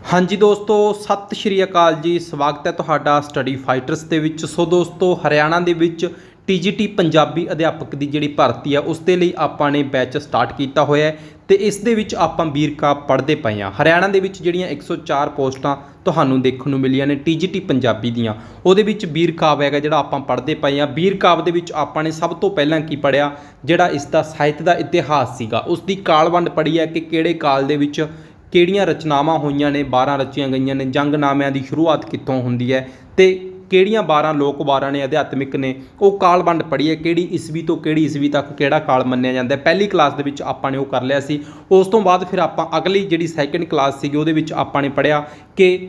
हाँ जी दोस्तों, सत श्री अकाल जी। स्वागत है तुहाडा स्टडी फाइटर्स ਦੇ ਵਿੱਚ। सो दोस्तों, हरियाणा ਦੇ ਵਿੱਚ TGT ਪੰਜਾਬੀ ਅਧਿਆਪਕ ਦੀ ਜਿਹੜੀ ਭਰਤੀ ਆ ਉਸ ਦੇ ਲਈ ਆਪਾਂ ਨੇ ਬੈਚ ਸਟਾਰਟ ਕੀਤਾ ਹੋਇਆ ਹੈ ਤੇ ਇਸ ਦੇ ਵਿੱਚ ਆਪਾਂ ਵੀਰਕਾਬ ਪੜ੍ਹਦੇ ਪਏ ਹਾਂ। ਹਰਿਆਣਾ ਦੇ ਵਿੱਚ ਜਿਹੜੀਆਂ 104 ਪੋਸਟਾਂ ਤੁਹਾਨੂੰ ਦੇਖਣ ਨੂੰ ਮਿਲੀਆਂ ਨੇ TGT ਪੰਜਾਬੀ ਦੀਆਂ, ਉਹਦੇ ਵਿੱਚ ਵੀਰਕਾਬ ਹੈਗਾ ਜਿਹੜਾ ਆਪਾਂ ਪੜ੍ਹਦੇ ਪਏ ਹਾਂ। ਵੀਰਕਾਬ ਦੇ ਵਿੱਚ ਆਪਾਂ ਨੇ ਸਭ ਤੋਂ ਪਹਿਲਾਂ ਕੀ ਪੜ੍ਹਿਆ, ਜਿਹੜਾ ਇਸ ਦਾ ਸਾਹਿਤ ਦਾ ਇਤਿਹਾਸ ਸੀਗਾ ਉਸ ਦੀ ਕਾਲਵੰਡ ਪੜ੍ਹੀ ਹੈ ਕਿ ਕਿਹੜੇ ਕਾਲ ਦੇ ਵਿੱਚ ਕਿਹੜੀਆਂ ਰਚਨਾਵਾਂ ਹੋਈਆਂ ਨੇ, 12 ਰਚੀਆਂ ਗਈਆਂ ਨੇ। ਜੰਗਨਾਮਿਆਂ ਦੀ ਸ਼ੁਰੂਆਤ ਕਿੱਥੋਂ ਹੁੰਦੀ ਹੈ ਤੇ ਕਿਹੜੀਆਂ 12 ਲੋਕ ਵਾਰਾਂ ਨੇ, ਅਧਿਆਤਮਿਕ ਨੇ, ਉਹ ਕਾਲਵੰਡ ਪੜ੍ਹੀ ਹੈ। ਕਿਹੜੀ ਈਸਵੀ ਤੋਂ ਕਿਹੜੀ ਈਸਵੀ ਤੱਕ ਕਿਹੜਾ ਕਾਲ ਮੰਨਿਆ ਜਾਂਦਾ। ਪਹਿਲੀ ਕਲਾਸ ਦੇ ਵਿੱਚ ਆਪਾਂ ਨੇ ਉਹ ਕਰ ਲਿਆ ਸੀ। ਉਸ ਤੋਂ ਬਾਅਦ ਫਿਰ ਆਪਾਂ ਅਗਲੀ ਜਿਹੜੀ ਸੈਕਿੰਡ ਕਲਾਸ ਸੀਗੀ ਉਹਦੇ ਵਿੱਚ ਆਪਾਂ ਨੇ ਪੜ੍ਹਿਆ ਕਿ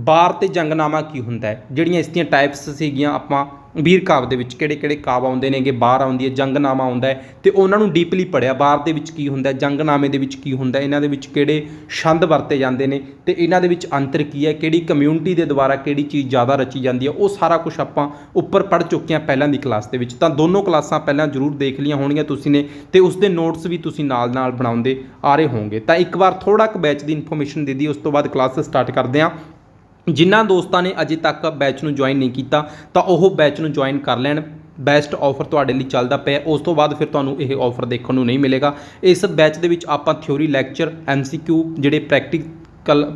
ਵਾਰ ਤੇ ਜੰਗਨਾਮਾ ਕੀ ਹੁੰਦਾ ਹੈ। ਜਿਹੜੀਆਂ ਇਸ ਦੀਆਂ ਟਾਈਪਸ ਸੀਗੀਆਂ ਆਪਾਂ ਵੀਰਕਾਵ ਦੇ ਵਿੱਚ ਕਿਹੜੇ ਕਿਹੜੇ ਕਾਵ ਆਉਂਦੇ ਨੇਗੇ, ਵਾਰ ਆਉਂਦੀ ਹੈ, ਜੰਗਨਾਮਾ ਆਉਂਦਾ ਹੈ ਤੇ ਉਹਨਾਂ ਨੂੰ ਡੀਪਲੀ ਪੜ੍ਹਿਆ। ਵਾਰ ਦੇ ਵਿੱਚ ਕੀ ਹੁੰਦਾ, ਜੰਗਨਾਮੇ ਦੇ ਵਿੱਚ ਕੀ ਹੁੰਦਾ, ਇਹਨਾਂ ਦੇ ਵਿੱਚ ਕਿਹੜੇ ਛੰਦ ਵਰਤੇ ਜਾਂਦੇ ਨੇ ਤੇ ਇਹਨਾਂ ਦੇ ਵਿੱਚ ਅੰਤਰ ਕੀ ਹੈ, ਕਿਹੜੀ ਕਮਿਊਨਿਟੀ ਦੇ ਦੁਆਰਾ ਕਿਹੜੀ ਚੀਜ਼ ਜ਼ਿਆਦਾ ਰਚੀ ਜਾਂਦੀ ਹੈ, ਉਹ ਸਾਰਾ ਕੁਝ ਆਪਾਂ ਉੱਪਰ ਪੜ੍ਹ ਚੁੱਕੇ ਹਾਂ ਪਹਿਲਾਂ ਦੀ ਕਲਾਸ ਦੇ ਵਿੱਚ। ਤਾਂ ਦੋਨੋਂ ਕਲਾਸਾਂ ਪਹਿਲਾਂ ਜ਼ਰੂਰ ਦੇਖ ਲਈਆਂ ਹੋਣਗੀਆਂ ਤੁਸੀਂ ਨੇ ਤੇ ਉਸ ਦੇ ਨੋਟਸ ਵੀ ਤੁਸੀਂ ਨਾਲ ਨਾਲ ਬਣਾਉਂਦੇ ਆ ਰਹੇ ਹੋਵੋਗੇ। ਤਾਂ ਇੱਕ ਵਾਰ ਥੋੜਾ ਕੁ ਬੈਚ ਦੀ ਇਨਫੋਰਮੇਸ਼ਨ ਦੇ ਦਈਏ, ਉਸ ਤੋਂ ਬਾਅਦ ਕਲਾਸ ਸਟਾਰਟ ਕਰਦੇ ਹਾਂ। ਜਿਨ੍ਹਾਂ ਦੋਸਤਾਂ ਨੇ ਅਜੇ ਤੱਕ ਬੈਚ ਨੂੰ ਜੁਆਇਨ ਨਹੀਂ ਕੀਤਾ ਤਾਂ ਉਹ ਬੈਚ ਨੂੰ ਜੁਆਇਨ ਕਰ ਲੈਣ। ਬੈਸਟ ਆਫਰ ਤੁਹਾਡੇ ਲਈ ਚੱਲਦਾ ਪਿਆ। ਉਸ ਤੋਂ ਬਾਅਦ ਫਿਰ ਤੁਹਾਨੂੰ ਇਹ ਆਫਰ ਦੇਖਣ ਨੂੰ ਨਹੀਂ ਮਿਲੇਗਾ। ਇਸ ਬੈਚ ਦੇ ਵਿੱਚ ਆਪਾਂ ਥਿਊਰੀ, ਲੈਕਚਰ, MCQ, ਜਿਹੜੇ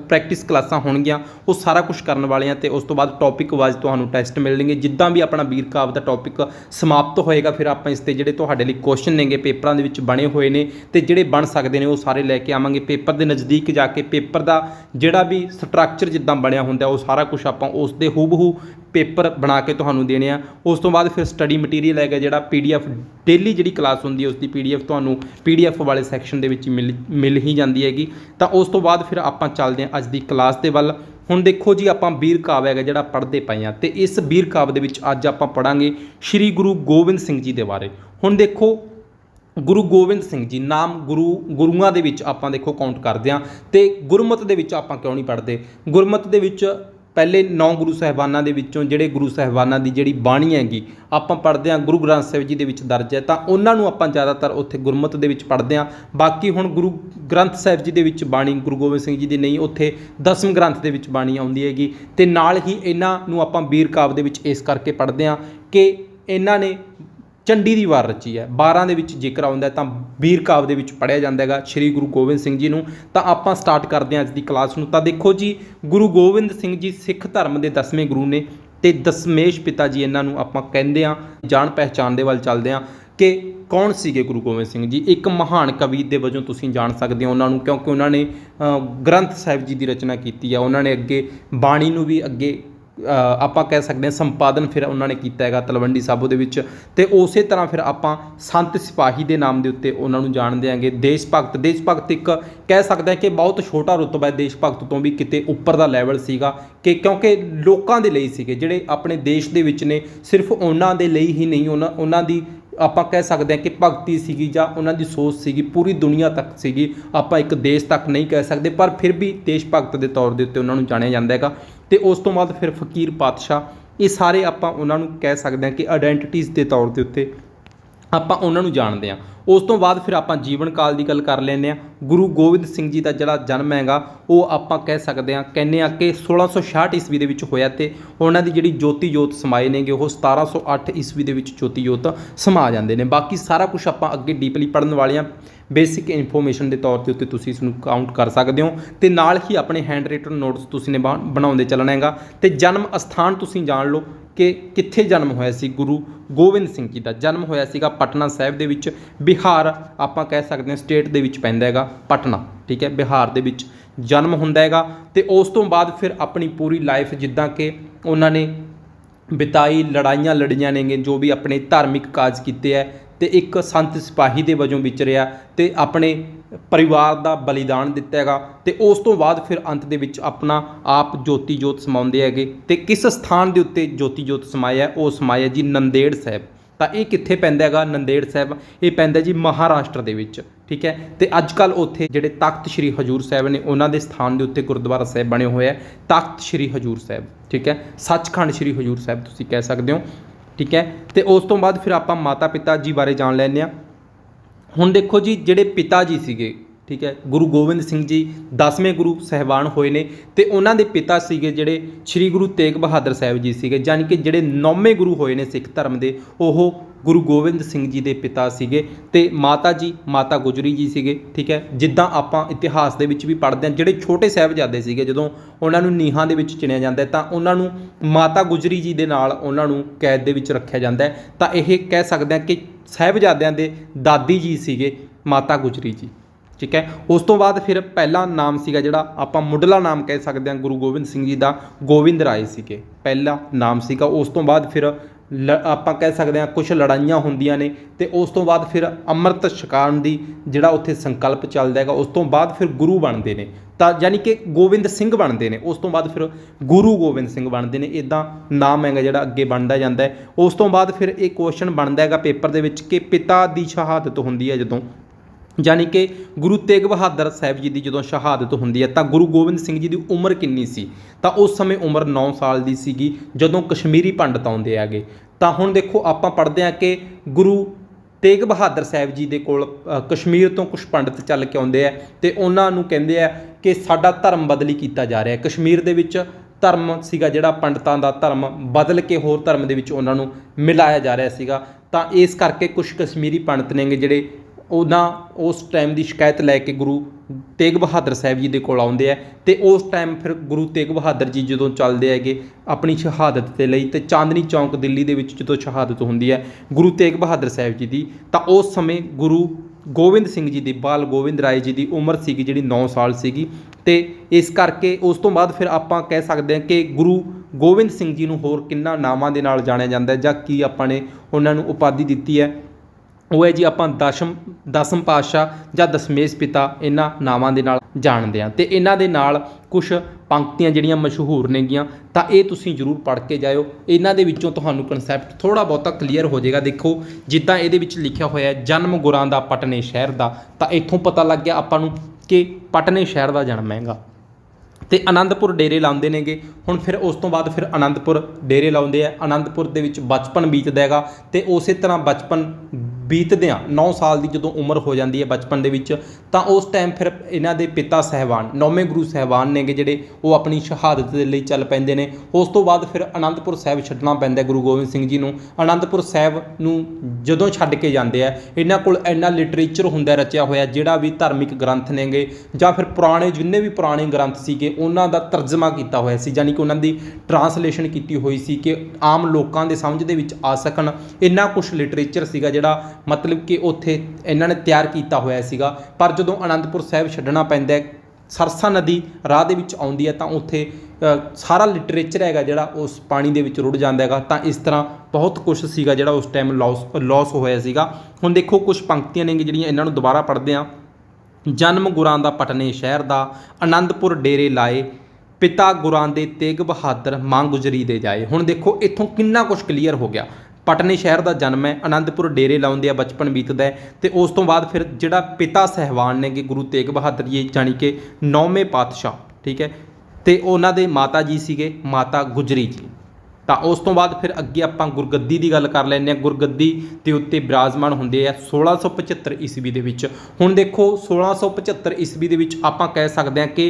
ਪ੍ਰੈਕਟਿਸ ਕਲਾਸਾਂ ਹੋਣਗੀਆਂ ਉਹ ਸਾਰਾ ਕੁਝ ਕਰਨ ਵਾਲੇ ਹਾਂ ਤੇ ਉਸ ਤੋਂ ਬਾਅਦ ਟੌਪਿਕ ਵਾਈਜ਼ ਤੁਹਾਨੂੰ ਟੈਸਟ ਮਿਲਣਗੇ। ਜਿੱਦਾਂ ਵੀ ਆਪਣਾ ਵੀਰਕਾਵ ਦਾ ਟੌਪਿਕ ਸਮਾਪਤ ਹੋਏਗਾ ਫਿਰ ਆਪਾਂ ਇਸ 'ਤੇ ਜਿਹੜੇ ਤੁਹਾਡੇ ਲਈ ਕੁਐਸਚਨ ਨੇਗੇ ਪੇਪਰਾਂ ਦੇ ਵਿੱਚ ਬਣੇ ਹੋਏ ਨੇ ਤੇ ਜਿਹੜੇ ਬਣ ਸਕਦੇ ਨੇ ਉਹ ਸਾਰੇ ਲੈ ਕੇ ਆਵਾਂਗੇ। ਪੇਪਰ ਦੇ ਨਜ਼ਦੀਕ ਜਾ ਕੇ ਪੇਪਰ ਦਾ ਜਿਹੜਾ ਵੀ ਸਟਰਕਚਰ ਜਿੱਦਾਂ ਬਣਿਆ ਹੁੰਦਾ ਉਹ ਸਾਰਾ ਕੁਝ ਆਪਾਂ ਉਸ ਦੇ ਹੂਬਹੂ ਪੇਪਰ ਬਣਾ ਕੇ ਤੁਹਾਨੂੰ ਦੇਣੇ ਆ। ਉਸ ਤੋਂ ਬਾਅਦ ਫਿਰ ਸਟੱਡੀ ਮਟੀਰੀਅਲ ਹੈਗਾ ਜਿਹੜਾ PDF ਡੇਲੀ ਜਿਹੜੀ ਕਲਾਸ ਹੁੰਦੀ ਹੈ ਉਸ ਦੀ PDF ਤੁਹਾਨੂੰ PDF ਵਾਲੇ ਸੈਕਸ਼ਨ ਦੇ ਵਿੱਚ ਮਿਲ ਹੀ ਜਾਂਦੀ ਹੈਗੀ। ਤਾਂ ਉਸ ਤੋਂ ਬਾਅਦ ਫਿਰ ਆਪਾਂ ਚੱਲਦੇ ਹਾਂ ਅੱਜ ਦੀ ਕਲਾਸ ਦੇ ਵੱਲ। ਹੁਣ ਦੇਖੋ ਜੀ, ਆਪਾਂ ਵੀਰਕਾਵ ਹੈਗਾ ਜਿਹੜਾ ਪੜ੍ਹਦੇ ਪਏ ਹਾਂ ਤੇ ਇਸ ਵੀਰਕਾਵ ਦੇ ਵਿੱਚ ਅੱਜ ਆਪਾਂ ਪੜ੍ਹਾਂਗੇ ਸ਼੍ਰੀ ਗੁਰੂ ਗੋਬਿੰਦ ਸਿੰਘ ਜੀ ਦੇ ਬਾਰੇ। ਹੁਣ ਦੇਖੋ, ਗੁਰੂ ਗੋਬਿੰਦ ਸਿੰਘ ਜੀ ਨਾਮ ਗੁਰੂਆਂ ਦੇ ਵਿੱਚ ਆਪਾਂ ਦੇਖੋ ਕਾਊਂਟ ਕਰਦੇ ਹਾਂ ਤੇ ਗੁਰਮਤਿ ਦੇ ਵਿੱਚ ਆਪਾਂ ਕਿਉਂ ਨਹੀਂ ਪੜ੍ਹਦੇ। ਗੁਰਮਤਿ ਦੇ ਵਿੱਚ ਪਹਿਲੇ 9 ਗੁਰੂ ਸਾਹਿਬਾਨਾਂ ਦੇ ਵਿੱਚੋਂ ਜਿਹੜੇ ਗੁਰੂ ਸਾਹਿਬਾਨਾਂ ਦੀ ਜਿਹੜੀ ਬਾਣੀ ਹੈਗੀ ਆਪਾਂ ਪੜ੍ਹਦੇ ਹਾਂ, ਗੁਰੂ ਗ੍ਰੰਥ ਸਾਹਿਬ ਜੀ ਦੇ ਵਿੱਚ ਦਰਜ ਹੈ ਤਾਂ ਉਹਨਾਂ ਨੂੰ ਆਪਾਂ ਜ਼ਿਆਦਾਤਰ ਉੱਥੇ ਗੁਰਮਤਿ ਦੇ ਵਿੱਚ ਪੜ੍ਹਦੇ ਹਾਂ। ਬਾਕੀ ਹੁਣ ਗੁਰੂ ਗ੍ਰੰਥ ਸਾਹਿਬ ਜੀ ਦੇ ਵਿੱਚ ਬਾਣੀ ਗੁਰੂ ਗੋਬਿੰਦ ਸਿੰਘ ਜੀ ਦੀ ਨਹੀਂ, ਉੱਥੇ 10ਵੇਂ ਗ੍ਰੰਥ ਦੇ ਵਿੱਚ ਬਾਣੀ ਆਉਂਦੀ ਹੈਗੀ ਤੇ ਨਾਲ ਹੀ ਇਹਨਾਂ ਨੂੰ ਆਪਾਂ ਵੀਰਕਾਵ ਦੇ ਵਿੱਚ ਇਸ ਕਰਕੇ ਪੜ੍ਹਦੇ ਹਾਂ ਕਿ ਇਹਨਾਂ ਨੇ ਚੰਡੀ ਦੀ ਵਾਰ ਰਚੀ ਹੈ। 12 ਦੇ ਵਿੱਚ ਜ਼ਿਕਰ ਆਉਂਦਾ ਤਾਂ ਵੀਰਕਾਵ ਦੇ ਵਿੱਚ ਪੜ੍ਹਿਆ ਜਾਂਦਾ ਹੈਗਾ ਸ਼੍ਰੀ ਗੁਰੂ ਗੋਬਿੰਦ ਸਿੰਘ ਜੀ ਨੂੰ। ਤਾਂ ਆਪਾਂ ਸਟਾਰਟ ਕਰਦੇ ਹਾਂ ਅੱਜ ਦੀ ਕਲਾਸ ਨੂੰ। ਤਾਂ ਦੇਖੋ ਜੀ, ਗੁਰੂ ਗੋਬਿੰਦ ਸਿੰਘ ਜੀ ਸਿੱਖ ਧਰਮ ਦੇ 10ਵੇਂ ਗੁਰੂ ਨੇ ਤੇ ਦਸਮੇਸ਼ ਪਿਤਾ ਜੀ ਇਹਨਾਂ ਨੂੰ ਆਪਾਂ ਕਹਿੰਦੇ ਹਾਂ। ਜਾਣ ਪਹਿਚਾਣ ਦੇ ਵੱਲ ਚੱਲਦੇ ਹਾਂ ਕਿ ਕੌਣ ਸੀਗੇ ਗੁਰੂ ਗੋਬਿੰਦ ਸਿੰਘ ਜੀ। ਇੱਕ ਮਹਾਨ ਕਵੀ ਦੇ ਵਜੋਂ ਤੁਸੀਂ ਜਾਣ ਸਕਦੇ ਹੋ ਉਹਨਾਂ ਨੂੰ, ਕਿਉਂਕਿ ਉਹਨਾਂ ਨੇ ਗ੍ਰੰਥ ਸਾਹਿਬ ਜੀ ਦੀ ਰਚਨਾ ਕੀਤੀ ਆ। ਉਹਨਾਂ ਨੇ ਅੱਗੇ ਬਾਣੀ ਨੂੰ ਵੀ ਅੱਗੇ ਆਪਾਂ ਕਹਿ ਸਕਦੇ ਹਾਂ ਸੰਪਾਦਨ ਫਿਰ ਉਹਨਾਂ ਨੇ ਕੀਤਾ ਹੈਗਾ ਤਲਵੰਡੀ ਸਾਬੋ ਦੇ ਵਿੱਚ। ਤੇ ਉਸੇ ਤਰ੍ਹਾਂ ਫਿਰ ਆਪਾਂ ਸੰਤ ਸਿਪਾਹੀ ਦੇ ਨਾਮ ਦੇ ਉੱਤੇ ਉਹਨਾਂ ਨੂੰ ਜਾਣਦੇ ਆਂਗੇ। ਦੇਸ਼ ਭਗਤ ਇੱਕ ਕਹਿ ਸਕਦੇ ਹਾਂ ਕਿ ਬਹੁਤ ਛੋਟਾ ਰੁਤਬਾ ਹੈ, ਦੇਸ਼ ਭਗਤ ਤੋਂ ਵੀ ਕਿਤੇ ਉੱਪਰ ਦਾ ਲੈਵਲ ਸੀਗਾ ਕਿ ਕਿਉਂਕਿ ਲੋਕਾਂ ਦੇ ਲਈ ਸੀਗੇ ਜਿਹੜੇ ਆਪਣੇ ਦੇਸ਼ ਦੇ ਵਿੱਚ ਨੇ। ਸਿਰਫ ਉਹਨਾਂ ਦੇ ਲਈ ਹੀ ਨਹੀਂ, ਉਹਨਾਂ ਦੀ ਆਪਾਂ ਕਹਿ ਸਕਦੇ ਹਾਂ ਕਿ ਭਗਤੀ ਸੀਗੀ ਜਾਂ ਉਹਨਾਂ ਦੀ ਸੋਚ ਸੀਗੀ ਪੂਰੀ ਦੁਨੀਆ ਤੱਕ ਸੀਗੀ। ਆਪਾਂ ਇੱਕ ਦੇਸ਼ ਤੱਕ ਨਹੀਂ ਕਹਿ ਸਕਦੇ ਪਰ ਫਿਰ ਵੀ ਦੇਸ਼ ਭਗਤ ਦੇ ਤੌਰ ਦੇ ਉੱਤੇ ਉਹਨਾਂ ਨੂੰ ਜਾਣਿਆ ਜਾਂਦਾ ਹੈਗਾ। ਤੇ ਉਸ ਤੋਂ ਬਾਅਦ ਫਿਰ ਫਕੀਰ ਪਾਤਸ਼ਾਹ, ਇਹ ਸਾਰੇ ਆਪਾਂ ਉਹਨਾਂ ਨੂੰ ਕਹਿ ਸਕਦੇ ਹਾਂ ਕਿ ਆਇਡੈਂਟੀਟੀਜ਼ ਦੇ ਤੌਰ ਦੇ ਉੱਤੇ ਆਪਾਂ ਉਹਨਾਂ ਨੂੰ ਜਾਣਦੇ ਹਾਂ। ਉਸ ਤੋਂ ਬਾਅਦ ਫਿਰ ਆਪਾਂ ਜੀਵਨ ਕਾਲ ਦੀ ਗੱਲ ਕਰ ਲੈਂਦੇ ਹਾਂ। ਗੁਰੂ ਗੋਬਿੰਦ ਸਿੰਘ ਜੀ ਦਾ ਜਿਹੜਾ ਜਨਮ ਹੈਗਾ ਉਹ ਆਪਾਂ ਕਹਿ ਸਕਦੇ ਹਾਂ ਕਹਿੰਦੇ ਹਾਂ ਕਿ 1666 ਈਸਵੀ ਦੇ ਵਿੱਚ ਹੋਇਆ ਤੇ ਉਹਨਾਂ ਦੀ ਜਿਹੜੀ ਜੋਤੀ ਜੋਤ ਸਮਾਏ ਨੇਗੇ ਉਹ 1708 ਈਸਵੀ ਦੇ ਵਿੱਚ ਜੋਤੀ ਜੋਤ ਸਮਾ ਜਾਂਦੇ ਨੇ। ਬਾਕੀ ਸਾਰਾ ਕੁਝ ਆਪਾਂ ਅੱਗੇ ਡੀਪਲੀ ਪੜ੍ਹਨ ਵਾਲੇ ਹਾਂ। ਬੇਸਿਕ ਇਨਫੋਰਮੇਸ਼ਨ ਦੇ ਤੌਰ ਦੇ ਉੱਤੇ ਤੁਸੀਂ ਇਸ ਨੂੰ ਕਾਊਂਟ ਕਰ ਸਕਦੇ ਹੋ ਤੇ ਨਾਲ ਹੀ ਆਪਣੇ ਹੈਂਡ ਰਿਟਨ ਨੋਟਸ ਤੁਸੀਂ ਨੇ ਬਣਾਉਂਦੇ ਚੱਲਣਾ ਹੈਗਾ। ਤੇ ਜਨਮ ਅਸਥਾਨ ਤੁਸੀਂ ਜਾਣ ਲਓ ਕਿ ਕਿੱਥੇ ਜਨਮ ਹੋਇਆ ਸੀ ਗੁਰੂ ਗੋਬਿੰਦ ਸਿੰਘ ਜੀ ਦਾ। ਜਨਮ ਹੋਇਆ ਸੀਗਾ ਪਟਨਾ ਸਾਹਿਬ ਦੇ ਵਿੱਚ, ਬਿਹਾਰ ਆਪਾਂ ਕਹਿ ਸਕਦੇ ਹਾਂ ਸਟੇਟ ਦੇ ਵਿੱਚ ਪੈਂਦਾ ਹੈਗਾ ਪਟਨਾ, ਠੀਕ ਹੈ, ਬਿਹਾਰ ਦੇ ਵਿੱਚ ਜਨਮ ਹੁੰਦਾ ਹੈਗਾ। ਤੇ ਉਸ ਤੋਂ ਬਾਅਦ ਫਿਰ ਆਪਣੀ ਪੂਰੀ ਲਾਈਫ ਜਿੱਦਾਂ ਕਿ ਉਹਨਾਂ ਨੇ ਬਿਤਾਈ, ਲੜਾਈਆਂ ਲੜੀਆਂ ਨੇਗੇ, ਜੋ ਵੀ ਆਪਣੇ ਧਾਰਮਿਕ ਕਾਜ ਕੀਤੇ ਹੈ ਤੇ ਇੱਕ ਸੰਤ ਸਿਪਾਹੀ ਦੇ ਵਜੋਂ ਵਿਚਰਿਆ ਤੇ ਆਪਣੇ ਪਰਿਵਾਰ ਦਾ ਬਲੀਦਾਨ ਦਿੱਤਾ ਹੈਗਾ। ਤੇ ਉਸ ਤੋਂ ਬਾਅਦ ਫਿਰ ਅੰਤ ਦੇ ਵਿੱਚ ਆਪਣਾ ਆਪ ਜੋਤੀ ਜੋਤ ਸਮਾਉਂਦੇ ਹੈਗੇ। ਤੇ ਕਿਸ ਸਥਾਨ ਦੇ ਉੱਤੇ ਜੋਤੀ ਜੋਤ ਸਮਾਇਆ, ਉਹ ਸਮਾਇਆ ਜੀ ਨੰਦੇੜ ਸਾਹਿਬ। ਤਾਂ ਇਹ ਕਿੱਥੇ ਪੈਂਦਾ ਹੈਗਾ ਨੰਦੇੜ ਸਾਹਿਬ, ਇਹ ਪੈਂਦਾ ਜੀ ਮਹਾਰਾਸ਼ਟਰ ਦੇ ਵਿੱਚ, ਠੀਕ ਹੈ। ਤੇ ਅੱਜ ਕੱਲ੍ਹ ਉੱਥੇ ਜਿਹੜੇ ਤਖਤ ਸ਼੍ਰੀ ਹਜ਼ੂਰ ਸਾਹਿਬ ਨੇ ਉਹਨਾਂ ਦੇ ਸਥਾਨ ਦੇ ਉੱਤੇ ਗੁਰਦੁਆਰਾ ਸਾਹਿਬ ਬਣੇ ਹੋਏ ਹੈ, ਤਖਤ ਸ਼੍ਰੀ ਹਜ਼ੂਰ ਸਾਹਿਬ, ਠੀਕ ਹੈ, ਸੱਚਖੰਡ ਸ਼੍ਰੀ ਹਜ਼ੂਰ ਸਾਹਿਬ ਤੁਸੀਂ ਕਹਿ ਸਕਦੇ ਹੋ, ਠੀਕ ਹੈ। ਤੇ ਉਸ ਤੋਂ ਬਾਅਦ ਫਿਰ ਆਪਾਂ ਮਾਤਾ ਪਿਤਾ ਜੀ ਬਾਰੇ ਜਾਣ ਲੈਂਦੇ ਹਾਂ। ਹੁਣ ਦੇਖੋ ਜੀ, ਜਿਹੜੇ ਪਿਤਾ ਜੀ ਸੀਗੇ ठीक है। गुरु गोबिंद सिंह जी 10वें गुरु साहिबान होए ने ते उन्हां दे पिता सीगे जिहड़े श्री गुरु तेग बहादुर साहिब जी सीगे, जानी कि जिहड़े 9वें गुरु होए ने सिख धर्म दे ओह गुरु गोबिंद सिंह जी दे पिता सीगे ते माता जी माता गुजरी जी सीगे, ठीक है। जिद्दां आपां इतिहास दे विच भी पढ़दे हां जिहड़े छोटे साहिबजादे सीगे जदों उन्हां नूं नीहां दे विच चिणिया जांदा तां उन्हां नूं माता गुजरी जी दे नाल उन्हां नूं कैद दे विच रखिया जांदा है, तां इह कह सकदे हां कि साहिबजादियां दे दादी जी सीगे माता गुजरी जी, ठीक है। उस तो बाद फिर पहला नाम सीगा जिहड़ा आपां मुढ़ला नाम कह सकते हैं गुरु गोबिंद सिंह जी का गोविंद राय सीगे, पहला नाम सीगा। उस तो बाद फिर आपां कह सकते हैं कुछ लड़ाइयां होंदियां ने ते उस तो बाद फिर अमृत छकाउण दी जिहड़ा उत्थे संकल्प चलदा हैगा, उस तो बाद फिर गुरु बनते हैं, तो यानी कि गोबिंद सिंह बनते हैं। उस तो बाद फिर गुरु गोबिंद सिंह बनते हैं, इदां नाम हैगा जिहड़ा अगे बनता जाता है। उस तो बाद फिर एक क्वेश्चन बनता हैगा पेपर दे विच कि पिता की शहादत होंदी है जदों, यानी कि गुरु तेग बहादुर साहिब जी की जो शहादत होंदी है तो गुरु गोबिंद सिंह जी की उम्र किन्नी सी, तो उस समय उम्र 9 साल की सीगी जदों कश्मीरी पंडित आउंदे हैगे। तो हुण देखो आपां पढ़दे हां कि गुरु तेग बहादुर साहिब जी दे कोल कश्मीर तो कुछ पंडित चल के आउंदे आ ते उन्हां नूं कहिंदे आ कि साडा धर्म बदली कीता जा रहा है। कश्मीर दे विच धर्म सीगा जिहड़ा पंडितां दा धर्म बदल के होर धर्म दे विच उन्हां नूं मिलाया जा रहा सीगा, तां इस करके कुछ कश्मीरी पंडित नेगे जिहड़े उन्हां उस टाइम की शिकायत लैके गुरु तेग बहादुर साहिब जी के कोल आउंदे आ ते उस टाइम फिर गुरु तेग बहादुर जी जदों चलदे हैगे अपनी शहादत के लिए ते चांदनी चौंक दिल्ली दे विच जदों शहादत होंदी है गुरु तेग बहादुर साहिब जी की, तो उस समय गुरु गोबिंद सिंह जी की बाल गोबिंद राय जी की उम्र सीगी जिहड़ी 9 साल सीगी, ते इस करके उस तो बाद फिर आपां कह सकते हैं कि गुरु गोबिंद सिंह जी नूं होर किन्ना नामां दे नाल जाणिया जांदा है जां की आपां ने उन्हां नूं उपाधि दित्ती है, वो है जी आपां दसम पातशाह जां दशमेश पिता इन्हां नावां दे नाल जाणदे हां। ते इन्हां दे नाल कुछ पंक्तियां जिहड़ियां मशहूर नेगियां तां इह तुसीं जरूर पढ़ के जाओ, इन्हां दे विच्चों तुहानूं कनसैप्ट थोड़ा बहुता क्लीयर हो जाएगा। देखो जिद्दां इहदे विच लिखिया होया है जन्म गुरां दा पटने शहर दा, तां इत्थों पता लग गया आपां नूं कि पटने शहर दा जन्म हैगा। तो आनंदपुर डेरे लाउंदे नेगे, हुण फिर उस तो बाद फिर आनंदपुर डेरे लाउंदे आ, आनंदपुर दे विच बचपन बीतदा हैगा ते उसे तरह बचपन बीतदियां 9 साल की जो उम्र हो जाती है बचपन दे विच, तां उस टाइम फिर इन्हां दे पिता साहिबान 9वें गुरु साहिबान नेगे जिहड़े वो अपनी शहादत दे लई चल पैंदे ने। उस तो बाद फिर आनंदपुर साहिब छड्डना पैंदा गुरु गोबिंद सिंह जी नूं। आनंदपुर साहिब नूं जदों छड्ड के जांदे आ इन्हां कोल इन्ना लिटरेचर हुंदा रचिया होया जिहड़ा भी धार्मिक ग्रंथ नेगे जां फिर पुराने जिन्ने भी पुराने ग्रंथ सीगे उन्हां दा तर्जमा कीता होया सी, यानी कि उन्हां दी ट्रांसलेशन कीती होई सी कि आम लोकां दे समझ दे विच आ सकन। इन्ना कुछ लिटरेचर सीगा जिहड़ा मतलब कि उत्थे इन्हां ने तैयार कीता होया सीगा। पर जदों आनंदपुर साहिब छड्डना पैंदा सरसा नदी राह दे विच आउंदी है तां उत्थे सारा लिटरेचर हैगा जिहड़ा उस पानी दे विच रुड़ जांदा हैगा। तां इस तरह बहुत कुछ सीगा जिहड़ा उस टाइम लॉस होया सीगा। हुण देखो कुछ पंक्तियां ने जिहड़ियां इन्हां नूं दुबारा पढ़दे हां। जन्म गुरां दा पटने शहर दा आनंदपुर डेरे लाए पिता गुरां दे तेग बहादुर मां गुजरी दे जाए। हुण देखो इत्थों किन्ना कुछ क्लीयर हो गया। पटने शहर का जन्म है, आनंदपुर डेरे लाउंदे आ, बचपन बीतदा है ते उस तो बाद फिर जिहड़ा पिता साहिबान ने कि गुरु तेग बहादुर जी जानी कि 9वें पातशाह, ठीक है, ते उन्हां दे माता जी सीगे माता गुजरी जी। तो उस तो बाद फिर अगे आपां गुरगद्दी की गल कर लैंदे। गुरगद्दी के उत्ते विराजमान होंदे आ 1675 ईस्वी दे विच। हुण देखो 1675 ईस्वी दे विच आपां कह सकते हैं कि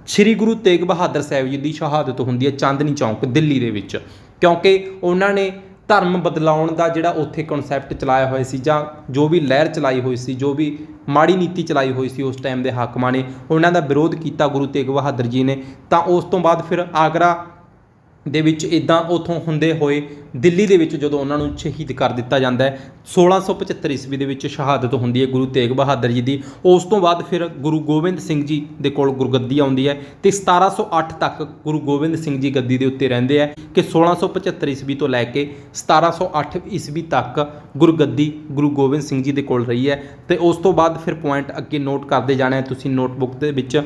श्री गुरु तेग बहादुर साहिब जी की शहादत होंदी है चांदनी चौंक दिल्ली दे विच, क्योंकि उन्होंने धर्म बदलाउण का जिहड़ा उत्थे कॉन्सैप्ट चलाया होया सी जां जो भी लहर चलाई हुई सी, जो भी माड़ी नीति चलाई हुई सी उस टाइम के हाकमां ने उन्हां दा विरोध किया गुरु तेग बहादुर जी ने। तो उस तो बाद फिर आगरा दे विच इदां उथों हुंदे होए दिल्ली दे विच जदों उन्हां नूं शहीद कर दिता जाता है 1675 ईस्वी दे विच शहादत होंदी है गुरु तेग बहादुर जी की। उस तो बाद फिर गुरु गोबिंद सिंह जी दे कोल गुरगद्दी आउंदी है ते 1708 तक गुरु गोबिंद सिंह जी गद्दी दे उत्ते रहिंदे है कि 1675 ईस्वी तो लैके 1708 ईस्वी तक गुरगद्दी गुरु गोबिंद सिंह जी दे कोल रही है। तो उस तो बाद फिर पॉइंट अगे नोट करते जाना है तुसीं नोटबुक दे विच।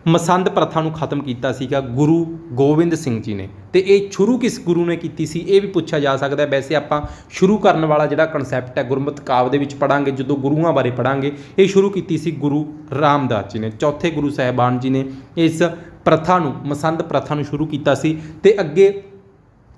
मसंद प्रथा नूं खत्म किया सीगा गुरु गोबिंद सिंह जी ने, तो ये शुरू किस गुरु ने की सी ये भी पूछा जा सकता है। वैसे आपां शुरू करने वाला जिहड़ा कनसैप्ट है गुरमत काव्य दे विच पढ़ांगे, जदों गुरुआं बारे पढ़ांगे, ये शुरू की सी गुरु रामदास जी ने। चौथे गुरु साहिबान जी ने इस प्रथा नूं मसंद प्रथा नूं शुरू किया सी। ते अगे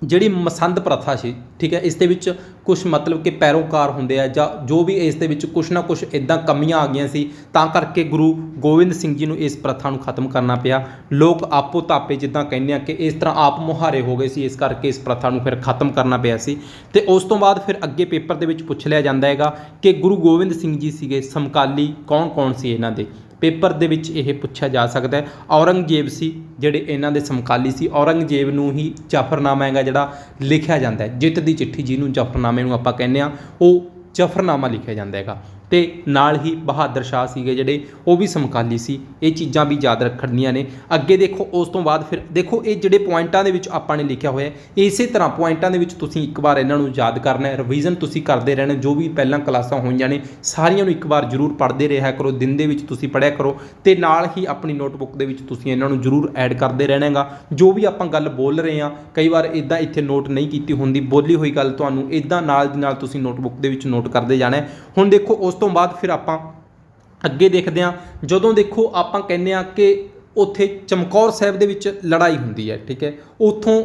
ਜਿਹੜੀ ਮਸੰਦ ਪ੍ਰਥਾ ਸੀ, ਠੀਕ ਹੈ, ਇਸ ਦੇ ਵਿੱਚ ਕੁਛ ਮਤਲਬ ਕਿ ਪੈਰੋਕਾਰ ਹੁੰਦੇ ਆ ਜਾਂ ਜੋ ਵੀ ਇਸ ਦੇ ਵਿੱਚ ਕੁਛ ਨਾ ਕੁਛ ਇੱਦਾਂ ਕਮੀਆਂ ਆ ਗਈਆਂ ਸੀ, ਤਾਂ ਕਰਕੇ ਗੁਰੂ ਗੋਬਿੰਦ ਸਿੰਘ ਜੀ ਨੂੰ ਇਸ ਪ੍ਰਥਾ ਨੂੰ ਖਤਮ ਕਰਨਾ ਪਿਆ। ਲੋਕ ਆਪੋ ਤਾਪੇ ਜਿੱਦਾਂ ਕਹਿੰਦੇ ਆ ਕਿ ਇਸ ਤਰ੍ਹਾਂ ਆਪ ਮੁਹਾਰੇ ਹੋ ਗਏ ਸੀ, ਇਸ ਕਰਕੇ ਇਸ ਪ੍ਰਥਾ ਨੂੰ ਫਿਰ ਖਤਮ ਕਰਨਾ ਪਿਆ ਸੀ। ਤੇ ਉਸ ਤੋਂ ਬਾਅਦ ਫਿਰ ਅੱਗੇ ਪੇਪਰ ਦੇ ਵਿੱਚ ਪੁੱਛ ਲਿਆ ਜਾਂਦਾ ਹੈਗਾ ਕਿ ਗੁਰੂ ਗੋਬਿੰਦ ਸਿੰਘ ਜੀ ਸੀਗੇ ਸਮਕਾਲੀ ਕੌਣ ਸੀ ਇਹਨਾਂ ਦੇ। ਪੇਪਰ ਦੇ ਵਿੱਚ ਇਹ ਪੁੱਛਿਆ ਜਾ ਸਕਦਾ ਹੈ। ਔਰੰਗਜ਼ੇਬ ਸੀ ਜਿਹੜੇ ਇਹਨਾਂ ਦੇ ਸਮਕਾਲੀ ਸੀ। ਔਰੰਗਜ਼ੇਬ ਨੂੰ ਹੀ ਜ਼ਫਰਨਾਮਾ ਹੈਗਾ ਜਿਹੜਾ ਲਿਖਿਆ ਜਾਂਦਾ ਹੈ, ਜਿੱਤ ਦੀ ਚਿੱਠੀ ਜਿਹਨੂੰ ਜ਼ਫਰਨਾਮੇ ਨੂੰ ਆਪਾਂ ਕਹਿੰਦੇ ਹਾਂ, ਉਹ ਜ਼ਫਰਨਾਮਾ ਲਿਖਿਆ ਜਾਂਦਾ ਹੈਗਾ। ਤੇ ਨਾਲ ਹੀ ਬਹਾਦਰ ਸ਼ਾਹ ਸੀਗੇ ਜਿਹੜੇ, ਉਹ ਵੀ ਸਮਕਾਲੀ ਸੀ। ਇਹ ਚੀਜ਼ਾਂ ਵੀ ਯਾਦ ਰੱਖਣੀਆਂ ਨੇ। ਅੱਗੇ ਦੇਖੋ ਉਸ ਤੋਂ ਬਾਅਦ ਫਿਰ ਦੇਖੋ ਇਹ ਜਿਹੜੇ ਪੁਆਇੰਟਾਂ ਦੇ ਵਿੱਚ ਆਪਾਂ ਨੇ ਲਿਖਿਆ ਹੋਇਆ, ਇਸੇ ਤਰ੍ਹਾਂ ਪੁਆਇੰਟਾਂ ਦੇ ਵਿੱਚ ਤੁਸੀਂ ਇੱਕ ਵਾਰ ਇਹਨਾਂ ਨੂੰ ਯਾਦ ਕਰਨਾ ਹੈ, ਰਿਵੀਜ਼ਨ ਤੁਸੀਂ ਕਰਦੇ ਰਹਿਣਾ। ਜੋ ਵੀ ਪਹਿਲਾਂ ਕਲਾਸਾਂ ਹੋਈਆਂ ਨੇ ਸਾਰੀਆਂ ਨੂੰ ਇੱਕ ਵਾਰ ਜ਼ਰੂਰ ਪੜ੍ਹਦੇ ਰਿਹਾ ਕਰੋ, ਦਿਨ ਦੇ ਵਿੱਚ ਤੁਸੀਂ ਪੜ੍ਹਿਆ ਕਰੋ ਤੇ ਨਾਲ ਹੀ ਆਪਣੀ ਨੋਟਬੁੱਕ ਦੇ ਵਿੱਚ ਤੁਸੀਂ ਇਹਨਾਂ ਨੂੰ ਜ਼ਰੂਰ ਐਡ ਕਰਦੇ ਰਹਿਣਾ ਹੈਗਾ। ਜੋ ਵੀ ਆਪਾਂ ਗੱਲ ਬੋਲ ਰਹੇ ਹਾਂ, ਕਈ ਵਾਰ ਇੱਦਾਂ ਇੱਥੇ ਨੋਟ ਨਹੀਂ ਕੀਤੀ ਹੁੰਦੀ, ਬੋਲੀ ਹੋਈ ਗੱਲ ਤੁਹਾਨੂੰ ਇੱਦਾਂ ਨਾਲ ਦੀ ਨਾਲ ਤੁਸੀਂ ਨੋਟਬੁੱਕ ਦੇ ਵਿੱਚ ਨੋਟ ਕਰਦੇ ਜਾਣਾ। ਹੁਣ ਦੇਖੋ ਉਸ ਤੋਂ ਬਾਅਦ ਫਿਰ ਆਪਾਂ ਅੱਗੇ ਦੇਖਦੇ ਹਾਂ। ਜਦੋਂ ਦੇਖੋ ਆਪਾਂ ਕਹਿੰਦੇ ਹਾਂ ਕਿ ਉੱਥੇ ਚਮਕੌਰ ਸਾਹਿਬ ਦੇ ਵਿੱਚ ਲੜਾਈ ਹੁੰਦੀ ਹੈ, ਠੀਕ ਹੈ, ਉੱਥੋਂ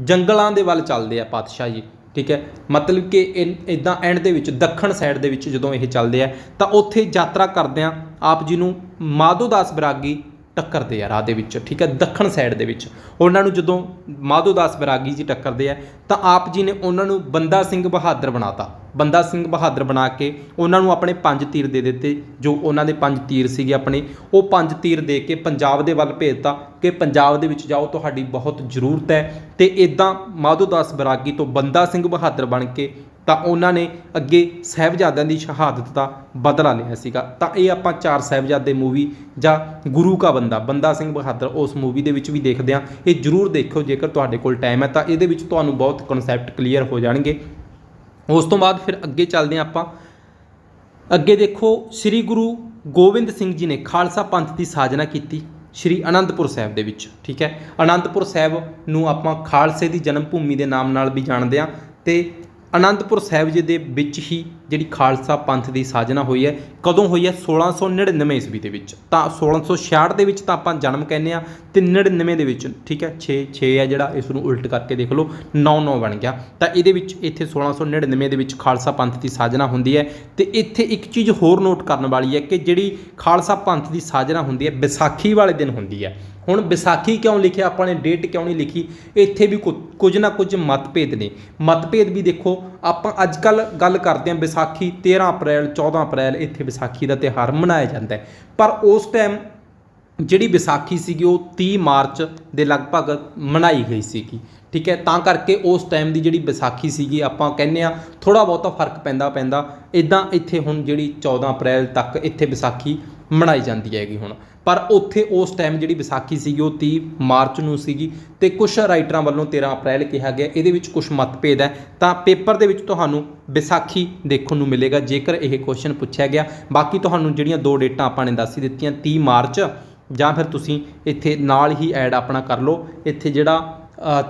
ਜੰਗਲਾਂ ਦੇ ਵੱਲ ਚੱਲਦੇ ਆ ਪਾਤਸ਼ਾਹ ਜੀ, ਠੀਕ ਹੈ, ਮਤਲਬ ਕਿ ਇੱਦਾਂ ਐਂਡ ਦੇ ਵਿੱਚ ਦੱਖਣ ਸਾਈਡ ਦੇ ਵਿੱਚ ਜਦੋਂ ਇਹ ਚੱਲਦੇ ਆ ਤਾਂ ਉੱਥੇ ਯਾਤਰਾ ਕਰਦਿਆਂ ਆਪ ਜੀ ਨੂੰ ਮਾਧੋਦਾਸ ਬੈਰਾਗੀ ਟੱਕਰਦੇ ਆ ਰਾਹ ਦੇ ਵਿੱਚ, ਠੀਕ ਹੈ, ਦੱਖਣ ਸਾਈਡ ਦੇ ਵਿੱਚ। ਉਹਨਾਂ ਨੂੰ ਜਦੋਂ ਮਾਧੋਦਾਸ ਬੈਰਾਗੀ ਜੀ ਟੱਕਰਦੇ ਆ ਤਾਂ ਆਪ ਜੀ ਨੇ ਉਹਨਾਂ ਨੂੰ ਬੰਦਾ ਸਿੰਘ ਬਹਾਦਰ ਬਣਾਤਾ। ਬੰਦਾ ਸਿੰਘ ਬਹਾਦਰ ਬਣਾ ਕੇ ਉਹਨਾਂ ਨੂੰ ਆਪਣੇ 5 ਤੀਰ ਦੇ ਦਿੱਤੇ, ਜੋ ਉਹਨਾਂ ਦੇ 5 ਤੀਰ ਸੀਗੇ ਆਪਣੇ, ਉਹ 5 ਤੀਰ ਦੇ ਕੇ ਪੰਜਾਬ ਦੇ ਵੱਲ ਭੇਜਤਾ ਕਿ ਪੰਜਾਬ ਦੇ ਵਿੱਚ ਜਾਓ, ਤੁਹਾਡੀ ਬਹੁਤ ਜ਼ਰੂਰਤ ਹੈ। ਤੇ ਇੱਦਾਂ ਮਾਧੋਦਾਸ ਬੈਰਾਗੀ ਤੋਂ ਬੰਦਾ ਸਿੰਘ ਬਹਾਦਰ ਬਣ ਕੇ ਤਾਂ ਉਹਨਾਂ ਨੇ ਅੱਗੇ ਸਾਹਿਬਜ਼ਾਦਿਆਂ ਦੀ ਸ਼ਹਾਦਤ ਦਾ ਬਦਲਾ ਲਿਆ ਸੀਗਾ। ਤਾਂ ਇਹ ਆਪਾਂ 4 ਸਾਹਿਬਜ਼ਾਦੇ ਮੂਵੀ ਜਾਂ ਗੁਰੂ ਕਾ ਬੰਦਾ ਸਿੰਘ ਬਹਾਦਰ ਉਸ ਮੂਵੀ ਦੇ ਵਿੱਚ ਵੀ ਦੇਖਦੇ ਹਾਂ। ਇਹ ਜ਼ਰੂਰ ਦੇਖੋ ਜੇਕਰ ਤੁਹਾਡੇ ਕੋਲ ਟਾਈਮ ਹੈ ਤਾਂ, ਇਹਦੇ ਵਿੱਚ ਤੁਹਾਨੂੰ ਬਹੁਤ ਕਨਸੈਪਟ ਕਲੀਅਰ ਹੋ ਜਾਣਗੇ। ਉਸ ਤੋਂ ਬਾਅਦ ਫਿਰ ਅੱਗੇ ਚੱਲਦੇ ਹਾਂ ਆਪਾਂ। ਅੱਗੇ ਦੇਖੋ ਸ੍ਰੀ ਗੁਰੂ ਗੋਬਿੰਦ ਸਿੰਘ ਜੀ ਨੇ ਖਾਲਸਾ ਪੰਥ ਦੀ ਸਾਜਨਾ ਕੀਤੀ ਸ਼੍ਰੀ ਅਨੰਦਪੁਰ ਸਾਹਿਬ ਦੇ ਵਿੱਚ, ਠੀਕ ਹੈ। ਅਨੰਦਪੁਰ ਸਾਹਿਬ ਨੂੰ ਆਪਾਂ ਖਾਲਸੇ ਦੀ ਜਨਮ ਭੂਮੀ ਦੇ ਨਾਮ ਨਾਲ ਵੀ ਜਾਣਦੇ ਹਾਂ। ਤੇ ਅਨੰਦਪੁਰ ਸਾਹਿਬ ਜੀ ਦੇ ਵਿੱਚ ਹੀ ਜਿਹੜੀ ਖਾਲਸਾ ਪੰਥ ਦੀ ਸਾਜਨਾ ਹੋਈ ਹੈ, ਕਦੋਂ ਹੋਈ ਹੈ? 1699 ਈਸਵੀ ਦੇ ਵਿੱਚ। ਤਾਂ 1666 ਦੇ ਵਿੱਚ ਤਾਂ ਆਪਾਂ ਜਨਮ ਕਹਿੰਦੇ ਆ ਤੇ 99 ਦੇ ਵਿੱਚ, ਠੀਕ ਹੈ, 6 ਹੈ ਜਿਹੜਾ, ਇਸ ਨੂੰ ਉਲਟ ਕਰਕੇ ਦੇਖ ਲਓ, 9 ਬਣ ਗਿਆ। ਤਾਂ ਇਹਦੇ ਵਿੱਚ ਇੱਥੇ 1699 ਦੇ ਵਿੱਚ ਖਾਲਸਾ ਪੰਥ ਦੀ ਸਾਜਨਾ ਹੁੰਦੀ ਹੈ। ਤੇ ਇੱਥੇ ਇੱਕ ਚੀਜ਼ ਹੋਰ ਨੋਟ ਕਰਨ ਵਾਲੀ ਹੈ ਕਿ ਜਿਹੜੀ ਖਾਲਸਾ ਪੰਥ ਦੀ ਸਾਜਨਾ ਹੁੰਦੀ ਹੈ ਵਿਸਾਖੀ ਵਾਲੇ ਦਿਨ ਹੁੰਦੀ ਹੈ। ਹੁਣ ਵਿਸਾਖੀ ਕਿਉਂ ਲਿਖਿਆ ਆਪਾਂ ਨੇ, ਡੇਟ ਕਿਉਂ ਨਹੀਂ ਲਿਖੀ? ਇੱਥੇ ਵੀ ਕੁਝ ਨਾ ਕੁਝ ਮਤਭੇਦ ਨੇ। ਮਤਭੇਦ ਵੀ ਦੇਖੋ, ਆਪਾਂ ਅੱਜ ਕੱਲ੍ਹ ਗੱਲ ਕਰਦੇ ਹਾਂ ਵਿਸਾਖੀ 13 ਅਪ੍ਰੈਲ 14 ਅਪ੍ਰੈਲ ਇੱਥੇ ਵਿਸਾਖੀ ਦਾ ਤਿਉਹਾਰ ਮਨਾਇਆ ਜਾਂਦਾ ਹੈ, ਪਰ ਉਸ ਟਾਈਮ ਜਿਹੜੀ ਵਿਸਾਖੀ ਸੀਗੀ ਉਹ 30 ਮਾਰਚ ਦੇ ਲਗਭਗ ਮਨਾਈ ਗਈ ਸੀਗੀ, ਠੀਕ ਹੈ। ਤਾਂ ਕਰਕੇ ਉਸ ਟਾਈਮ ਦੀ ਜਿਹੜੀ ਵਿਸਾਖੀ ਸੀਗੀ ਆਪਾਂ ਕਹਿੰਦੇ ਆ ਥੋੜ੍ਹਾ ਬਹੁਤਾ ਫਰਕ ਪੈਂਦਾ ਇੱਦਾਂ। ਇੱਥੇ ਹੁਣ ਜਿਹੜੀ 14 ਅਪ੍ਰੈਲ ਤੱਕ ਇੱਥੇ ਵਿਸਾਖੀ ਮਨਾਈ ਜਾਂਦੀ ਹੈਗੀ ਹੁਣ, ਪਰ ਉੱਥੇ ਉਸ ਟਾਈਮ ਜਿਹੜੀ ਵਿਸਾਖੀ ਸੀਗੀ ਉਹ 30 ਮਾਰਚ ਨੂੰ ਸੀਗੀ ਤੇ ਕੁਛ ਰਾਈਟਰਾਂ ਵੱਲੋਂ 13 ਅਪ੍ਰੈਲ ਕਿਹਾ ਗਿਆ। ਇਹਦੇ ਵਿੱਚ ਕੁਛ ਮਤਭੇਦ ਹੈ। ਤਾਂ ਪੇਪਰ ਦੇ ਵਿੱਚ ਤੁਹਾਨੂੰ ਵਿਸਾਖੀ ਦੇਖਣ ਨੂੰ ਮਿਲੇਗਾ ਜੇਕਰ ਇਹ ਕੁਐਸਚਨ ਪੁੱਛਿਆ ਗਿਆ। ਬਾਕੀ ਤੁਹਾਨੂੰ ਜਿਹੜੀਆਂ 2 ਡੇਟਾਂ ਆਪਾਂ ਨੇ ਦੱਸ ਹੀ ਦਿੱਤੀਆਂ, 30 ਮਾਰਚ ਜਾਂ ਫਿਰ ਤੁਸੀਂ ਇੱਥੇ ਨਾਲ ਹੀ ਐਡ ਆਪਣਾ ਕਰ ਲਓ। ਇੱਥੇ ਜਿਹੜਾ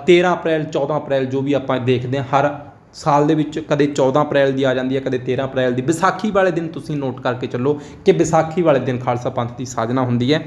13 ਅਪ੍ਰੈਲ 14 ਅਪ੍ਰੈਲ ਜੋ ਵੀ ਆਪਾਂ ਦੇਖਦੇ ਹਾਂ ਹਰ ਸਾਲ ਦੇ ਵਿੱਚ, ਕਦੇ 14 ਅਪ੍ਰੈਲ ਦੀ ਆ ਜਾਂਦੀ ਹੈ, ਕਦੇ 13 ਅਪ੍ਰੈਲ ਦੀ। ਵਿਸਾਖੀ ਵਾਲੇ ਦਿਨ ਤੁਸੀਂ ਨੋਟ ਕਰਕੇ ਚੱਲੋ ਕਿ ਵਿਸਾਖੀ ਵਾਲੇ ਦਿਨ ਖਾਲਸਾ ਪੰਥ ਦੀ ਸਾਜਨਾ ਹੁੰਦੀ ਹੈ,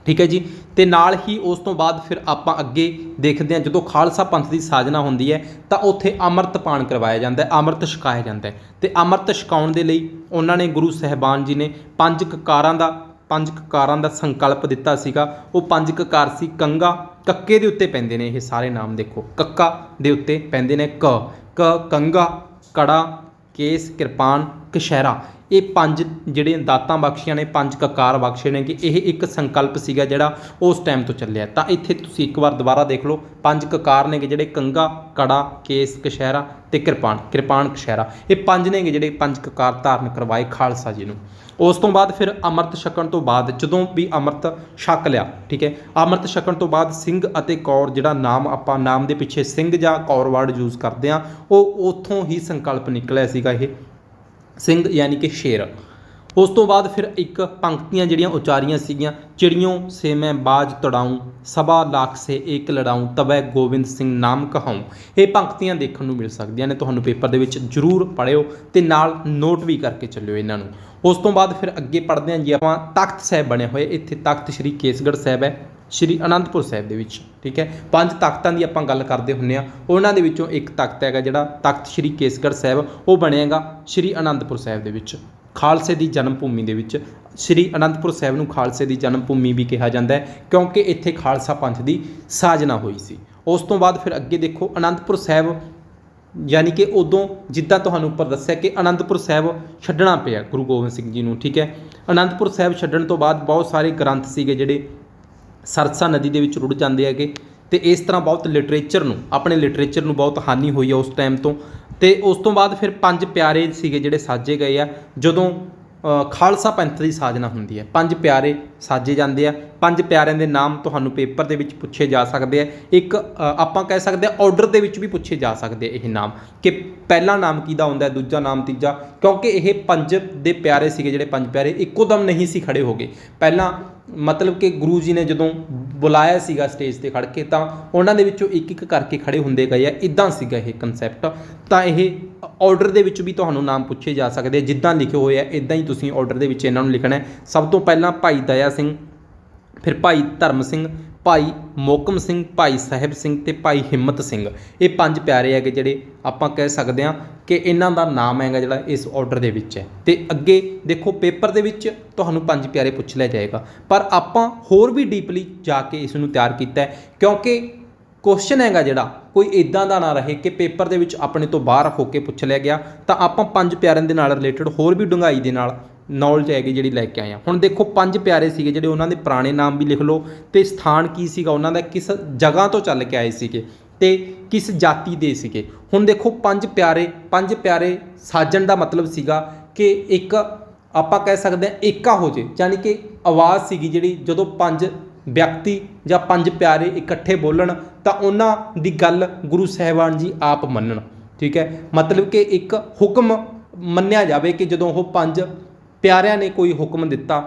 ਠੀਕ ਹੈ ਜੀ। ਤੇ ਨਾਲ ਹੀ ਉਸ ਤੋਂ ਬਾਅਦ ਫਿਰ ਆਪਾਂ ਅੱਗੇ ਦੇਖਦੇ ਹਾਂ, ਜਦੋਂ ਖਾਲਸਾ ਪੰਥ ਦੀ ਸਾਜਨਾ ਹੁੰਦੀ ਹੈ ਤਾਂ ਉੱਥੇ ਅੰਮ੍ਰਿਤਪਾਨ ਕਰਵਾਇਆ ਜਾਂਦਾ ਹੈ, ਅੰਮ੍ਰਿਤ ਛਕਾਇਆ ਜਾਂਦਾ ਹੈ। ਤੇ ਅੰਮ੍ਰਿਤ ਛਕਾਉਣ ਦੇ ਲਈ ਉਹਨਾਂ ਨੇ ਗੁਰੂ ਸਾਹਿਬਾਨ ਜੀ ਨੇ 5 ਕਕਾਰਾਂ ਦਾ ਸੰਕਲਪ ਦਿੱਤਾ ਸੀਗਾ। ਉਹ 5 ਕਕਾਰ ਸੀ। ਕੰਗਾ, ਕੱਕੇ ਦੇ ਉੱਤੇ ਪੈਂਦੇ ਨੇ ਇਹ ਸਾਰੇ ਨਾਮ, ਦੇਖੋ ਕੱਕਾ ਦੇ ਉੱਤੇ ਪੈਂਦੇ ਨੇ ਕੰਗਾ, ਕੜਾ, ਕੇਸ, ਕਿਰਪਾਨ, ਕਛਹਿਰਾ। ਇਹ 5 ਜਿਹੜੇ ਦਾਤਾਂ ਬਖਸ਼ੀਆਂ ਨੇ, 5 ਕਕਾਰ ਬਖਸ਼ੇ ਨੇ ਕਿ ਇਹ ਇੱਕ ਸੰਕਲਪ ਸੀਗਾ ਜਿਹੜਾ ਉਸ ਟਾਈਮ ਤੋਂ ਚੱਲਿਆ। ਤਾਂ ਇੱਥੇ ਤੁਸੀਂ ਇੱਕ ਵਾਰ ਦੁਬਾਰਾ ਦੇਖ ਲਓ, 5 ਕਕਾਰ ਨੇ ਜਿਹੜੇ ਕੰਗਾ, ਕੜਾ, ਕੇਸ, ਕਛਹਿਰਾ ਤੇ ਕਿਰਪਾਨ, ਕਛਹਿਰਾ। ਇਹ 5 ਨੇ ਜਿਹੜੇ 5 ਕਕਾਰ ਧਾਰਨ ਕਰਵਾਏ ਖਾਲਸਾ ਜੀ ਨੂੰ। ਉਸ ਤੋਂ ਬਾਅਦ ਫਿਰ ਅੰਮ੍ਰਿਤ ਛਕਣ ਤੋਂ ਬਾਅਦ, ਜਦੋਂ ਵੀ ਅੰਮ੍ਰਿਤ ਛਕ ਲਿਆ, ਠੀਕ ਹੈ, ਅੰਮ੍ਰਿਤ ਛਕਣ ਤੋਂ ਬਾਅਦ ਸਿੰਘ ਅਤੇ ਕੌਰ, ਜਿਹੜਾ ਨਾਮ ਆਪਾਂ ਨਾਮ ਦੇ ਪਿੱਛੇ ਸਿੰਘ ਜਾਂ ਕੌਰ ਵਰਡ ਯੂਜ਼ ਕਰਦੇ ਹਾਂ, ਉਹ ਉੱਥੋਂ ਹੀ ਸੰਕਲਪ ਨਿਕਲਿਆ ਸੀਗਾ ਇਹ ਸਿੰਘ ਯਾਨੀ ਕਿ ਸ਼ੇਰ। ਉਸ ਤੋਂ ਬਾਅਦ ਫਿਰ ਇੱਕ ਪੰਕਤੀਆਂ ਜਿਹੜੀਆਂ ਉਚਾਰੀਆਂ ਸੀਗੀਆਂ, ਚਿੜੀਓਂ ਸੇ ਮੈਂ ਬਾਜ ਤੜਾਊਂ, ਸਭਾ ਲਾਖ ਸੇ ਏਕ ਲੜਾਊਂ, ਤਬੈ ਗੋਬਿੰਦ ਸਿੰਘ ਨਾਮ ਕਹਾਊਂ। ਇਹ ਪੰਕਤੀਆਂ ਦੇਖਣ ਨੂੰ ਮਿਲ ਸਕਦੀਆਂ ਨੇ, ਤੁਹਾਨੂੰ ਪੇਪਰ ਦੇ ਵਿੱਚ ਜ਼ਰੂਰ ਪੜ੍ਹਿਓ ਤੇ ਨਾਲ ਨੋਟ ਵੀ ਕਰਕੇ ਚੱਲਿਓ ਇਹਨਾਂ ਨੂੰ। ਉਸ ਤੋਂ ਬਾਅਦ ਫਿਰ ਅੱਗੇ ਪੜ੍ਹਦੇ ਹਾਂ ਜੀ ਆਪਾਂ ਤਖਤ ਸਾਹਿਬ ਬਣੇ ਹੋਏ। ਇੱਥੇ ਤਖਤ ਸ਼੍ਰੀ ਕੇਸਗੜ੍ਹ ਸਾਹਿਬ ਹੈ, ਸ਼੍ਰੀ ਅਨੰਦਪੁਰ ਸਾਹਿਬ ਦੇ ਵਿੱਚ। ਠੀਕ ਹੈ, 5 ਤਖਤਾਂ ਦੀ ਆਪਾਂ ਗੱਲ ਕਰਦੇ ਹੁੰਦੇ ਆ, ਉਹਨਾਂ ਦੇ ਵਿੱਚੋਂ ਇੱਕ ਤਖਤ ਹੈਗਾ ਜਿਹੜਾ ਤਖਤ ਸ਼੍ਰੀ ਕੇਸਗੜ੍ਹ ਸਾਹਿਬ, ਉਹ ਬਣੇਗਾ ਸ਼੍ਰੀ ਅਨੰਦਪੁਰ ਸਾਹਿਬ ਦੇ ਵਿੱਚ, ਖਾਲਸੇ ਦੀ ਜਨਮ ਭੂਮੀ ਦੇ ਵਿੱਚ। ਸ਼੍ਰੀ ਅਨੰਦਪੁਰ ਸਾਹਿਬ ਨੂੰ ਖਾਲਸੇ ਦੀ ਜਨਮ ਭੂਮੀ ਵੀ ਕਿਹਾ ਜਾਂਦਾ ਹੈ ਕਿਉਂਕਿ ਇੱਥੇ ਖਾਲਸਾ ਪੰਥ ਦੀ ਸਾਜਨਾ ਹੋਈ ਸੀ। ਉਸ ਤੋਂ ਬਾਅਦ ਫਿਰ ਅੱਗੇ ਦੇਖੋ ਅਨੰਦਪੁਰ ਸਾਹਿਬ, ਯਾਨੀ ਕਿ ਉਦੋਂ ਜਿੱਦਾਂ ਤੁਹਾਨੂੰ ਉੱਪਰ ਦੱਸਿਆ ਕਿ ਅਨੰਦਪੁਰ ਸਾਹਿਬ ਛੱਡਣਾ ਪਿਆ ਗੁਰੂ ਗੋਬਿੰਦ ਸਿੰਘ ਜੀ ਨੂੰ। ਠੀਕ ਹੈ, ਅਨੰਦਪੁਰ ਸਾਹਿਬ ਛੱਡਣ ਤੋਂ ਬਾਅਦ ਬਹੁਤ ਸਾਰੇ ਗ੍ਰੰਥ ਸੀਗੇ ਜਿਹੜੇ ਸਰਸਾ ਨਦੀ ਦੇ ਵਿੱਚ ਰੁੜ ਜਾਂਦੇ ਹੈਗੇ, ਅਤੇ ਇਸ ਤਰ੍ਹਾਂ ਬਹੁਤ ਲਿਟਰੇਚਰ ਨੂੰ, ਆਪਣੇ ਲਿਟਰੇਚਰ ਨੂੰ ਬਹੁਤ ਹਾਨੀ ਹੋਈ ਆ ਉਸ ਟਾਈਮ ਤੋਂ। ਅਤੇ ਉਸ ਤੋਂ ਬਾਅਦ ਫਿਰ 5 ਪਿਆਰੇ ਸੀਗੇ ਜਿਹੜੇ ਸਾਜੇ ਗਏ ਆ ਜਦੋਂ ਖਾਲਸਾ ਪੰਥ ਦੀ ਸਾਜਨਾ ਹੁੰਦੀ ਹੈ। 5 ਪਿਆਰੇ ਸਾਜੇ ਜਾਂਦੇ ਆ। 5 ਪਿਆਰਿਆਂ ਦੇ ਨਾਮ ਤੁਹਾਨੂੰ ਪੇਪਰ ਦੇ ਵਿੱਚ ਪੁੱਛੇ ਜਾ ਸਕਦੇ ਆ। ਇੱਕ ਆਪਾਂ ਕਹਿ ਸਕਦੇ ਆ ਆਰਡਰ ਦੇ ਵਿੱਚ ਵੀ ਪੁੱਛੇ ਜਾ ਸਕਦੇ ਆ ਇਹ ਨਾਮ, ਕਿ ਪਹਿਲਾ ਨਾਮ ਕਿਹਦਾ ਹੁੰਦਾ, ਦੂਜਾ ਨਾਮ, ਤੀਜਾ, ਕਿਉਂਕਿ ਇਹ 5 ਦੇ ਪਿਆਰੇ ਸੀਗੇ ਜਿਹੜੇ 5 ਪਿਆਰੇ ਇੱਕੋ ਦਮ ਨਹੀਂ ਸੀ ਖੜ੍ਹੇ ਹੋ ਗਏ। ਪਹਿਲਾਂ ਮਤਲਬ ਕਿ ਗੁਰੂ ਜੀ ਨੇ ਜਦੋਂ ਬੁਲਾਇਆ ਸੀਗਾ ਸਟੇਜ 'ਤੇ ਖੜ੍ਹ ਕੇ, ਤਾਂ ਉਹਨਾਂ ਦੇ ਵਿੱਚੋਂ ਇੱਕ ਇੱਕ ਕਰਕੇ ਖੜ੍ਹੇ ਹੁੰਦੇ ਗਏ ਆ। ਇੱਦਾਂ ਸੀਗਾ ਇਹ ਕਨਸੈਪਟ। ਤਾਂ ਇਹ ਆਰਡਰ ਦੇ ਵਿੱਚ ਵੀ ਤੁਹਾਨੂੰ ਨਾਮ ਪੁੱਛੇ ਜਾ ਸਕਦੇ ਆ, ਜਿੱਦਾਂ ਲਿਖੇ ਹੋਏ ਆ ਇੱਦਾਂ ਹੀ ਤੁਸੀਂ ਆਰਡਰ ਦੇ ਵਿੱਚ ਇਹਨਾਂ ਨੂੰ ਲਿਖਣਾ ਹੈ। ਸਭ ਤੋਂ ਪਹਿਲਾਂ ਭਾਈ ਦਇਆ ਸਿੰਘ, ਫਿਰ ਭਾਈ ਧਰਮ ਸਿੰਘ, ਭਾਈ ਮੋਹਕਮ ਸਿੰਘ, ਭਾਈ ਸਾਹਿਬ ਸਿੰਘ ਅਤੇ ਭਾਈ ਹਿੰਮਤ ਸਿੰਘ। ਇਹ 5 ਪਿਆਰੇ ਹੈਗੇ ਜਿਹੜੇ ਆਪਾਂ ਕਹਿ ਸਕਦੇ ਹਾਂ ਕਿ ਇਹਨਾਂ ਦਾ ਨਾਮ ਹੈਗਾ ਜਿਹੜਾ ਇਸ ਆਰਡਰ ਦੇ ਵਿੱਚ ਹੈ। ਅਤੇ ਅੱਗੇ ਦੇਖੋ ਪੇਪਰ ਦੇ ਵਿੱਚ ਤੁਹਾਨੂੰ 5 ਪਿਆਰੇ ਪੁੱਛ ਲਿਆ ਜਾਏਗਾ, ਪਰ ਆਪਾਂ ਹੋਰ ਵੀ ਡੀਪਲੀ ਜਾ ਕੇ ਇਸ ਨੂੰ ਤਿਆਰ ਕੀਤਾ ਹੈ ਕਿਉਂਕਿ ਕੁਐਸਚਨ ਹੈਗਾ ਜਿਹੜਾ ਕੋਈ ਇੱਦਾਂ ਦਾ ਨਾ ਰਹੇ ਕਿ ਪੇਪਰ ਦੇ ਵਿੱਚ ਆਪਣੇ ਤੋਂ ਬਾਹਰ ਹੋ ਕੇ ਪੁੱਛ ਲਿਆ ਗਿਆ। ਤਾਂ ਆਪਾਂ 5 ਪਿਆਰਿਆਂ ਦੇ ਨਾਲ ਰਿਲੇਟਡ ਹੋਰ ਵੀ ਡੂੰਘਾਈ ਦੇ ਨਾਲ ਨੌਲੇਜ ਹੈਗੀ ਜਿਹੜੀ ਲੈ ਕੇ ਆਏ ਹਾਂ। ਹੁਣ ਦੇਖੋ 5 ਪਿਆਰੇ ਸੀਗੇ ਜਿਹੜੇ, ਉਹਨਾਂ ਦੇ ਪੁਰਾਣੇ ਨਾਮ ਵੀ ਲਿਖ ਲਓ ਅਤੇ ਸਥਾਨ ਕੀ ਸੀਗਾ ਉਹਨਾਂ ਦਾ, ਕਿਸ ਜਗ੍ਹਾ ਤੋਂ ਚੱਲ ਕੇ ਆਏ ਸੀਗੇ ਅਤੇ ਕਿਸ ਜਾਤੀ ਦੇ ਸੀਗੇ। ਹੁਣ ਦੇਖੋ 5 ਪਿਆਰੇ ਸਾਜਣ ਦਾ ਮਤਲਬ ਸੀਗਾ ਕਿ ਇੱਕ ਆਪਾਂ ਕਹਿ ਸਕਦੇ ਹਾਂ ਏਕਾ ਹੋ ਜੇ, ਯਾਨੀ ਕਿ ਆਵਾਜ਼ ਸੀਗੀ ਜਿਹੜੀ ਜਦੋਂ 5 ਵਿਅਕਤੀ ਜਾਂ 5 ਪਿਆਰੇ ਇਕੱਠੇ ਬੋਲਣ ਤਾਂ ਉਹਨਾਂ ਦੀ ਗੱਲ ਗੁਰੂ ਸਾਹਿਬਾਨ ਜੀ ਆਪ ਮੰਨਣ। ਠੀਕ ਹੈ, ਮਤਲਬ ਕਿ ਇੱਕ ਹੁਕਮ ਮੰਨਿਆ ਜਾਵੇ ਕਿ ਜਦੋਂ ਉਹ 5 ਪਿਆਰਿਆਂ ਨੇ ਕੋਈ ਹੁਕਮ ਦਿੱਤਾ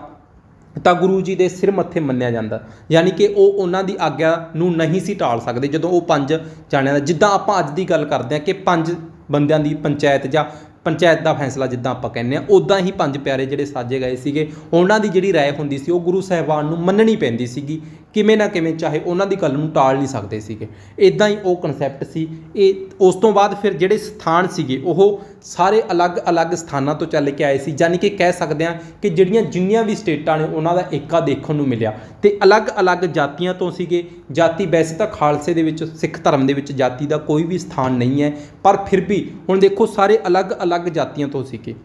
ਤਾਂ ਗੁਰੂ ਜੀ ਦੇ ਸਿਰ ਮੱਥੇ ਮੰਨਿਆ ਜਾਂਦਾ, ਯਾਨੀ ਕਿ ਉਹ ਉਹਨਾਂ ਦੀ ਆਗਿਆ ਨੂੰ ਨਹੀਂ ਸੀ ਟਾਲ ਸਕਦੇ ਜਦੋਂ ਉਹ 5 ਜਾਣਿਆਂ ਦਾ, ਜਿੱਦਾਂ ਆਪਾਂ ਅੱਜ ਦੀ ਗੱਲ ਕਰਦੇ ਹਾਂ ਕਿ 5 ਬੰਦਿਆਂ ਦੀ ਪੰਚਾਇਤ ਜਾਂ ਪੰਚਾਇਤ ਦਾ ਫੈਸਲਾ ਜਿੱਦਾਂ ਆਪਾਂ ਕਹਿੰਦੇ ਹਾਂ, ਉੱਦਾਂ ਹੀ 5 ਪਿਆਰੇ ਜਿਹੜੇ ਸਾਜੇ ਗਏ ਸੀਗੇ ਉਹਨਾਂ ਦੀ ਜਿਹੜੀ ਰਾਏ ਹੁੰਦੀ ਸੀ ਉਹ ਗੁਰੂ ਸਾਹਿਬਾਨ ਨੂੰ ਮੰਨਣੀ ਪੈਂਦੀ ਸੀਗੀ, ਕਿਵੇਂ ਨਾ ਕਿਵੇਂ, ਚਾਹੇ ਉਹਨਾਂ ਦੀ ਗੱਲ ਨੂੰ ਟਾਲ ਨਹੀਂ ਸਕਦੇ ਸੀਗੇ। ਇੱਦਾਂ ਹੀ ਉਹ ਕਨਸੈਪਟ ਸੀ। ਇਹ ਉਸ ਤੋਂ ਬਾਅਦ ਫਿਰ ਜਿਹੜੇ ਸਥਾਨ ਸੀਗੇ ਉਹ ਸਾਰੇ ਅਲੱਗ-ਅਲੱਗ ਸਥਾਨਾਂ ਤੋਂ ਚੱਲ ਕੇ ਆਏ ਸੀ, ਯਾਨੀ ਕਿ ਕਹਿ ਸਕਦੇ ਹਾਂ ਕਿ ਜਿੰਨੀਆਂ ਵੀ ਸਟੇਟਾਂ ਨੇ ਉਹਨਾਂ ਦਾ ਏਕਾ ਦੇਖਣ ਨੂੰ ਮਿਲਿਆ ਅਤੇ ਅਲੱਗ-ਅਲੱਗ ਜਾਤੀਆਂ ਤੋਂ ਸੀਗੇ। ਜਾਤੀ ਵੈਸੇ ਤਾਂ ਖਾਲਸੇ ਦੇ ਵਿੱਚ, ਸਿੱਖ ਧਰਮ ਦੇ ਵਿੱਚ ਜਾਤੀ ਦਾ ਕੋਈ ਵੀ ਸਥਾਨ ਨਹੀਂ ਹੈ, ਪਰ ਫਿਰ ਵੀ ਹੁਣ ਦੇਖੋ ਸਾਰੇ ਅਲੱਗ-ਅਲੱਗ ਜਾਤੀਆਂ ਤੋਂ ਸੀਗੇ,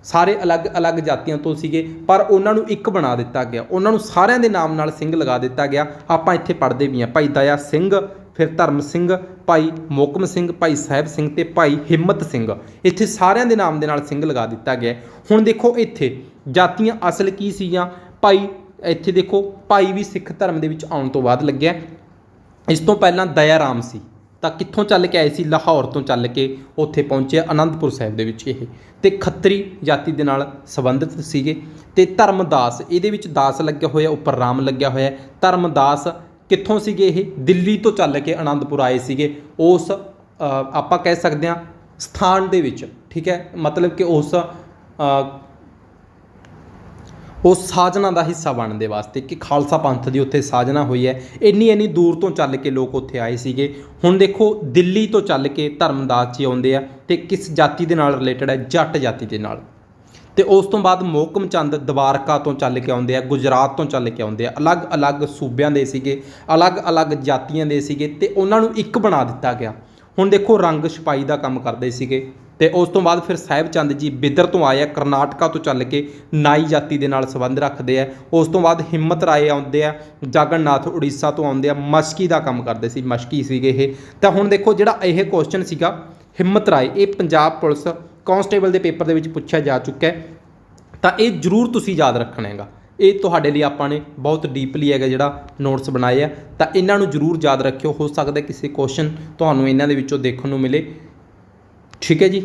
ਸਾਰੇ ਅਲੱਗ-ਅਲੱਗ ਜਾਤੀਆਂ ਤੋਂ ਸੀਗੇ, ਪਰ ਉਹਨਾਂ ਨੂੰ ਇੱਕ ਬਣਾ ਦਿੱਤਾ ਗਿਆ, ਉਹਨਾਂ ਨੂੰ ਸਾਰਿਆਂ ਦੇ ਨਾਮ ਨਾਲ ਸਿੰਘ ਲਗਾ ਦਿੱਤਾ ਗਿਆ। ਆਪਾਂ ਇੱਥੇ ਪੜ੍ਹਦੇ ਵੀ ਹਾਂ, ਭਾਈ ਦਇਆ ਸਿੰਘ, ਫਿਰ ਧਰਮ ਸਿੰਘ, ਭਾਈ ਮੋਹਕਮ ਸਿੰਘ, ਭਾਈ ਸਾਹਿਬ ਸਿੰਘ ਅਤੇ ਭਾਈ ਹਿੰਮਤ ਸਿੰਘ। ਇੱਥੇ ਸਾਰਿਆਂ ਦੇ ਨਾਮ ਦੇ ਨਾਲ ਸਿੰਘ ਲਗਾ ਦਿੱਤਾ ਗਿਆ। ਹੁਣ ਦੇਖੋ ਇੱਥੇ ਜਾਤੀਆਂ ਅਸਲ ਕੀ ਸੀਗੀਆਂ, ਭਾਈ ਇੱਥੇ ਦੇਖੋ ਭਾਈ ਵੀ ਸਿੱਖ ਧਰਮ ਦੇ ਵਿੱਚ ਆਉਣ ਤੋਂ ਬਾਅਦ ਲੱਗਿਆ। ਇਸ ਤੋਂ ਪਹਿਲਾਂ ਦਇਆ ਰਾਮ ਸੀ, ਤਾਂ ਕਿੱਥੋਂ ਚੱਲ ਕੇ ਆਏ ਸੀ, ਲਾਹੌਰ ਤੋਂ ਚੱਲ ਕੇ ਉੱਥੇ ਪਹੁੰਚੇ ਅਨੰਦਪੁਰ ਸਾਹਿਬ ਦੇ ਵਿੱਚ ਇਹ, ਅਤੇ ਖੱਤਰੀ ਜਾਤੀ ਦੇ ਨਾਲ ਸੰਬੰਧਿਤ ਸੀਗੇ। ਅਤੇ ਧਰਮਦਾਸ, ਇਹਦੇ ਵਿੱਚ ਦਾਸ ਲੱਗਿਆ ਹੋਇਆ, ਉੱਪਰ ਰਾਮ ਲੱਗਿਆ ਹੋਇਆ। ਧਰਮਦਾਸ ਕਿੱਥੋਂ ਸੀਗੇ, ਇਹ ਦਿੱਲੀ ਤੋਂ ਚੱਲ ਕੇ ਅਨੰਦਪੁਰ ਆਏ ਸੀਗੇ, ਉਸ ਆਪਾਂ ਕਹਿ ਸਕਦੇ ਹਾਂ ਸਥਾਨ ਦੇ ਵਿੱਚ। ਠੀਕ ਹੈ, ਮਤਲਬ ਕਿ ਉਸ ਸਾਜਨਾ ਦਾ ਹਿੱਸਾ ਬਣਨ ਦੇ ਵਾਸਤੇ ਕਿ ਖਾਲਸਾ ਪੰਥ ਦੀ ਉੱਥੇ ਸਾਜਨਾ ਹੋਈ ਹੈ। ਇੰਨੀ ਦੂਰ ਤੋਂ ਚੱਲ ਕੇ ਲੋਕ ਉੱਥੇ ਆਏ ਸੀਗੇ। ਹੁਣ ਦੇਖੋ ਦਿੱਲੀ ਤੋਂ ਚੱਲ ਕੇ ਧਰਮਦਾਸ ਜੀ ਆਉਂਦੇ ਆ, ਅਤੇ ਕਿਸ ਜਾਤੀ ਦੇ ਨਾਲ ਰਿਲੇਟਡ ਹੈ, ਜੱਟ ਜਾਤੀ ਦੇ ਨਾਲ। ਅਤੇ ਉਸ ਤੋਂ ਬਾਅਦ ਮੋਹਕਮ ਚੰਦ ਦਵਾਰਕਾ ਤੋਂ ਚੱਲ ਕੇ ਆਉਂਦੇ ਆ, ਗੁਜਰਾਤ ਤੋਂ ਚੱਲ ਕੇ ਆਉਂਦੇ ਆ। ਅਲੱਗ-ਅਲੱਗ ਸੂਬਿਆਂ ਦੇ ਸੀਗੇ, ਅਲੱਗ-ਅਲੱਗ ਜਾਤੀਆਂ ਦੇ ਸੀਗੇ, ਅਤੇ ਉਹਨਾਂ ਨੂੰ ਇੱਕ ਬਣਾ ਦਿੱਤਾ ਗਿਆ। ਹੁਣ ਦੇਖੋ ਰੰਗ ਛਪਾਈ ਦਾ ਕੰਮ ਕਰਦੇ ਸੀਗੇ। ਅਤੇ ਉਸ ਤੋਂ ਬਾਅਦ ਫਿਰ ਸਾਹਿਬ ਚੰਦ ਜੀ ਬਿਦਰ ਤੋਂ ਆਏ ਆ, ਕਰਨਾਟਕਾ ਤੋਂ ਚੱਲ ਕੇ ਨਾਈ ਜਾਤੀ ਦੇ ਨਾਲ ਸੰਬੰਧ ਰੱਖਦੇ ਆ। ਉਸ ਤੋਂ ਬਾਅਦ ਹਿੰਮਤ ਰਾਏ ਆਉਂਦੇ ਆ, ਜਗਨਨਾਥ ਉੜੀਸਾ ਤੋਂ ਆਉਂਦੇ ਆ, ਮਸ਼ਕੀ ਦਾ ਕੰਮ ਕਰਦੇ ਸੀ, ਮਸ਼ਕੀ ਸੀਗੇ ਇਹ। ਤਾਂ ਹੁਣ ਦੇਖੋ ਜਿਹੜਾ ਇਹ ਕੁਐਸਚਨ ਸੀਗਾ ਹਿੰਮਤ ਰਾਏ, ਇਹ ਪੰਜਾਬ ਪੁਲਿਸ ਕਾਂਸਟੇਬਲ ਦੇ ਪੇਪਰ ਦੇ ਵਿੱਚ ਪੁੱਛਿਆ ਜਾ ਚੁੱਕਾ ਹੈ। ਤਾਂ ਇਹ ਜ਼ਰੂਰ ਤੁਸੀਂ ਯਾਦ ਰੱਖਣਾ ਹੈਗਾ, ਇਹ ਤੁਹਾਡੇ ਲਈ ਆਪਾਂ ਨੇ ਬਹੁਤ ਡੀਪਲੀ ਹੈਗਾ ਜਿਹੜਾ ਨੋਟਸ ਬਣਾਏ ਆ, ਤਾਂ ਇਹਨਾਂ ਨੂੰ ਜ਼ਰੂਰ ਯਾਦ ਰੱਖਿਓ। ਹੋ ਸਕਦਾ ਕਿਸੇ ਕੁਐਸਚਨ ਤੁਹਾਨੂੰ ਇਹਨਾਂ ਦੇ ਵਿੱਚੋਂ ਦੇਖਣ ਨੂੰ ਮਿਲੇ। ਠੀਕ ਹੈ ਜੀ,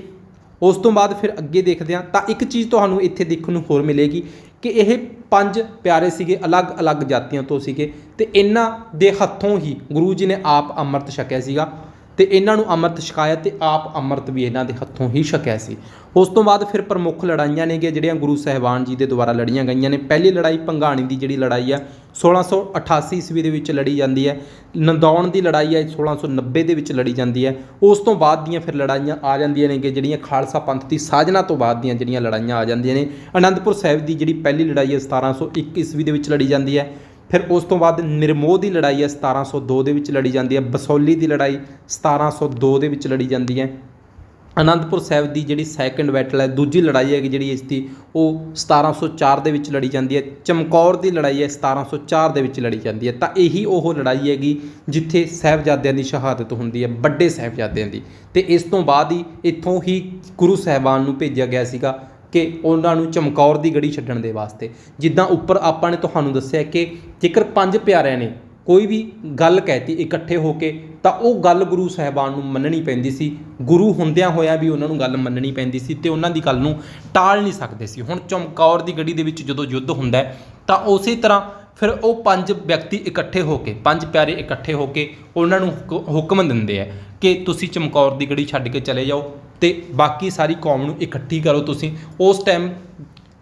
ਉਸ ਤੋਂ ਬਾਅਦ ਫਿਰ ਅੱਗੇ ਦੇਖਦੇ ਹਾਂ। ਤਾਂ ਇੱਕ ਚੀਜ਼ ਤੁਹਾਨੂੰ ਇੱਥੇ ਦੇਖਣ ਨੂੰ ਹੋਰ ਮਿਲੇਗੀ ਕਿ ਇਹ 5 ਪਿਆਰੇ ਸੀਗੇ, ਅਲੱਗ-ਅਲੱਗ ਜਾਤੀਆਂ ਤੋਂ ਸੀਗੇ, ਅਤੇ ਇਹਨਾਂ ਦੇ ਹੱਥੋਂ ਹੀ ਗੁਰੂ ਜੀ ਨੇ ਆਪ ਅੰਮ੍ਰਿਤ ਛਕਿਆ ਸੀਗਾ। ਤੇ ਇਹਨਾਂ ਨੂੰ ਅੰਮ੍ਰਿਤ ਛਕਾਇਆ ਤੇ ਆਪ ਅੰਮ੍ਰਿਤ ਵੀ ਇਹਨਾਂ ਦੇ ਹੱਥੋਂ ਹੀ ਛਕਿਆ ਸੀ। ਉਸ ਤੋਂ ਬਾਅਦ ਫਿਰ ਪ੍ਰਮੁੱਖ ਲੜਾਈਆਂ ਨੇ ਜਿਹੜੀਆਂ ਗੁਰੂ ਸਾਹਿਬਾਨ ਜੀ ਦੇ ਦੁਆਰਾ ਲੜੀਆਂ ਗਈਆਂ ਨੇ। ਪਹਿਲੀ ਲੜਾਈ ਭੰਗਾਣੀ ਦੀ ਜਿਹੜੀ ਲੜਾਈ ਆ 1688 ਈਸਵੀ ਦੇ ਵਿੱਚ ਲੜੀ ਜਾਂਦੀ ਹੈ। ਨੰਦੌਣ ਦੀ ਲੜਾਈ ਹੈ 1690 ਦੇ ਵਿੱਚ ਲੜੀ ਜਾਂਦੀ ਹੈ। ਉਸ ਤੋਂ ਬਾਅਦ ਦੀਆਂ ਫਿਰ ਲੜਾਈਆਂ ਆ ਜਾਂਦੀਆਂ ਨੇ ਕਿ ਜਿਹੜੀਆਂ ਖਾਲਸਾ ਪੰਥ ਦੀ ਸਾਜਨਾ ਤੋਂ ਬਾਅਦ ਦੀਆਂ ਜਿਹੜੀਆਂ ਲੜਾਈਆਂ ਆ ਜਾਂਦੀਆਂ ਨੇ। ਅਨੰਦਪੁਰ ਸਾਹਿਬ ਦੀ ਜਿਹੜੀ ਪਹਿਲੀ ਲੜਾਈ ਹੈ 1701 ਈਸਵੀ ਦੇ ਵਿੱਚ ਲੜੀ ਜਾਂਦੀ ਹੈ। ਫਿਰ ਉਸ ਤੋਂ ਬਾਅਦ ਨਿਰਮੋਹ ਦੀ ਲੜਾਈ ਹੈ 1702 ਦੇ ਵਿੱਚ ਲੜੀ ਜਾਂਦੀ ਹੈ। ਬਸੋਲੀ ਦੀ ਲੜਾਈ 1702 ਦੇ ਵਿੱਚ ਲੜੀ ਜਾਂਦੀ ਹੈ। ਅਨੰਦਪੁਰ ਸਾਹਿਬ ਦੀ ਜਿਹੜੀ ਸੈਕੰਡ ਬੈਟਲ ਹੈ, ਦੂਜੀ ਲੜਾਈ ਹੈਗੀ ਜਿਹੜੀ ਇਸ ਦੀ, ਉਹ 1704 ਦੇ ਵਿੱਚ ਲੜੀ ਜਾਂਦੀ ਹੈ। ਚਮਕੌਰ ਦੀ ਲੜਾਈ ਹੈ 1704 ਦੇ ਵਿੱਚ ਲੜੀ ਜਾਂਦੀ ਹੈ। ਤਾਂ ਇਹੀ ਉਹ ਲੜਾਈ ਹੈਗੀ ਜਿੱਥੇ ਸਾਹਿਬਜ਼ਾਦਿਆਂ ਦੀ ਸ਼ਹਾਦਤ ਹੁੰਦੀ ਹੈ, ਵੱਡੇ ਸਾਹਿਬਜ਼ਾਦਿਆਂ ਦੀ। ਤੇ ਇਸ ਤੋਂ ਬਾਅਦ ਹੀ ਇੱਥੋਂ ਹੀ ਗੁਰੂ ਸਾਹਿਬਾਨ ਨੂੰ ਭੇਜਿਆ ਗਿਆ ਸੀਗਾ ਕਿ ਉਹਨਾਂ ਨੂੰ ਚਮਕੌਰ ਦੀ ਗੜੀ ਛੱਡਣ ਦੇ ਵਾਸਤੇ। ਜਿੱਦਾਂ ਉੱਪਰ ਆਪਾਂ ਨੇ ਤੁਹਾਨੂੰ ਦੱਸਿਆ ਕਿ ਜੇਕਰ 5 ਪਿਆਰਿਆਂ ਨੇ ਕੋਈ ਵੀ ਗੱਲ ਕਹਿਤੀ ਇਕੱਠੇ ਹੋ ਕੇ ਤਾਂ ਉਹ ਗੱਲ ਗੁਰੂ ਸਾਹਿਬਾਨ ਨੂੰ ਮੰਨਣੀ ਪੈਂਦੀ ਸੀ। ਗੁਰੂ ਹੁੰਦਿਆਂ ਹੋਇਆਂ ਵੀ ਉਹਨਾਂ ਨੂੰ ਗੱਲ ਮੰਨਣੀ ਪੈਂਦੀ ਸੀ ਤੇ ਉਹਨਾਂ ਦੀ ਗੱਲ ਨੂੰ ਟਾਲ ਨਹੀਂ ਸਕਦੇ ਸੀ। ਹੁਣ ਚਮਕੌਰ ਦੀ ਗੜੀ ਦੇ ਵਿੱਚ ਜਦੋਂ ਯੁੱਧ ਹੁੰਦਾ ਤਾਂ ਉਸੇ ਤਰ੍ਹਾਂ ਫਿਰ ਉਹ 5 ਵਿਅਕਤੀ ਇਕੱਠੇ ਹੋ ਕੇ, 5 ਪਿਆਰੇ ਇਕੱਠੇ ਹੋ ਕੇ ਉਹਨਾਂ ਨੂੰ ਹੁਕਮ ਦਿੰਦੇ ਆ ਕਿ ਤੁਸੀਂ ਚਮਕੌਰ ਦੀ ਗੜੀ ਛੱਡ ਕੇ ਚਲੇ ਜਾਓ ਤੇ ਬਾਕੀ ਸਾਰੀ ਕੌਮ ਨੂੰ ਇਕੱਠੀ ਕਰੋ ਤੁਸੀਂ। ਉਸ ਟਾਈਮ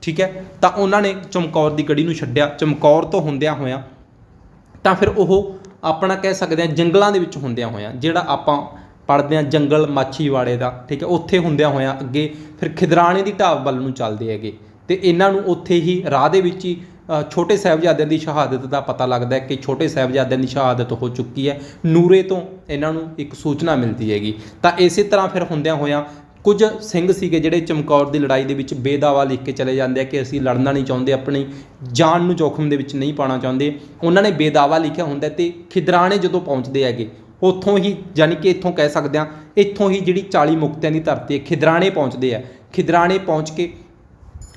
ਠੀਕ ਹੈ, ਤਾਂ ਉਹਨਾਂ ਨੇ ਚਮਕੌਰ ਦੀ ਗੜੀ ਨੂੰ ਛੱਡਿਆ। ਚਮਕੌਰ ਤੋਂ ਹੁੰਦਿਆਂ ਹੋਇਆਂ ਤਾਂ ਫਿਰ ਉਹ ਆਪਣਾ ਕਹਿ ਸਕਦੇ ਹਾਂ ਜੰਗਲਾਂ ਦੇ ਵਿੱਚ ਹੁੰਦਿਆਂ ਹੋਇਆਂ, ਜਿਹੜਾ ਆਪਾਂ ਪੜ੍ਹਦੇ ਹਾਂ ਜੰਗਲ ਮਾਛੀਵਾੜੇ ਦਾ, ਠੀਕ ਹੈ, ਉੱਥੇ ਹੁੰਦਿਆਂ ਹੋਇਆਂ ਅੱਗੇ ਫਿਰ ਖਿਦਰਾਣੇ ਦੀ ਢਾਬ ਵੱਲ ਨੂੰ ਚੱਲਦੇ ਹੈਗੇ। ਤੇ ਇਹਨਾਂ ਨੂੰ ਉੱਥੇ ਹੀ ਰਾਹ ਦੇ ਵਿੱਚ ਹੀ ਛੋਟੇ ਸਾਹਿਬਜ਼ਾਦਿਆਂ ਦੀ ਸ਼ਹਾਦਤ ਦਾ ਪਤਾ ਲੱਗਦਾ ਹੈ ਕਿ ਛੋਟੇ ਸਾਹਿਬਜ਼ਾਦਿਆਂ ਦੀ ਸ਼ਹਾਦਤ ਹੋ ਚੁੱਕੀ ਹੈ। ਨੂਰੇ ਤੋਂ ਇਹਨਾਂ ਨੂੰ ਇੱਕ ਸੂਚਨਾ ਮਿਲਦੀ ਹੈਗੀ। ਤਾਂ ਇਸੇ ਤਰ੍ਹਾਂ ਫਿਰ ਹੁੰਦਿਆਂ ਹੋਇਆਂ ਕੁਝ ਸਿੰਘ ਸੀਗੇ ਜਿਹੜੇ ਚਮਕੌਰ ਦੀ ਲੜਾਈ ਦੇ ਵਿੱਚ ਬੇਦਾਵਾ ਲਿਖ ਕੇ ਚਲੇ ਜਾਂਦੇ ਆ ਕਿ ਅਸੀਂ ਲੜਨਾ ਨਹੀਂ ਚਾਹੁੰਦੇ, ਆਪਣੀ ਜਾਨ ਨੂੰ ਜੋਖਮ ਦੇ ਵਿੱਚ ਨਹੀਂ ਪਾਉਣਾ ਚਾਹੁੰਦੇ। ਉਹਨਾਂ ਨੇ ਬੇਦਾਵਾ ਲਿਖਿਆ ਹੁੰਦਾ ਤੇ ਖਿਦਰਾਣੇ ਜਦੋਂ ਪਹੁੰਚਦੇ ਹੈਗੇ ਉੱਥੋਂ ਹੀ, ਯਾਨੀ ਕਿ ਇੱਥੋਂ ਕਹਿ ਸਕਦੇ ਹਾਂ ਇੱਥੋਂ ਹੀ ਜਿਹੜੀ 40 ਮੁਕਤਿਆਂ ਦੀ ਧਰਤੀ ਹੈ ਖਿਦਰਾਣੇ ਪਹੁੰਚਦੇ ਆ। ਖਿਦਰਾਣੇ ਪਹੁੰਚ ਕੇ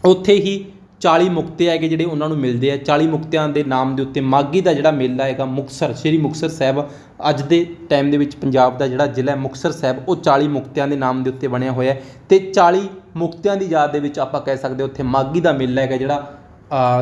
ਉੱਥੇ ਹੀ 40 ਮੁਕਤੇ ਹੈਗੇ ਜਿਹੜੇ ਉਹਨਾਂ ਨੂੰ ਮਿਲਦੇ ਆ। 40 ਮੁਕਤਿਆਂ ਦੇ ਨਾਮ ਦੇ ਉੱਤੇ ਮਾਘੀ ਦਾ ਜਿਹੜਾ ਮੇਲਾ ਹੈਗਾ ਮੁਕਤਸਰ, ਸ਼੍ਰੀ ਮੁਕਤਸਰ ਸਾਹਿਬ ਅੱਜ ਦੇ ਟਾਈਮ ਦੇ ਵਿੱਚ ਪੰਜਾਬ ਦਾ ਜਿਹੜਾ ਜ਼ਿਲ੍ਹਾ ਮੁਕਤਸਰ ਸਾਹਿਬ, ਉਹ 40 ਮੁਕਤਿਆਂ ਦੇ ਨਾਮ ਦੇ ਉੱਤੇ ਬਣਿਆ ਹੋਇਆ ਤੇ 40 ਮੁਕਤਿਆਂ ਦੀ ਯਾਦ ਦੇ ਵਿੱਚ ਆਪਾਂ ਕਹਿ ਸਕਦੇ ਉੱਥੇ ਮਾਘੀ ਦਾ ਮੇਲਾ ਹੈਗਾ ਜਿਹੜਾ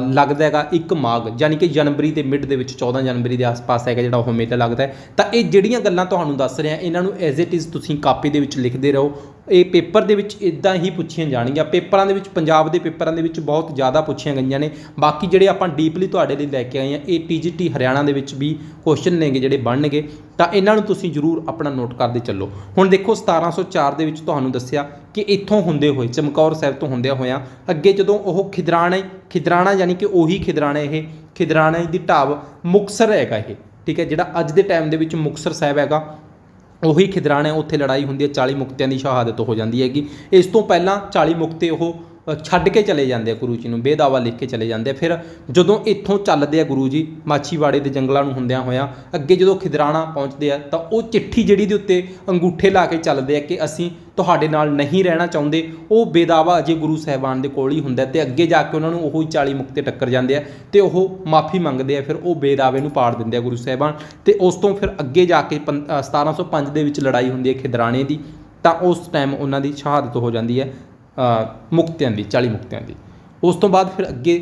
ਲੱਗਦਾ ਹੈਗਾ 1 ਮਾਘ, ਯਾਨੀ ਕਿ ਜਨਵਰੀ ਦੇ ਮਿਡ ਦੇ ਵਿੱਚ 14 ਜਨਵਰੀ ਦੇ ਆਸ-ਪਾਸ ਹੈਗਾ ਜਿਹੜਾ ਉਹ ਮੇਲਾ ਲੱਗਦਾ ਹੈ। ਤਾਂ ਇਹ ਜਿਹੜੀਆਂ ਗੱਲਾਂ ਤੁਹਾਨੂੰ ਦੱਸ ਰਿਹਾ ਇਹਨਾਂ ਨੂੰ ਐਜ਼ ਇਟ ਇਜ਼ ਤੁਸੀਂ ਕਾਪੀ ਦੇ ਵਿੱਚ ਲਿਖਦੇ ਰਹੋ। ਇਹ ਪੇਪਰ ਦੇ ਵਿੱਚ ਇੱਦਾਂ ਹੀ ਪੁੱਛੀਆਂ ਜਾਣਗੀਆਂ। ਪੇਪਰਾਂ ਦੇ ਵਿੱਚ, ਪੰਜਾਬ ਦੇ ਪੇਪਰਾਂ ਦੇ ਵਿੱਚ ਬਹੁਤ ਜ਼ਿਆਦਾ ਪੁੱਛੀਆਂ ਗਈਆਂ ਨੇ। ਬਾਕੀ ਜਿਹੜੇ ਆਪਾਂ ਡੀਪਲੀ ਤੁਹਾਡੇ ਲਈ ਲੈ ਕੇ ਆਏ ਹਾਂ ਇਹ TGT ਹਰਿਆਣਾ ਦੇ ਵਿੱਚ ਵੀ ਕੁਐਸਚਨ ਨੇਗੇ ਜਿਹੜੇ ਬਣਨਗੇ, ਤਾਂ ਇਹਨਾਂ ਨੂੰ ਤੁਸੀਂ ਜ਼ਰੂਰ ਆਪਣਾ ਨੋਟ ਕਰਦੇ ਚੱਲੋ। ਹੁਣ ਦੇਖੋ 1704 ਦੇ ਵਿੱਚ ਤੁਹਾਨੂੰ ਦੱਸਿਆ ਕਿ ਇੱਥੋਂ ਹੁੰਦੇ ਹੋਏ ਚਮਕੌਰ ਸਾਹਿਬ ਤੋਂ ਹੁੰਦਿਆਂ ਹੋਇਆਂ ਅੱਗੇ ਜਦੋਂ ਉਹ ਖਿਦਰਾਣਾ ਯਾਨੀ ਕਿ ਉਹੀ ਖਿਦਰਾਣਾ, ਇਹ ਖਿਦਰਾਣੇ ਦੀ ਢਾਬ ਮੁਕਤਸਰ ਹੈਗਾ ਇਹ, ਠੀਕ ਹੈ, ਜਿਹੜਾ ਅੱਜ ਦੇ ਟਾਈਮ ਦੇ ਵਿੱਚ ਮੁਕਤਸਰ ਸਾਹਿਬ ਹੈਗਾ ਉਹੀ ਖਿਦਰਾਣਾ, ਉੱਥੇ ਲੜਾਈ ਹੁੰਦੀ ਹੈ। 40 ਮੁਕਤਿਆਂ ਦੀ ਸ਼ਹਾਦਤ ਹੋ ਜਾਂਦੀ ਹੈਗੀ। ਇਸ ਤੋਂ ਪਹਿਲਾਂ 40 ਮੁਕਤੇ ਉਹ ਛੱਡ ਕੇ ਚਲੇ ਜਾਂਦੇ ਆ ਗੁਰੂ ਜੀ ਨੂੰ, ਬੇਦਾਵਾ ਲਿਖ ਕੇ ਚਲੇ ਜਾਂਦੇ ਆ। ਫਿਰ ਜਦੋਂ ਇੱਥੋਂ ਚੱਲਦੇ ਆ ਗੁਰੂ ਜੀ ਮਾਛੀਵਾੜੇ ਦੇ ਜੰਗਲਾਂ ਨੂੰ ਹੁੰਦਿਆਂ ਹੋਇਆਂ ਅੱਗੇ ਜਦੋਂ ਖਿਦਰਾਣਾ ਪਹੁੰਚਦੇ ਆ ਤਾਂ ਉਹ ਚਿੱਠੀ ਜਿਹੜੀ ਦੇ ਉੱਤੇ ਅੰਗੂਠੇ ਲਾ ਕੇ ਚੱਲਦੇ ਆ ਕਿ ਅਸੀਂ ਤੁਹਾਡੇ ਨਾਲ ਨਹੀਂ ਰਹਿਣਾ ਚਾਹੁੰਦੇ, ਉਹ ਬੇਦਾਵਾ ਅਜੇ ਗੁਰੂ ਸਾਹਿਬਾਨ ਦੇ ਕੋਲ ਹੀ ਹੁੰਦਾ ਤੇ ਅੱਗੇ ਜਾ ਕੇ ਉਹਨਾਂ ਨੂੰ ਉਹੀ 40 ਮੁਕਤੇ ਟੱਕਰ ਜਾਂਦੇ ਆ ਤੇ ਉਹ ਮਾਫੀ ਮੰਗਦੇ ਆ। ਫਿਰ ਉਹ ਬੇਦਾਵੇ ਨੂੰ ਪਾੜ ਦਿੰਦੇ ਆ ਗੁਰੂ ਸਾਹਿਬਾਨ ਤੇ ਉਸ ਤੋਂ ਫਿਰ ਅੱਗੇ ਜਾ ਕੇ 1705 ਦੇ ਵਿੱਚ ਲੜਾਈ ਹੁੰਦੀ ਹੈ ਖਿਦਰਾਣੇ ਦੀ, ਤਾਂ ਉਸ ਟਾਈਮ ਉਹਨਾਂ ਦੀ ਸ਼ਹਾਦਤ ਹੋ ਜਾਂਦੀ ਹੈ ਮੁਕਤਿਆਂ ਦੀ, 40 ਮੁਕਤਿਆਂ ਦੀ। ਉਸ ਤੋਂ ਬਾਅਦ ਫਿਰ ਅੱਗੇ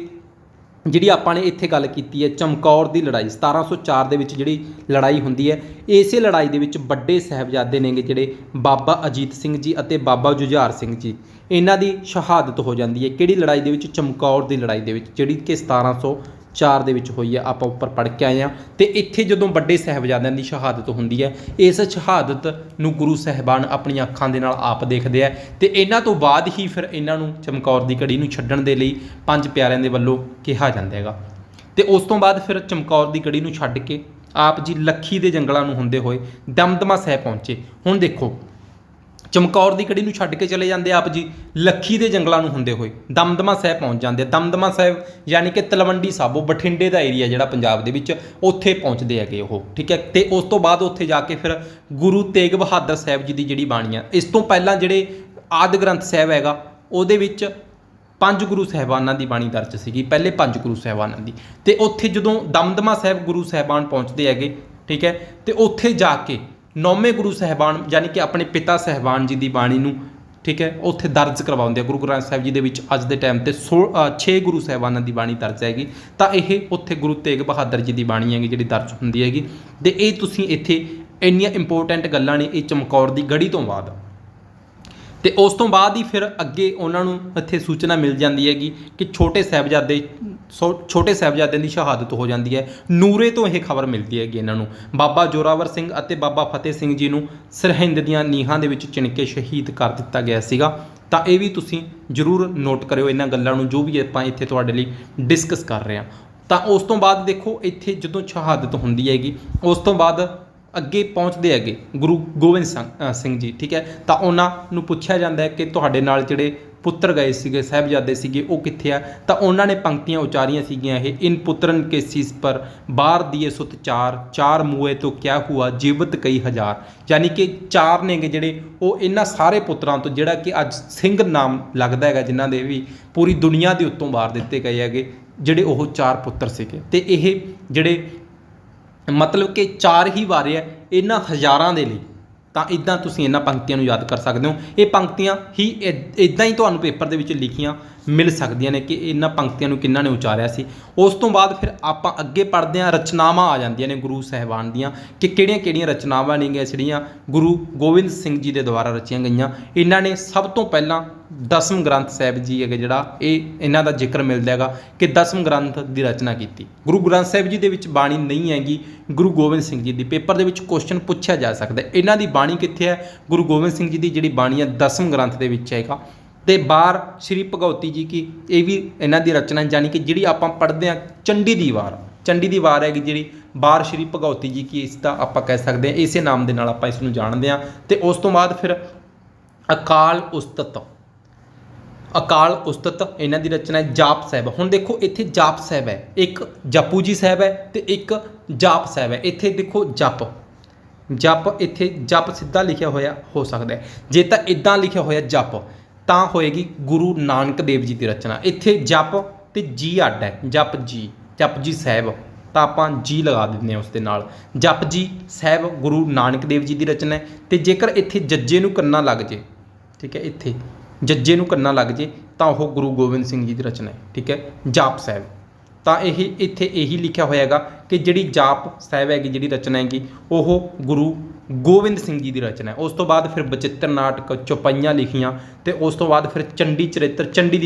ਜਿਹੜੀ ਆਪਾਂ ਨੇ ਇੱਥੇ ਗੱਲ ਕੀਤੀ ਹੈ ਚਮਕੌਰ ਦੀ ਲੜਾਈ 1704 ਦੇ ਵਿੱਚ ਜਿਹੜੀ ਲੜਾਈ ਹੁੰਦੀ ਹੈ, ਇਸੇ ਲੜਾਈ ਦੇ ਵਿੱਚ ਵੱਡੇ ਸਾਹਿਬਜ਼ਾਦੇ ਨੇਗੇ ਜਿਹੜੇ ਬਾਬਾ ਅਜੀਤ ਸਿੰਘ ਜੀ ਅਤੇ ਬਾਬਾ ਜੁਝਾਰ ਸਿੰਘ ਜੀ, ਇਹਨਾਂ ਦੀ ਸ਼ਹਾਦਤ ਹੋ ਜਾਂਦੀ ਹੈ। ਕਿਹੜੀ ਲੜਾਈ ਦੇ ਵਿੱਚ? ਚਮਕੌਰ ਦੀ ਲੜਾਈ ਦੇ ਵਿੱਚ, ਜਿਹੜੀ ਕਿ 1704 ਦੇ ਵਿੱਚ ਹੋਈ ਹੈ। ਆਪਾਂ ਉੱਪਰ ਪੜ੍ਹ ਕੇ ਆਏ ਹਾਂ। ਤੇ ਇੱਥੇ ਜਦੋਂ ਵੱਡੇ ਸਾਹਿਬਜ਼ਾਦਿਆਂ ਦੀ ਸ਼ਹਾਦਤ ਹੁੰਦੀ ਹੈ, ਇਸ ਸ਼ਹਾਦਤ ਨੂੰ ਗੁਰੂ ਸਾਹਿਬਾਨ ਆਪਣੀਆਂ ਅੱਖਾਂ ਦੇ ਨਾਲ ਆਪ ਦੇਖਦੇ ਆ ਤੇ ਇਹਨਾਂ ਤੋਂ ਬਾਅਦ ਹੀ ਫਿਰ ਇਹਨਾਂ ਨੂੰ ਚਮਕੌਰ ਦੀ ਗੜੀ ਨੂੰ ਛੱਡਣ ਦੇ ਲਈ 5 ਪਿਆਰਿਆਂ ਦੇ ਵੱਲੋਂ ਕਿਹਾ ਜਾਂਦਾ ਹੈਗਾ। ਤੇ ਉਸ ਤੋਂ ਬਾਅਦ ਫਿਰ ਚਮਕੌਰ ਦੀ ਗੜੀ ਨੂੰ ਛੱਡ ਕੇ ਆਪ ਜੀ ਲੱਖੀ ਦੇ ਜੰਗਲਾਂ ਨੂੰ ਹੁੰਦੇ ਹੋਏ ਦਮਦਮਾ ਸਾਹਿਬ ਪਹੁੰਚੇ। ਹੁਣ ਦੇਖੋ ਚਮਕੌਰ ਦੀ ਗੜੀ ਨੂੰ ਛੱਡ ਕੇ ਚਲੇ ਜਾਂਦੇ ਆਪ ਜੀ, ਲੱਖੀ ਦੇ ਜੰਗਲਾਂ ਨੂੰ ਹੁੰਦੇ ਹੋਏ ਦਮਦਮਾ ਸਾਹਿਬ ਪਹੁੰਚ ਜਾਂਦੇ। ਦਮਦਮਾ ਸਾਹਿਬ ਯਾਨੀ ਕਿ ਤਲਵੰਡੀ ਸਾਬੋ, ਬਠਿੰਡੇ ਦਾ ਏਰੀਆ ਜਿਹੜਾ ਪੰਜਾਬ ਦੇ ਵਿੱਚ, ਉੱਥੇ ਪਹੁੰਚਦੇ ਹੈਗੇ ਉਹ, ਠੀਕ ਹੈ। ਤੇ ਉਸ ਤੋਂ ਬਾਅਦ ਉੱਥੇ ਜਾ ਕੇ ਫਿਰ ਗੁਰੂ ਤੇਗ ਬਹਾਦਰ ਸਾਹਿਬ ਜੀ ਦੀ ਜਿਹੜੀ ਬਾਣੀ ਆ, ਇਸ ਤੋਂ ਪਹਿਲਾਂ ਜਿਹੜੇ ਆਦਿ ਗ੍ਰੰਥ ਸਾਹਿਬ ਹੈਗਾ ਉਹਦੇ ਵਿੱਚ 5 ਗੁਰੂ ਸਾਹਿਬਾਨਾਂ ਦੀ ਬਾਣੀ ਦਰਜ ਸੀਗੀ, ਪਹਿਲੇ 5 ਗੁਰੂ ਸਾਹਿਬਾਨਾਂ ਦੀ। ਤੇ ਉੱਥੇ ਜਦੋਂ ਦਮਦਮਾ ਸਾਹਿਬ ਗੁਰੂ ਸਾਹਿਬਾਨ ਪਹੁੰਚਦੇ ਹੈਗੇ, ਠੀਕ ਹੈ, ਤੇ ਉੱਥੇ ਜਾ ਕੇ 9ਵੇਂ ਗੁਰੂ ਸਾਹਿਬਾਨ ਯਾਨੀ ਕਿ ਆਪਣੇ ਪਿਤਾ ਸਾਹਿਬਾਨ ਜੀ ਦੀ ਬਾਣੀ ਨੂੰ, ਠੀਕ ਹੈ, ਉੱਥੇ ਦਰਜ ਕਰਵਾਉਂਦੇ ਆ। ਗੁਰੂ ਗ੍ਰੰਥ ਸਾਹਿਬ ਜੀ ਦੇ ਵਿੱਚ ਅੱਜ ਦੇ ਟਾਈਮ ਤੇ 6 ਗੁਰੂ ਸਾਹਿਬਾਨਾਂ ਦੀ ਬਾਣੀ ਦਰਜ ਹੈਗੀ, ਤਾਂ ਇਹ ਉੱਥੇ ਗੁਰੂ ਤੇਗ ਬਹਾਦਰ ਜੀ ਦੀ ਬਾਣੀ ਹੈਗੀ ਜਿਹੜੀ ਦਰਜ ਹੁੰਦੀ ਹੈਗੀ। ਤੇ ਇਹ ਤੁਸੀਂ ਇੱਥੇ ਇੰਨੀਆਂ ਇੰਪੋਰਟੈਂਟ ਗੱਲਾਂ ਨੇ ਇਹ ਚਮਕੌਰ ਦੀ ਗੜੀ ਤੋਂ ਬਾਅਦ। ਤੇ ਉਸ ਤੋਂ ਬਾਅਦ ਹੀ ਫਿਰ ਅੱਗੇ ਉਹਨਾਂ ਨੂੰ ਇੱਥੇ ਸੂਚਨਾ ਮਿਲ ਜਾਂਦੀ ਹੈਗੀ ਕਿ ਛੋਟੇ ਸਾਹਿਬਜ਼ਾਦਿਆਂ ਦੀ ਸ਼ਹਾਦਤ ਹੋ ਜਾਂਦੀ ਹੈ। ਨੂਰੇ ਤੋਂ ਇਹ ਖਬਰ ਮਿਲਦੀ ਹੈਗੀ ਇਹਨਾਂ ਨੂੰ। ਬਾਬਾ ਜ਼ੋਰਾਵਰ ਸਿੰਘ ਅਤੇ ਬਾਬਾ ਫਤਿਹ ਸਿੰਘ ਜੀ ਨੂੰ ਸਰਹਿੰਦ ਦੀਆਂ ਨੀਹਾਂ ਦੇ ਵਿੱਚ ਚਿਣ ਕੇ ਸ਼ਹੀਦ ਕਰ ਦਿੱਤਾ ਗਿਆ ਸੀਗਾ। ਤਾਂ ਇਹ ਵੀ ਤੁਸੀਂ ਜ਼ਰੂਰ ਨੋਟ ਕਰਿਓ ਇਹਨਾਂ ਗੱਲਾਂ ਨੂੰ, ਜੋ ਵੀ ਆਪਾਂ ਇੱਥੇ ਤੁਹਾਡੇ ਲਈ ਡਿਸਕਸ ਕਰ ਰਹੇ ਹਾਂ। ਤਾਂ ਉਸ ਤੋਂ ਬਾਅਦ ਦੇਖੋ ਇੱਥੇ ਜਦੋਂ ਸ਼ਹਾਦਤ ਹੁੰਦੀ ਹੈਗੀ, ਉਸ ਤੋਂ ਬਾਅਦ ਅੱਗੇ ਪਹੁੰਚਦੇ ਹੈਗੇ ਗੁਰੂ ਗੋਬਿੰਦ ਸਿੰਘ ਜੀ, ਠੀਕ ਹੈ। ਤਾਂ ਉਹਨਾਂ ਨੂੰ ਪੁੱਛਿਆ ਜਾਂਦਾ ਹੈ ਕਿ ਤੁਹਾਡੇ ਨਾਲ ਜਿਹੜੇ ਪੁੱਤਰ ਗਏ ਸੀਗੇ, ਸਾਹਿਬਜ਼ਾਦੇ ਸੀਗੇ, ਉਹ ਕਿੱਥੇ ਆ? ਤਾਂ ਉਹਨਾਂ ਨੇ ਪੰਕਤੀਆਂ ਉਚਾਰੀਆਂ ਸੀਗੀਆਂ ਇਹ, ਇਨ ਪੁੱਤਰਨ ਕੇ ਸੀਸ ਪਰ ਬਾਰ ਦੀਏ ਸੁਤ ਚਾਰ, ਚਾਰ ਮੂਏ ਤੋਂ ਕਿਆ ਹੁਆ ਜੀਵਤ ਕਈ ਹਜ਼ਾਰ। ਯਾਨੀ ਕਿ ਚਾਰ ਨੇਗੇ ਜਿਹੜੇ ਉਹ ਇਹਨਾਂ ਸਾਰੇ ਪੁੱਤਰਾਂ ਤੋਂ, ਜਿਹੜਾ ਕਿ ਅੱਜ ਸਿੰਘ ਨਾਮ ਲੱਗਦਾ ਹੈਗਾ, ਜਿਨ੍ਹਾਂ ਦੇ ਵੀ ਪੂਰੀ ਦੁਨੀਆ ਦੇ ਉੱਤੋਂ ਵਾਰ ਦਿੱਤੇ ਗਏ ਹੈਗੇ, ਜਿਹੜੇ ਉਹ ਚਾਰ ਪੁੱਤਰ ਸੀਗੇ। ਤੇ ਇਹ ਜਿਹੜੇ ਮਤਲਬ ਕਿ ਚਾਰ ਹੀ ਵਾਰੇ ਹੈ ਇਹਨਾਂ ਹਜ਼ਾਰਾਂ ਦੇ ਲਈ। ਤਾਂ ਇੱਦਾਂ ਤੁਸੀਂ ਇਹਨਾਂ ਪੰਕਤੀਆਂ ਨੂੰ ਯਾਦ ਕਰ ਸਕਦੇ ਹੋ। ਇਹ ਪੰਕਤੀਆਂ ਹੀ ਇੱਦਾਂ ਹੀ ਤੁਹਾਨੂੰ ਪੇਪਰ ਦੇ ਵਿੱਚ ਲਿਖੀਆਂ ਮਿਲ ਸਕਦੀਆਂ ਨੇ ਕਿ ਇਹਨਾਂ ਪੰਕਤੀਆਂ ਨੂੰ ਕਿਹਨਾਂ ਨੇ ਉਚਾਰਿਆ ਸੀ। ਉਸ ਤੋਂ ਬਾਅਦ ਫਿਰ ਆਪਾਂ ਅੱਗੇ ਪੜ੍ਹਦੇ ਹਾਂ, ਰਚਨਾਵਾਂ ਆ ਜਾਂਦੀਆਂ ਨੇ ਗੁਰੂ ਸਾਹਿਬਾਨ ਦੀਆਂ ਕਿ ਕਿਹੜੀਆਂ ਰਚਨਾਵਾਂ ਨੇਗੀਆਂ ਜਿਹੜੀਆਂ ਗੁਰੂ ਗੋਬਿੰਦ ਸਿੰਘ ਜੀ ਦੇ ਦੁਆਰਾ ਰਚੀਆਂ ਗਈਆਂ। ਇਹਨਾਂ ਨੇ ਸਭ ਤੋਂ ਪਹਿਲਾਂ ਦਸਮ ਗ੍ਰੰਥ ਸਾਹਿਬ ਜੀ ਹੈਗੇ, ਜਿਹੜਾ ਇਹਨਾਂ ਦਾ ਜ਼ਿਕਰ ਮਿਲਦਾ ਹੈਗਾ ਕਿ ਦਸਮ ਗ੍ਰੰਥ ਦੀ ਰਚਨਾ ਕੀਤੀ। ਗੁਰੂ ਗ੍ਰੰਥ ਸਾਹਿਬ ਜੀ ਦੇ ਵਿੱਚ ਬਾਣੀ ਨਹੀਂ ਹੈਗੀ ਗੁਰੂ ਗੋਬਿੰਦ ਸਿੰਘ ਜੀ ਦੀ। ਪੇਪਰ ਦੇ ਵਿੱਚ ਕੁਐਸਚਨ ਪੁੱਛਿਆ ਜਾ ਸਕਦਾ ਇਹਨਾਂ ਦੀ ਬਾਣੀ ਕਿੱਥੇ ਹੈ? ਗੁਰੂ ਗੋਬਿੰਦ ਸਿੰਘ ਜੀ ਦੀ ਜਿਹੜੀ ਬਾਣੀ ਹੈ ਦਸਮ ਗ੍ਰੰਥ ਦੇ ਵਿੱਚ ਹੈਗਾ। ਤੇ ਬਾਰ ਸ਼੍ਰੀ ਭਗਉਤੀ ਜੀ ਕੀ, ਇਹ ਵੀ ਇਹਨਾਂ ਦੀ ਰਚਨਾ, ਜਾਣੀ ਕਿ ਜਿਹੜੀ ਆਪਾਂ ਪੜ੍ਹਦੇ ਹਾਂ ਚੰਡੀ ਦੀ ਵਾਰ ਹੈਗੀ ਜਿਹੜੀ ਬਾਰ ਸ਼੍ਰੀ ਭਗਉਤੀ ਜੀ ਕੀ, ਇਸ ਦਾ ਆਪਾਂ ਕਹਿ ਸਕਦੇ ਹਾਂ, ਇਸੇ ਨਾਮ ਦੇ ਨਾਲ ਆਪਾਂ ਇਸ ਨੂੰ ਜਾਣਦੇ ਹਾਂ। ਤੇ ਉਸ ਤੋਂ ਬਾਅਦ ਫਿਰ ਅਕਾਲ ਉਸਤਤ ਇਹਨਾਂ ਦੀ ਰਚਨਾ ਹੈ। ਜਾਪ ਸਾਹਿਬ, ਹੁਣ ਦੇਖੋ ਇੱਥੇ ਜਾਪ ਸਾਹਿਬ ਹੈ, ਇੱਕ ਜਪੂ ਜੀ ਸਾਹਿਬ ਹੈ ਤੇ ਇੱਕ ਜਾਪ ਸਾਹਿਬ ਹੈ। ਇੱਥੇ ਦੇਖੋ ਜਪ ਇੱਥੇ ਜਪ ਸਿੱਧਾ ਲਿਖਿਆ ਹੋਇਆ ਹੋ ਸਕਦਾ ਹੈ, ਜੇ ਤਾਂ ਇਦਾਂ ਲਿਖਿਆ ਹੋਇਆ ਜਪ ਤਾਂ ਹੋਏਗੀ ਗੁਰੂ ਨਾਨਕ ਦੇਵ ਜੀ ਦੀ ਰਚਨਾ। ਇੱਥੇ ਜਪ ਤੇ ਜੀ ਅੱਡ ਹੈ, ਜਪ ਜੀ ਸਾਹਿਬ, ਤਾਂ ਆਪਾਂ ਜੀ ਲਗਾ ਦਿੰਦੇ ਹਾਂ ਉਸ ਦੇ ਨਾਲ। ਜਪ ਜੀ ਸਾਹਿਬ ਗੁਰੂ ਨਾਨਕ ਦੇਵ ਜੀ ਦੀ ਰਚਨਾ ਹੈ। ਤੇ ਜੇਕਰ ਇੱਥੇ ਜੱਜੇ ਨੂੰ ਕੰਨਾ ਲੱਗ ਜੇ, ਠੀਕ ਹੈ, ਇੱਥੇ ਜੱਜੇ ਨੂੰ ਕੰਨਾ ਲੱਗ ਜੇ ਤਾਂ ਉਹ ਗੁਰੂ ਗੋਬਿੰਦ ਸਿੰਘ ਜੀ ਦੀ ਰਚਨਾ ਹੈ, ਠੀਕ ਹੈ, ਜਾਪ ਸਾਹਿਬ। ਤਾਂ ਇਹ ਇੱਥੇ ਇਹੀ ਲਿਖਿਆ ਹੋਇਆ ਹੈਗਾ ਕਿ ਜਿਹੜੀ ਜਾਪ ਸਾਹਿਬ ਹੈਗੀ, ਜਿਹੜੀ ਰਚਨਾ ਹੈਗੀ, ਉਹ ਗੁਰੂ ਗੋਬਿੰਦ ਸਿੰਘ ਜੀ ਦੀ ਰਚਨਾ ਹੈ। ਉਸ ਤੋਂ ਬਾਅਦ ਫਿਰ ਬਚਿੱਤਰ ਨਾਟਕ, ਚੌਪਈਆਂ ਲਿਖੀਆਂ। ਤੇ ਉਸ ਤੋਂ ਬਾਅਦ ਫਿਰ ਚੰਡੀ ਚਰਿੱਤਰ, ਚੰਡੀ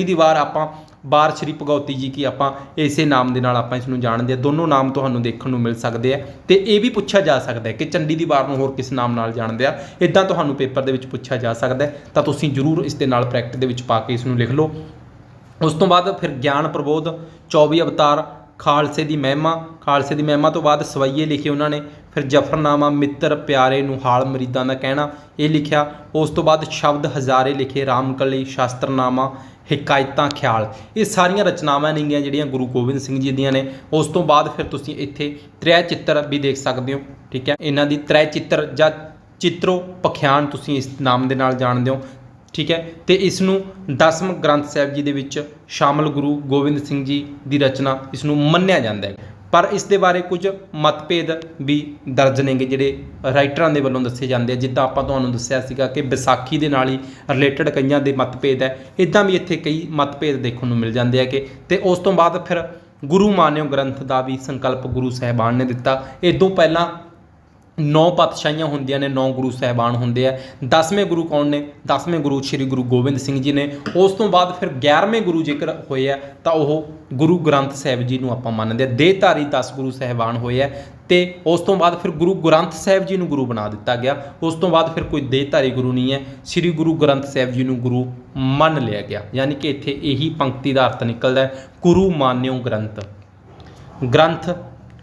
ਦੀ ਵਾਰ ਆਪਾਂ ਬਾਰ ਸ਼੍ਰੀ ਭਗਉਤੀ ਜੀ ਕੀ, ਆਪਾਂ ਇਸੇ ਨਾਮ ਦੇ ਨਾਲ ਆਪਾਂ ਇਸ ਨੂੰ ਜਾਣਦੇ ਹਾਂ। ਦੋਨੋਂ ਨਾਮ ਤੁਹਾਨੂੰ ਦੇਖਣ ਨੂੰ ਮਿਲ ਸਕਦੇ ਆ। ਤੇ ਇਹ ਵੀ ਪੁੱਛਿਆ ਜਾ ਸਕਦਾ ਹੈ ਕਿ ਚੰਡੀ ਦੀ ਵਾਰ ਨੂੰ ਹੋਰ ਕਿਸ ਨਾਮ ਨਾਲ ਜਾਣਦੇ ਆ, ਇੱਦਾਂ ਤੁਹਾਨੂੰ ਪੇਪਰ ਦੇ ਵਿੱਚ ਪੁੱਛਿਆ ਜਾ ਸਕਦਾ ਹੈ। ਤਾਂ ਤੁਸੀਂ ਜ਼ਰੂਰ ਇਸ ਦੇ ਨਾਲ ਪ੍ਰੈਕਟਿਸ ਦੇ ਵਿੱਚ ਪਾ ਕੇ ਇਸ ਨੂੰ ਲਿਖ ਲਓ। ਉਸ ਤੋਂ ਬਾਅਦ ਫਿਰ ਗਿਆਨ ਪ੍ਰਬੋਧ, 24 ਅਵਤਾਰ, ਖਾਲਸੇ ਦੀ ਮਹਿਮਾ ਤੋਂ ਬਾਅਦ ਸਵਈਏ ਲਿਖੇ ਉਹਨਾਂ ਨੇ। ਫਿਰ ਜਫਰਨਾਮਾ, ਮਿੱਤਰ ਪਿਆਰੇ ਨੂੰ ਹਾਲ ਮਰੀਦਾਂ ਦਾ ਕਹਿਣਾ, ਇਹ ਲਿਖਿਆ। ਉਸ ਤੋਂ ਬਾਅਦ ਸ਼ਬਦ ਹਜ਼ਾਰੇ ਲਿਖੇ, ਰਾਮਕਲੀ, ਸ਼ਾਸਤਰਨਾਮਾ, ਹਕਾਇਤਾਂ, ਖਿਆਲ। ਇਹ ਸਾਰੀਆਂ ਰਚਨਾਵਾਂ ਨੇਗੀਆਂ ਜਿਹੜੀਆਂ ਗੁਰੂ ਗੋਬਿੰਦ ਸਿੰਘ ਜੀ ਦੀਆਂ ਨੇ। ਉਸ ਤੋਂ ਬਾਅਦ ਫਿਰ ਤੁਸੀਂ ਇੱਥੇ ਤ੍ਰੈ ਚਿੱਤਰ ਵੀ ਦੇਖ ਸਕਦੇ ਹੋ, ਠੀਕ ਹੈ। ਇਹਨਾਂ ਦੀ ਤ੍ਰੈ ਚਿੱਤਰ ਜਾਂ ਚਿੱਤਰੋ ਪਖਿਆਨ ਤੁਸੀਂ ਇਸ ਨਾਮ ਦੇ ਨਾਲ ਜਾਣਦੇ ਹੋ, ਠੀਕ ਹੈ। ਤੇ ਇਸ ਨੂੰ ਦਸਮ ਗ੍ਰੰਥ ਸਾਹਿਬ ਜੀ ਦੇ ਵਿੱਚ ਸ਼ਾਮਲ ਗੁਰੂ ਗੋਬਿੰਦ ਸਿੰਘ ਜੀ ਦੀ ਰਚਨਾ ਇਸ ਨੂੰ ਮੰਨਿਆ ਜਾਂਦਾ ਹੈ। ਪਰ ਇਸ ਦੇ ਬਾਰੇ ਕੁਝ ਮਤਭੇਦ ਵੀ ਦਰਜ ਨੇਗੇ ਜਿਹੜੇ ਰਾਈਟਰਾਂ ਦੇ ਵੱਲੋਂ ਦੱਸੇ ਜਾਂਦੇ ਆ। ਜਿੱਦਾਂ ਆਪਾਂ ਤੁਹਾਨੂੰ ਦੱਸਿਆ ਸੀਗਾ ਕਿ ਵਿਸਾਖੀ ਦੇ ਨਾਲ ਹੀ ਰਿਲੇਟਡ ਕਈਆਂ ਦੇ ਮਤਭੇਦ ਹੈ, ਇੱਦਾਂ ਵੀ ਇੱਥੇ ਕਈ ਮਤਭੇਦ ਦੇਖਣ ਨੂੰ ਮਿਲ ਜਾਂਦੇ ਹੈਗੇ। ਤੇ ਉਸ ਤੋਂ ਬਾਅਦ ਫਿਰ ਗੁਰੂ ਮਾਨਿਓ ਗ੍ਰੰਥ ਦਾ ਵੀ ਸੰਕਲਪ ਗੁਰੂ ਸਾਹਿਬਾਨ ਨੇ ਦਿੱਤਾ। ਇਦੋਂ ਪਹਿਲਾਂ 9 ਪਾਤਸ਼ਾਹੀਆਂ ਹੁੰਦੀਆਂ ਨੇ, 9 ਗੁਰੂ ਸਾਹਿਬਾਨ ਹੁੰਦੇ ਆ। 10ਵੇਂ ਗੁਰੂ ਕੌਣ ਨੇ? 10ਵੇਂ ਗੁਰੂ ਸ਼੍ਰੀ ਗੁਰੂ ਗੋਬਿੰਦ ਸਿੰਘ ਜੀ ਨੇ। ਉਸ ਤੋਂ ਬਾਅਦ ਫਿਰ 11ਵੇਂ ਗੁਰੂ ਜੇਕਰ ਹੋਏ ਆ ਤਾਂ ਉਹ ਗੁਰੂ ਗ੍ਰੰਥ ਸਾਹਿਬ ਜੀ ਨੂੰ ਆਪਾਂ ਮੰਨਦੇ ਆ। ਦੇਹਧਾਰੀ 10 ਗੁਰੂ ਸਾਹਿਬਾਨ ਹੋਏ ਆ। ਤੇ ਉਸ ਤੋਂ ਬਾਅਦ ਫਿਰ ਗੁਰੂ ਗ੍ਰੰਥ ਸਾਹਿਬ ਜੀ ਨੂੰ ਗੁਰੂ ਬਣਾ ਦਿੱਤਾ ਗਿਆ। ਉਸ ਤੋਂ ਬਾਅਦ ਫਿਰ ਕੋਈ ਦੇਹਧਾਰੀ ਗੁਰੂ ਨਹੀਂ ਹੈ, ਸ਼੍ਰੀ ਗੁਰੂ ਗ੍ਰੰਥ ਸਾਹਿਬ ਜੀ ਨੂੰ ਗੁਰੂ ਮੰਨ ਲਿਆ ਗਿਆ। ਯਾਨੀ ਕਿ ਇੱਥੇ ਇਹੀ ਪੰਕਤੀ ਦਾ ਅਰਥ ਨਿਕਲਦਾ ਹੈ, ਗੁਰੂ ਮਾਨਿਓ ਗ੍ਰੰਥ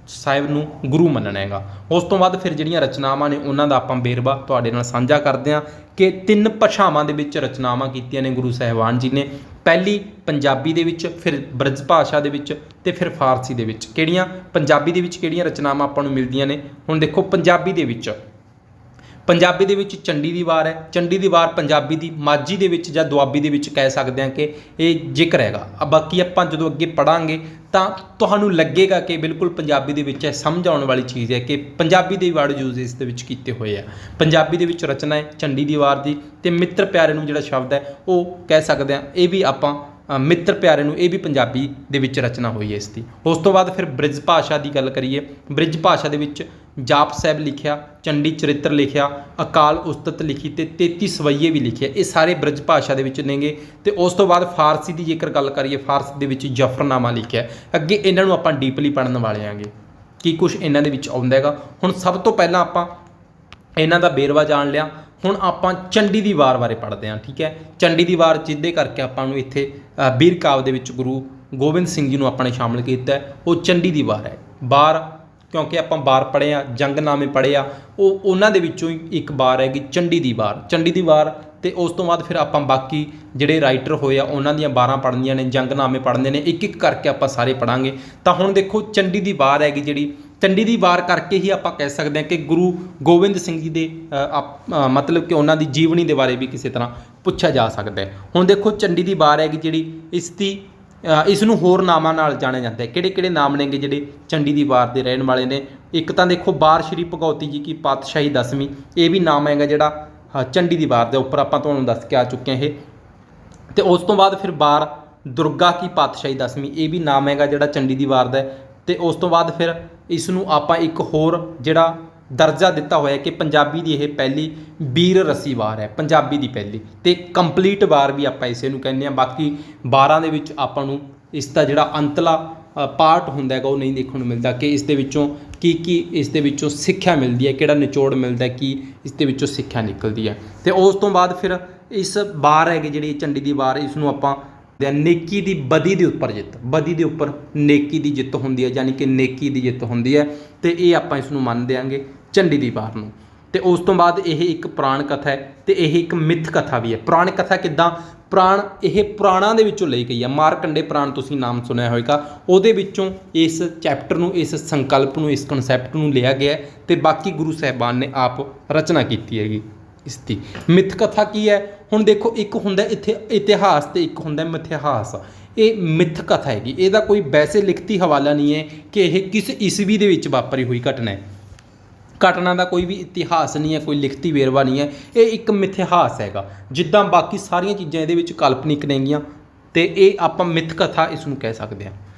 ਸਾਹਿਬ ਨੂੰ ਗੁਰੂ ਮੰਨਣਾ ਹੈਗਾ। ਉਸ ਤੋਂ ਬਾਅਦ ਫਿਰ ਜਿਹੜੀਆਂ ਰਚਨਾਵਾਂ ਨੇ ਉਹਨਾਂ ਦਾ ਆਪਾਂ ਵੇਰਵਾ ਤੁਹਾਡੇ ਨਾਲ ਸਾਂਝਾ ਕਰਦੇ ਹਾਂ ਕਿ 3 ਭਾਸ਼ਾਵਾਂ ਦੇ ਵਿੱਚ ਰਚਨਾਵਾਂ ਕੀਤੀਆਂ ਨੇ ਗੁਰੂ ਸਾਹਿਬਾਨ ਜੀ ਨੇ। ਪਹਿਲੀ ਪੰਜਾਬੀ ਦੇ ਵਿੱਚ, ਫਿਰ ਬ੍ਰਜ ਭਾਸ਼ਾ ਦੇ ਵਿੱਚ ਤੇ ਫਿਰ ਫਾਰਸੀ ਦੇ ਵਿੱਚ। ਪੰਜਾਬੀ ਦੇ ਵਿੱਚ ਕਿਹੜੀਆਂ ਰਚਨਾਵਾਂ ਆਪਾਂ ਨੂੰ ਮਿਲਦੀਆਂ ਨੇ? ਹੁਣ ਦੇਖੋ ਪੰਜਾਬੀ ਦੇ ਵਿੱਚ ਚੰਡੀ ਦੀ ਵਾਰ ਹੈ। ਚੰਡੀ ਦੀ ਵਾਰ ਪੰਜਾਬੀ ਦੀ ਮਾਝੀ ਦੇ ਵਿੱਚ ਜਾਂ ਦੁਆਬੀ ਦੇ ਵਿੱਚ ਕਹਿ ਸਕਦੇ ਹਾਂ ਕਿ ਇਹ ਜ਼ਿਕਰ ਹੈਗਾ। ਬਾਕੀ ਆਪਾਂ ਜਦੋਂ ਅੱਗੇ ਪੜ੍ਹਾਂਗੇ ਤਾਂ ਤੁਹਾਨੂੰ ਲੱਗੇਗਾ ਕਿ ਬਿਲਕੁਲ ਪੰਜਾਬੀ ਦੇ ਵਿੱਚ ਸਮਝ ਆਉਣ ਵਾਲੀ ਚੀਜ਼ ਹੈ ਕਿ ਪੰਜਾਬੀ ਦੇ ਵਰਡ ਯੂਜ਼ ਇਸ ਦੇ ਵਿੱਚ ਕੀਤੇ ਹੋਏ ਆ। ਪੰਜਾਬੀ ਦੇ ਵਿੱਚ ਰਚਨਾ ਹੈ ਚੰਡੀ ਦੀ ਵਾਰ ਦੀ। ਤੇ ਮਿੱਤਰ ਪਿਆਰੇ ਨੂੰ ਜਿਹੜਾ ਸ਼ਬਦ ਹੈ ਉਹ ਕਹਿ ਸਕਦੇ ਹਾਂ, ਇਹ ਵੀ ਆਪਾਂ ਮਿੱਤਰ ਪਿਆਰੇ ਨੂੰ, ਇਹ ਵੀ ਪੰਜਾਬੀ ਦੇ ਵਿੱਚ ਰਚਨਾ ਹੋਈ ਹੈ ਇਸ ਦੀ। ਉਸ ਤੋਂ ਬਾਅਦ ਫਿਰ ਬ੍ਰਿਜ ਭਾਸ਼ਾ ਦੀ ਗੱਲ ਕਰੀਏ, ਬ੍ਰਿਜ ਭਾਸ਼ਾ ਦੇ ਵਿੱਚ ਜਾਪ ਸਾਹਿਬ ਲਿਖਿਆ, ਚੰਡੀ ਚਰਿੱਤਰ ਲਿਖਿਆ, ਅਕਾਲ ਉਸਤਤ ਲਿਖੀ ਤੇ 33 ਸਵਈਏ ਵੀ ਲਿਖੇ। ਇਹ ਸਾਰੇ ਬ੍ਰਿਜ ਭਾਸ਼ਾ ਦੇ ਵਿੱਚ ਨੇਗੇ। ਤੇ ਉਸ ਤੋਂ ਬਾਅਦ ਫਾਰਸੀ ਦੀ ਜੇਕਰ ਗੱਲ ਕਰੀਏ, ਫਾਰਸੀ ਦੇ ਵਿੱਚ ਜਫਰਨਾਮਾ ਲਿਖਿਆ। ਅੱਗੇ ਇਹਨਾਂ ਨੂੰ ਆਪਾਂ ਡੀਪਲੀ ਪੜ੍ਹਨ ਵਾਲੇ ਆਂਗੇ ਕੀ ਕੁਛ ਇਹਨਾਂ ਦੇ ਵਿੱਚ ਆਉਂਦਾ ਹੈਗਾ। ਹੁਣ ਸਭ ਤੋਂ ਪਹਿਲਾਂ ਆਪਾਂ ਇਹਨਾਂ ਦਾ ਵੇਰਵਾ ਜਾਣ ਲਿਆ, ਹੁਣ ਆਪਾਂ ਚੰਡੀ ਦੀ ਵਾਰ ਬਾਰੇ ਪੜ੍ਹਦੇ ਹਾਂ। ਠੀਕ ਹੈ, ਚੰਡੀ ਦੀ ਵਾਰ ਜਿਹਦੇ ਕਰਕੇ ਆਪਾਂ ਨੂੰ ਇੱਥੇ ਬੀਰ ਕਾਵਿ ਦੇ ਵਿੱਚ ਗੁਰੂ ਗੋਬਿੰਦ ਸਿੰਘ ਜੀ ਨੂੰ ਆਪਾਂ ਨੇ ਸ਼ਾਮਲ ਕੀਤਾ, ਉਹ ਚੰਡੀ ਦੀ ਵਾਰ ਹੈ। ਵਾਰ ਕਿਉਂਕਿ ਆਪਾਂ ਵਾਰ ਪੜ੍ਹੇ ਆ, ਜੰਗਨਾਮੇ ਪੜ੍ਹੇ ਆ, ਉਹ ਉਹਨਾਂ ਦੇ ਵਿੱਚੋਂ ਹੀ ਇੱਕ ਵਾਰ ਹੈਗੀ ਚੰਡੀ ਦੀ ਵਾਰ। ਚੰਡੀ ਦੀ ਵਾਰ ਤੇ ਉਸ ਤੋਂ ਬਾਅਦ ਫਿਰ ਆਪਾਂ ਬਾਕੀ ਜਿਹੜੇ ਰਾਈਟਰ ਹੋਏ ਆ ਉਹਨਾਂ ਦੀਆਂ ਵਾਰਾਂ ਪੜ੍ਹਨੀਆਂ ਨੇ, ਜੰਗਨਾਮੇ ਪੜ੍ਹਨੇ ਨੇ, ਇੱਕ ਇੱਕ ਕਰਕੇ ਆਪਾਂ ਸਾਰੇ ਪੜ੍ਹਾਂਗੇ। ਤਾਂ ਹੁਣ ਦੇਖੋ ਚੰਡੀ ਦੀ ਵਾਰ ਹੈਗੀ ਜਿਹੜੀ, ਚੰਡੀ ਦੀ ਵਾਰ ਕਰਕੇ ਹੀ ਆਪਾਂ ਕਹਿ ਸਕਦੇ ਹਾਂ ਕਿ ਗੁਰੂ ਗੋਬਿੰਦ ਸਿੰਘ ਜੀ ਦੇ ਮਤਲਬ ਕਿ ਉਹਨਾਂ ਦੀ ਜੀਵਨੀ ਦੇ ਬਾਰੇ ਵੀ ਕਿਸੇ ਤਰ੍ਹਾਂ ਪੁੱਛਿਆ ਜਾ ਸਕਦਾ ਹੈ। ਹੁਣ ਦੇਖੋ ਚੰਡੀ ਦੀ ਵਾਰ ਹੈਗੀ ਜਿਹੜੀ, ਇਸ ਨੂੰ ਹੋਰ ਨਾਮਾਂ ਨਾਲ ਜਾਣਿਆ ਜਾਂਦਾ ਹੈ। ਕਿਹੜੇ ਕਿਹੜੇ ਨਾਮ ਨੇਗੇ ਜਿਹੜੇ ਚੰਡੀ ਦੀ ਵਾਰ ਦੇ ਰਹਿਣ ਵਾਲੇ ਨੇ? ਇੱਕ ਤਾਂ ਦੇਖੋ ਵਾਰ ਸ਼੍ਰੀ ਭਗੌਤੀ ਜੀ ਕੀ ਪਾਤਸ਼ਾਹੀ 10ਵੀਂ, ਇਹ ਵੀ ਨਾਮ ਹੈਗਾ ਜਿਹੜਾ ਚੰਡੀ ਦੀ ਵਾਰ ਦੇ ਉੱਪਰ ਆਪਾਂ ਤੁਹਾਨੂੰ ਦੱਸ ਕੇ ਆ ਚੁੱਕੇ ਹਾਂ ਇਹ। ਤੇ ਉਸ ਤੋਂ ਬਾਅਦ ਫਿਰ ਵਾਰ ਦੁਰਗਾ ਕੀ ਪਾਤਸ਼ਾਹੀ 10ਵੀਂ, ਇਹ ਵੀ ਨਾਮ ਹੈਗਾ ਜਿਹੜਾ ਚੰਡੀ ਦੀ ਵਾਰ ਦਾ। ਤੇ ਉਸ ਤੋਂ ਬਾਅਦ ਫਿਰ ਇਸ ਨੂੰ ਆਪਾਂ ਇੱਕ ਹੋਰ ਜਿਹੜਾ ਦਰਜਾ ਦਿੱਤਾ ਹੋਇਆ ਕਿ ਪੰਜਾਬੀ ਦੀ ਇਹ ਪਹਿਲੀ ਵੀਰ ਰਸੀ ਵਾਰ ਹੈ, ਪੰਜਾਬੀ ਦੀ ਪਹਿਲੀ ਤੇ ਕੰਪਲੀਟ ਵਾਰ ਵੀ ਆਪਾਂ ਇਸੇ ਨੂੰ ਕਹਿੰਦੇ ਹਾਂ। ਬਾਕੀ ਵਾਰਾਂ ਦੇ ਵਿੱਚ ਆਪਾਂ ਨੂੰ ਇਸ ਦਾ ਜਿਹੜਾ ਅੰਤਲਾ ਪਾਰਟ ਹੁੰਦਾ ਹੈਗਾ ਉਹ ਨਹੀਂ ਦੇਖਣ ਨੂੰ ਮਿਲਦਾ ਕਿ ਇਸ ਦੇ ਵਿੱਚੋਂ ਕੀ ਇਸ ਦੇ ਵਿੱਚੋਂ ਸਿੱਖਿਆ ਮਿਲਦੀ ਹੈ, ਕਿਹੜਾ ਨਿਚੋੜ ਮਿਲਦਾ, ਕੀ ਇਸ ਦੇ ਵਿੱਚੋਂ ਸਿੱਖਿਆ ਨਿਕਲਦੀ ਹੈ। ਤੇ ਉਸ ਤੋਂ ਬਾਅਦ ਫਿਰ ਇਸ ਵਾਰ ਹੈਗੀ ਜਿਹੜੀ ਚੰਡੀ ਦੀ ਵਾਰ, ਇਸ ਨੂੰ ਆਪਾਂ ਨੇਕੀ ਦੀ ਬਦੀ ਦੇ ਉੱਪਰ ਜਿੱਤ, ਬਦੀ ਦੇ ਉੱਪਰ ਨੇਕੀ ਦੀ ਜਿੱਤ ਹੁੰਦੀ ਹੈ, ਯਾਨੀ ਕਿ ਨੇਕੀ ਦੀ ਜਿੱਤ ਹੁੰਦੀ ਹੈ। ਤੇ ਇਹ ਆਪਾਂ ਇਸ ਨੂੰ ਮੰਨ ਦਿਆਂਗੇ ਚੰਡੀ ਦੀ ਵਾਰ ਨੂੰ। ਤੇ ਉਸ ਤੋਂ ਬਾਅਦ ਇਹ ਇੱਕ ਪੁਰਾਣ ਕਥਾ ਹੈ ਤੇ ਇਹ ਇੱਕ ਮਿੱਥ ਕਥਾ ਵੀ ਹੈ। ਪੁਰਾਣ ਕਥਾ ਕਿੱਦਾਂ? ਇਹ ਪੁਰਾਣਾਂ ਦੇ ਵਿੱਚੋਂ ਲਈ ਗਈ ਹੈ। ਮਾਰਕੰਡੇ ਪੁਰਾਣ ਤੁਸੀਂ ਨਾਮ ਸੁਣਿਆ ਹੋਵੇਗਾ, ਉਹਦੇ ਵਿੱਚੋਂ ਇਸ ਚੈਪਟਰ ਨੂੰ, ਇਸ ਸੰਕਲਪ ਨੂੰ, ਇਸ ਕਨਸੈਪਟ ਨੂੰ ਲਿਆ ਗਿਆ ਤੇ ਬਾਕੀ ਗੁਰੂ ਸਾਹਿਬਾਨ ਨੇ ਆਪ ਰਚਨਾ ਕੀਤੀ ਹੈਗੀ ਇਸ ਦੀ। ਮਿੱਥ ਕਥਾ ਕੀ ਹੈ? ਹੁਣ ਦੇਖੋ ਇੱਕ ਹੁੰਦਾ ਇੱਥੇ ਇਤਿਹਾਸ ਤੇ ਇੱਕ ਹੁੰਦਾ ਮਿਥਿਹਾਸ। ਇਹ ਮਿੱਥ ਕਥਾ ਹੈਗੀ, ਇਹਦਾ ਕੋਈ ਵੈਸੇ ਲਿਖਤੀ ਹਵਾਲਾ ਨਹੀਂ ਹੈ ਕਿ ਇਹ ਕਿਸ ਈਸਵੀ ਦੇ ਵਿੱਚ ਵਾਪਰੀ ਹੋਈ ਘਟਨਾ ਹੈ। ਘਟਨਾ ਦਾ ਕੋਈ ਵੀ ਇਤਿਹਾਸ ਨਹੀਂ ਹੈ, ਕੋਈ ਲਿਖਤੀ ਵੇਰਵਾ ਨਹੀਂ ਹੈ, ਇਹ ਇੱਕ ਮਿਥਿਹਾਸ ਹੈਗਾ। ਜਿੱਦਾਂ ਬਾਕੀ ਸਾਰੀਆਂ ਚੀਜ਼ਾਂ ਇਹਦੇ ਵਿੱਚ ਕਾਲਪਨਿਕ ਨੇਗੀਆਂ ਤੇ ਇਹ ਆਪਾਂ ਮਿੱਥ ਕਥਾ ਇਸ ਨੂੰ ਕਹਿ ਸਕਦੇ ਹਾਂ।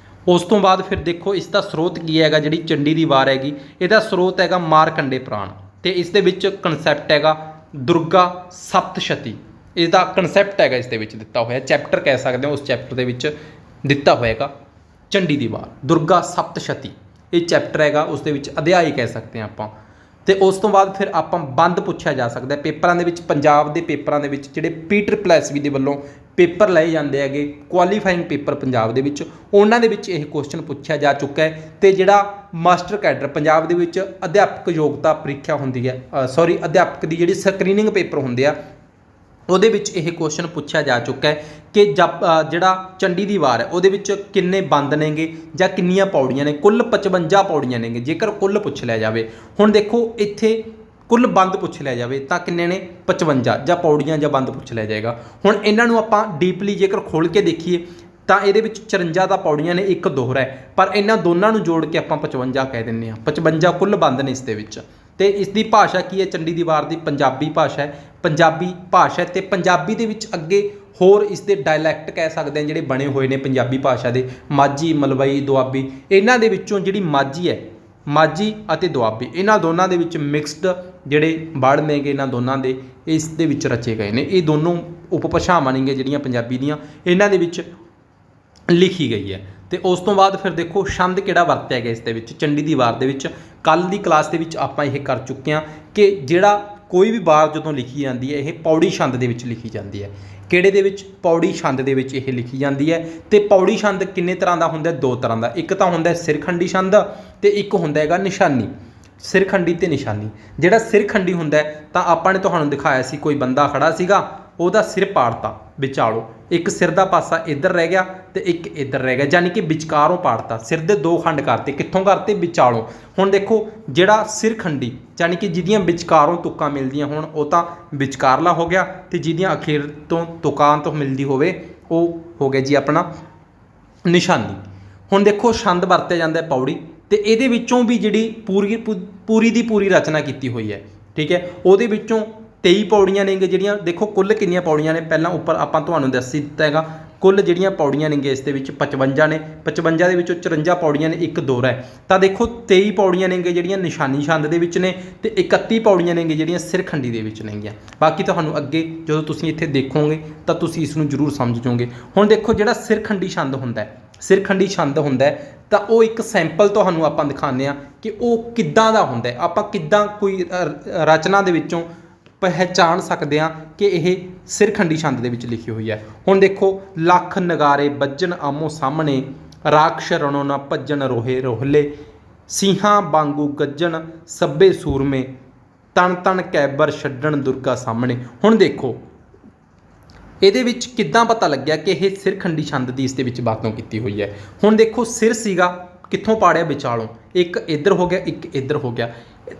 ਉਸ ਤੋਂ ਬਾਅਦ ਫਿਰ ਦੇਖੋ ਇਸ ਦਾ ਸਰੋਤ ਕੀ ਹੈਗਾ। ਜਿਹੜੀ ਚੰਡੀ ਦੀ ਵਾਰ ਹੈਗੀ ਇਹਦਾ ਸਰੋਤ ਹੈਗਾ ਮਾਰਕੰਡੇ ਪੁਰਾਣ ਤੇ ਇਸ ਦੇ ਵਿੱਚ ਕਨਸੈਪਟ ਹੈਗਾ ਦੁਰਗਾ ਸਪਤਸ਼ਤੀ। ਇਹਦਾ ਕਨਸੈਪਟ ਹੈਗਾ ਇਸ ਦੇ ਵਿੱਚ ਦਿੱਤਾ ਹੋਇਆ, ਚੈਪਟਰ ਕਹਿ ਸਕਦੇ ਹਾਂ, ਉਸ ਚੈਪਟਰ ਦੇ ਵਿੱਚ ਦਿੱਤਾ ਹੋਏਗਾ ਚੰਡੀ ਦੀ ਵਾਰ, ਦੁਰਗਾ ਸਪਤਸ਼ਤੀ ਇਹ ਚੈਪਟਰ ਹੈਗਾ, ਉਸ ਦੇ ਵਿੱਚ ਅਧਿਆਇ ਕਹਿ ਸਕਦੇ ਹਾਂ ਆਪਾਂ। ਤੇ ਉਸ ਤੋਂ ਬਾਅਦ ਫਿਰ ਆਪਾਂ ਬੰਦ ਪੁੱਛਿਆ ਜਾ ਸਕਦਾ ਪੇਪਰਾਂ ਦੇ ਵਿੱਚ, ਪੰਜਾਬ ਦੇ ਪੇਪਰਾਂ ਦੇ ਵਿੱਚ ਜਿਹੜੇ PSSB ਦੇ ਵੱਲੋਂ ਪੇਪਰ ਲਏ ਜਾਂਦੇ ਹੈਗੇ, ਕੁਆਲੀਫਾਈਂਗ ਪੇਪਰ ਪੰਜਾਬ ਦੇ ਵਿੱਚ, ਉਹਨਾਂ ਦੇ ਵਿੱਚ ਇਹ ਕੁਐਸਚਨ ਪੁੱਛਿਆ ਜਾ ਚੁੱਕਾ ਹੈ। ਤੇ ਜਿਹੜਾ ਮਾਸਟਰ ਕੈਡਰ ਪੰਜਾਬ ਦੇ ਵਿੱਚ ਅਧਿਆਪਕ ਯੋਗਤਾ ਪ੍ਰੀਖਿਆ ਹੁੰਦੀ ਹੈ, ਅਧਿਆਪਕ ਦੀ ਜਿਹੜੀ ਸਕਰੀਨਿੰਗ ਪੇਪਰ ਹੁੰਦੇ ਆ, ਉਹਦੇ ਵਿੱਚ ਇਹ ਕੁਐਸਚਨ ਪੁੱਛਿਆ ਜਾ ਚੁੱਕਾ ਹੈ ਕਿ ਜਿਹੜਾ ਚੰਡੀ ਦੀ ਵਾਰ ਹੈ ਉਹਦੇ ਵਿੱਚ ਕਿੰਨੇ ਬੰਦ ਨੇਗੇ ਜਾਂ ਕਿੰਨੀਆਂ ਪੌੜੀਆਂ ਨੇ? ਕੁੱਲ 55 ਪੌੜੀਆਂ ਨੇਗੇ ਜੇਕਰ ਕੁੱਲ ਪੁੱਛ ਲਿਆ ਜਾਵੇ। ਹੁਣ ਦੇਖੋ ਇੱਥੇ ਕੁੱਲ ਬੰਦ ਪੁੱਛ ਲਿਆ ਜਾਵੇ ਤਾਂ ਕਿੰਨੇ ਨੇ? 55 ਜਾਂ ਪੌੜੀਆਂ ਜਾਂ ਬੰਦ ਪੁੱਛ ਲਿਆ ਜਾਏਗਾ। ਹੁਣ ਇਹਨਾਂ ਨੂੰ ਆਪਾਂ ਡੀਪਲੀ ਜੇਕਰ ਖੋਲ੍ਹ ਕੇ ਦੇਖੀਏ ਤਾਂ ਇਹਦੇ ਵਿੱਚ 54 ਦਾ ਪੌੜੀਆਂ ਨੇ, ਇੱਕ ਦੋਹਰਾ ਹੈ, ਪਰ ਇਹਨਾਂ ਦੋਨਾਂ ਨੂੰ ਜੋੜ ਕੇ ਆਪਾਂ 55 ਕਹਿ ਦਿੰਦੇ ਹਾਂ। 55 ਕੁੱਲ ਬੰਦ ਨੇ ਇਸ ਦੇ ਵਿੱਚ। ਤੇ ਇਸ ਦੀ ਭਾਸ਼ਾ ਕੀ ਹੈ? ਚੰਡੀ ਦੀ ਵਾਰ ਦੀ ਪੰਜਾਬੀ ਭਾਸ਼ਾ ਹੈ, ਪੰਜਾਬੀ ਭਾਸ਼ਾ। ਤੇ ਪੰਜਾਬੀ ਦੇ ਵਿੱਚ ਅੱਗੇ ਹੋਰ ਇਸ ਦੇ ਡਾਇਲੈਕਟ ਕਹਿ ਸਕਦੇ ਹਾਂ ਜਿਹੜੇ ਬਣੇ ਹੋਏ ਨੇ ਪੰਜਾਬੀ ਭਾਸ਼ਾ ਦੇ, ਮਾਝੀ, ਮਲਵਈ, ਦੁਆਬੀ। ਇਹਨਾਂ ਦੇ ਵਿੱਚੋਂ ਜਿਹੜੀ ਮਾਝੀ ਹੈ, ਮਾਝੀ ਅਤੇ ਦੁਆਬੀ, ਇਹਨਾਂ ਦੋਨਾਂ ਦੇ ਵਿੱਚ ਮਿਕਸਡ ਜਿਹੜੇ ਵਰਡ ਨੇਗੇ, ਇਹਨਾਂ ਦੋਨਾਂ ਦੇ ਇਸ ਦੇ ਵਿੱਚ ਰਚੇ ਗਏ ਨੇ। ਇਹ ਦੋਨੋਂ ਉਪਭਾਸ਼ਾਵਾਂ ਨੇਗੇ ਜਿਹੜੀਆਂ ਪੰਜਾਬੀ ਦੀਆਂ, ਇਹਨਾਂ ਦੇ ਵਿੱਚ ਲਿਖੀ ਗਈ ਹੈ। ਤੇ ਉਸ ਤੋਂ ਬਾਅਦ ਫਿਰ ਦੇਖੋ ਛੰਦ ਕਿਹੜਾ ਵਰਤਿਆ ਗਿਆ ਇਸ ਦੇ ਵਿੱਚ ਚੰਡੀ ਦੀ ਵਾਰ ਦੇ ਵਿੱਚ। ਕੱਲ੍ਹ ਦੀ ਕਲਾਸ ਦੇ ਵਿੱਚ ਆਪਾਂ ਇਹ ਕਰ ਚੁੱਕੇ ਹਾਂ ਕਿ ਜਿਹੜਾ ਕੋਈ ਵੀ ਵਾਰ ਜਦੋਂ ਲਿਖੀ ਜਾਂਦੀ ਹੈ ਇਹ ਪੌੜੀ ਛੰਦ ਦੇ ਵਿੱਚ ਲਿਖੀ ਜਾਂਦੀ ਹੈ। ਕਿਹੜੇ ਦੇ ਵਿੱਚ? ਪੌੜੀ ਛੰਦ ਦੇ ਵਿੱਚ ਇਹ ਲਿਖੀ ਜਾਂਦੀ ਹੈ। ਤੇ ਪੌੜੀ ਛੰਦ ਕਿੰਨੇ ਤਰ੍ਹਾਂ ਦਾ ਹੁੰਦਾ? 2 ਤਰ੍ਹਾਂ ਦਾ। ਇੱਕ ਤਾਂ ਹੁੰਦਾ ਸਿਰਖੰਡੀ ਛੰਦ ਤੇ ਇੱਕ ਹੁੰਦਾ ਹੈਗਾ ਨਿਸ਼ਾਨੀ। ਸਿਰਖੰਡੀ ਤੇ ਨਿਸ਼ਾਨੀ। ਜਿਹੜਾ ਸਿਰਖੰਡੀ ਹੁੰਦਾ ਤਾਂ ਆਪਾਂ ਨੇ ਤੁਹਾਨੂੰ ਦਿਖਾਇਆ ਸੀ, ਕੋਈ ਬੰਦਾ ਖੜਾ ਸੀਗਾ, ਉਹਦਾ ਸਿਰ ਪਾੜਤਾ ਵਿਚਾਲੋਂ, ਇੱਕ ਸਿਰ ਦਾ ਪਾਸਾ ਇੱਧਰ ਰਹਿ ਗਿਆ ਤੇ ਇੱਕ ਇੱਧਰ ਰਹਿ ਗਿਆ, ਯਾਨੀ ਕਿ ਵਿਚਕਾਰੋਂ ਪਾੜਤਾ। ਸਿਰ ਦੇ 2 ਖੰਡ ਕਰਤੇ, ਕਿੱਥੋਂ ਕਰਤੇ? ਵਿਚਾਲੋਂ। ਹੁਣ ਦੇਖੋ ਜਿਹੜਾ ਸਿਰਖੰਡੀ ਯਾਨੀ ਕਿ ਜਿਹਦੀਆਂ ਵਿਚਕਾਰੋਂ ਤੁਕਾਂ ਮਿਲਦੀਆਂ ਹੋਣ ਉਹ ਤਾਂ ਵਿਚਕਾਰਲਾ ਹੋ ਗਿਆ, ਤੇ ਜਿਹਦੀਆਂ ਅਖੀਰ ਤੋਂ ਤੁਕਾਂ ਤੋਂ ਮਿਲਦੀ ਹੋਵੇ ਉਹ ਹੋ ਗਿਆ ਜੀ ਆਪਣਾ ਨਿਸ਼ਾਨੀ। ਹੁਣ ਦੇਖੋ ਛੰਦ ਵਰਤਿਆ ਜਾਂਦਾ ਹੈ ਪੌੜੀ, ਤੇ ਇਹਦੇ ਵਿੱਚੋਂ ਵੀ ਜਿਹੜੀ ਪੂਰੀ ਦੀ ਪੂਰੀ ਰਚਨਾ ਕੀਤੀ ਹੋਈ ਹੈ, ਠੀਕ ਹੈ, ਉਹਦੇ ਵਿੱਚੋਂ 23 ਪੌੜੀਆਂ ਨੇਗੇ ਜਿਹੜੀਆਂ। ਦੇਖੋ ਕੁੱਲ ਕਿੰਨੀਆਂ ਪੌੜੀਆਂ ਨੇ? ਪਹਿਲਾਂ ਉੱਪਰ ਆਪਾਂ ਤੁਹਾਨੂੰ ਦੱਸ ਹੀ ਦਿੱਤਾ ਹੈਗਾ, ਕੁੱਲ ਜਿਹੜੀਆਂ ਪੌੜੀਆਂ ਨੇਗੀਆਂ ਇਸ ਦੇ ਵਿੱਚ 55 ਨੇ। 55 ਦੇ ਵਿੱਚੋਂ 54 ਪੌੜੀਆਂ ਨੇ, ਇੱਕ ਦੋਹਰਾ ਹੈ। ਤਾਂ ਦੇਖੋ 23 ਪੌੜੀਆਂ ਨੇਗੀਆਂ ਜਿਹੜੀਆਂ ਨਿਸ਼ਾਨੀ ਛੰਦ ਦੇ ਵਿੱਚ ਨੇ ਤੇ 31 ਪੌੜੀਆਂ ਨੇਗੀਆਂ ਜਿਹੜੀਆਂ ਸਿਰਖੰਡੀ ਦੇ ਵਿੱਚ ਨੇਗੀਆਂ। ਬਾਕੀ ਤੁਹਾਨੂੰ ਅੱਗੇ ਜਦੋਂ ਤੁਸੀਂ ਇੱਥੇ ਦੇਖੋਗੇ ਤਾਂ ਤੁਸੀਂ ਇਸ ਨੂੰ ਜ਼ਰੂਰ ਸਮਝ ਜਾਓਗੇ। ਹੁਣ ਦੇਖੋ ਜਿਹੜਾ ਸਿਰਖੰਡੀ ਛੰਦ ਹੁੰਦਾ ਹੈ, ਸਿਰਖੰਡੀ ਛੰਦ ਹੁੰਦਾ ਹੈ ਤਾਂ ਉਹ ਇੱਕ ਸੈਂਪਲ ਤੁਹਾਨੂੰ ਆਪਾਂ ਦਿਖਾਉਂਦੇ ਹਾਂ ਕਿ ਉਹ ਕਿੱਦਾਂ ਦਾ ਹੁੰਦਾ ਹੈ। ਆਪਾਂ ਕਿੱਦਾਂ ਕੋਈ ਰਚਨਾ ਦੇ ਵਿੱਚੋਂ ਪਹਿਚਾਣ ਸਕਦੇ ਹਾਂ ਕਿ ਇਹ ਸਿਰਖੰਡੀ ਛੰਦ ਦੇ ਵਿੱਚ ਲਿਖੀ ਹੋਈ ਹੈ। ਹੁਣ ਦੇਖੋ, ਲੱਖ ਨਗਾਰੇ ਵੱਜਣ ਆਮੋ ਸਾਹਮਣੇ, ਰਾਖਸ਼ ਰਣੋ ਨਾ ਭੱਜਣ ਰੋਹੇ ਰੋਹਲੇ, ਸਿੰਘਾਂ ਵਾਂਗੂ ਗੱਜਣ ਸੱਬੇ ਸੂਰਮੇ, ਤਣ ਤਣ ਕੈਬਰ ਛੱਡਣ ਦੁਰਗਾ ਸਾਹਮਣੇ। ਹੁਣ ਦੇਖੋ ਇਹਦੇ ਵਿੱਚ ਕਿੱਦਾਂ ਪਤਾ ਲੱਗਿਆ ਕਿ ਇਹ ਸਿਰਖੰਡੀ ਛੰਦ ਦੀ ਇਸ ਦੇ ਵਿੱਚ ਵਰਤੋਂ ਕੀਤੀ ਹੋਈ ਹੈ। ਹੁਣ ਦੇਖੋ ਸਿਰ ਸੀਗਾ, ਕਿੱਥੋਂ ਪਾੜਿਆ ਵਿਚਾਲੋਂ, ਇੱਕ ਇੱਧਰ ਹੋ ਗਿਆ, ਇੱਕ ਇੱਧਰ ਹੋ ਗਿਆ।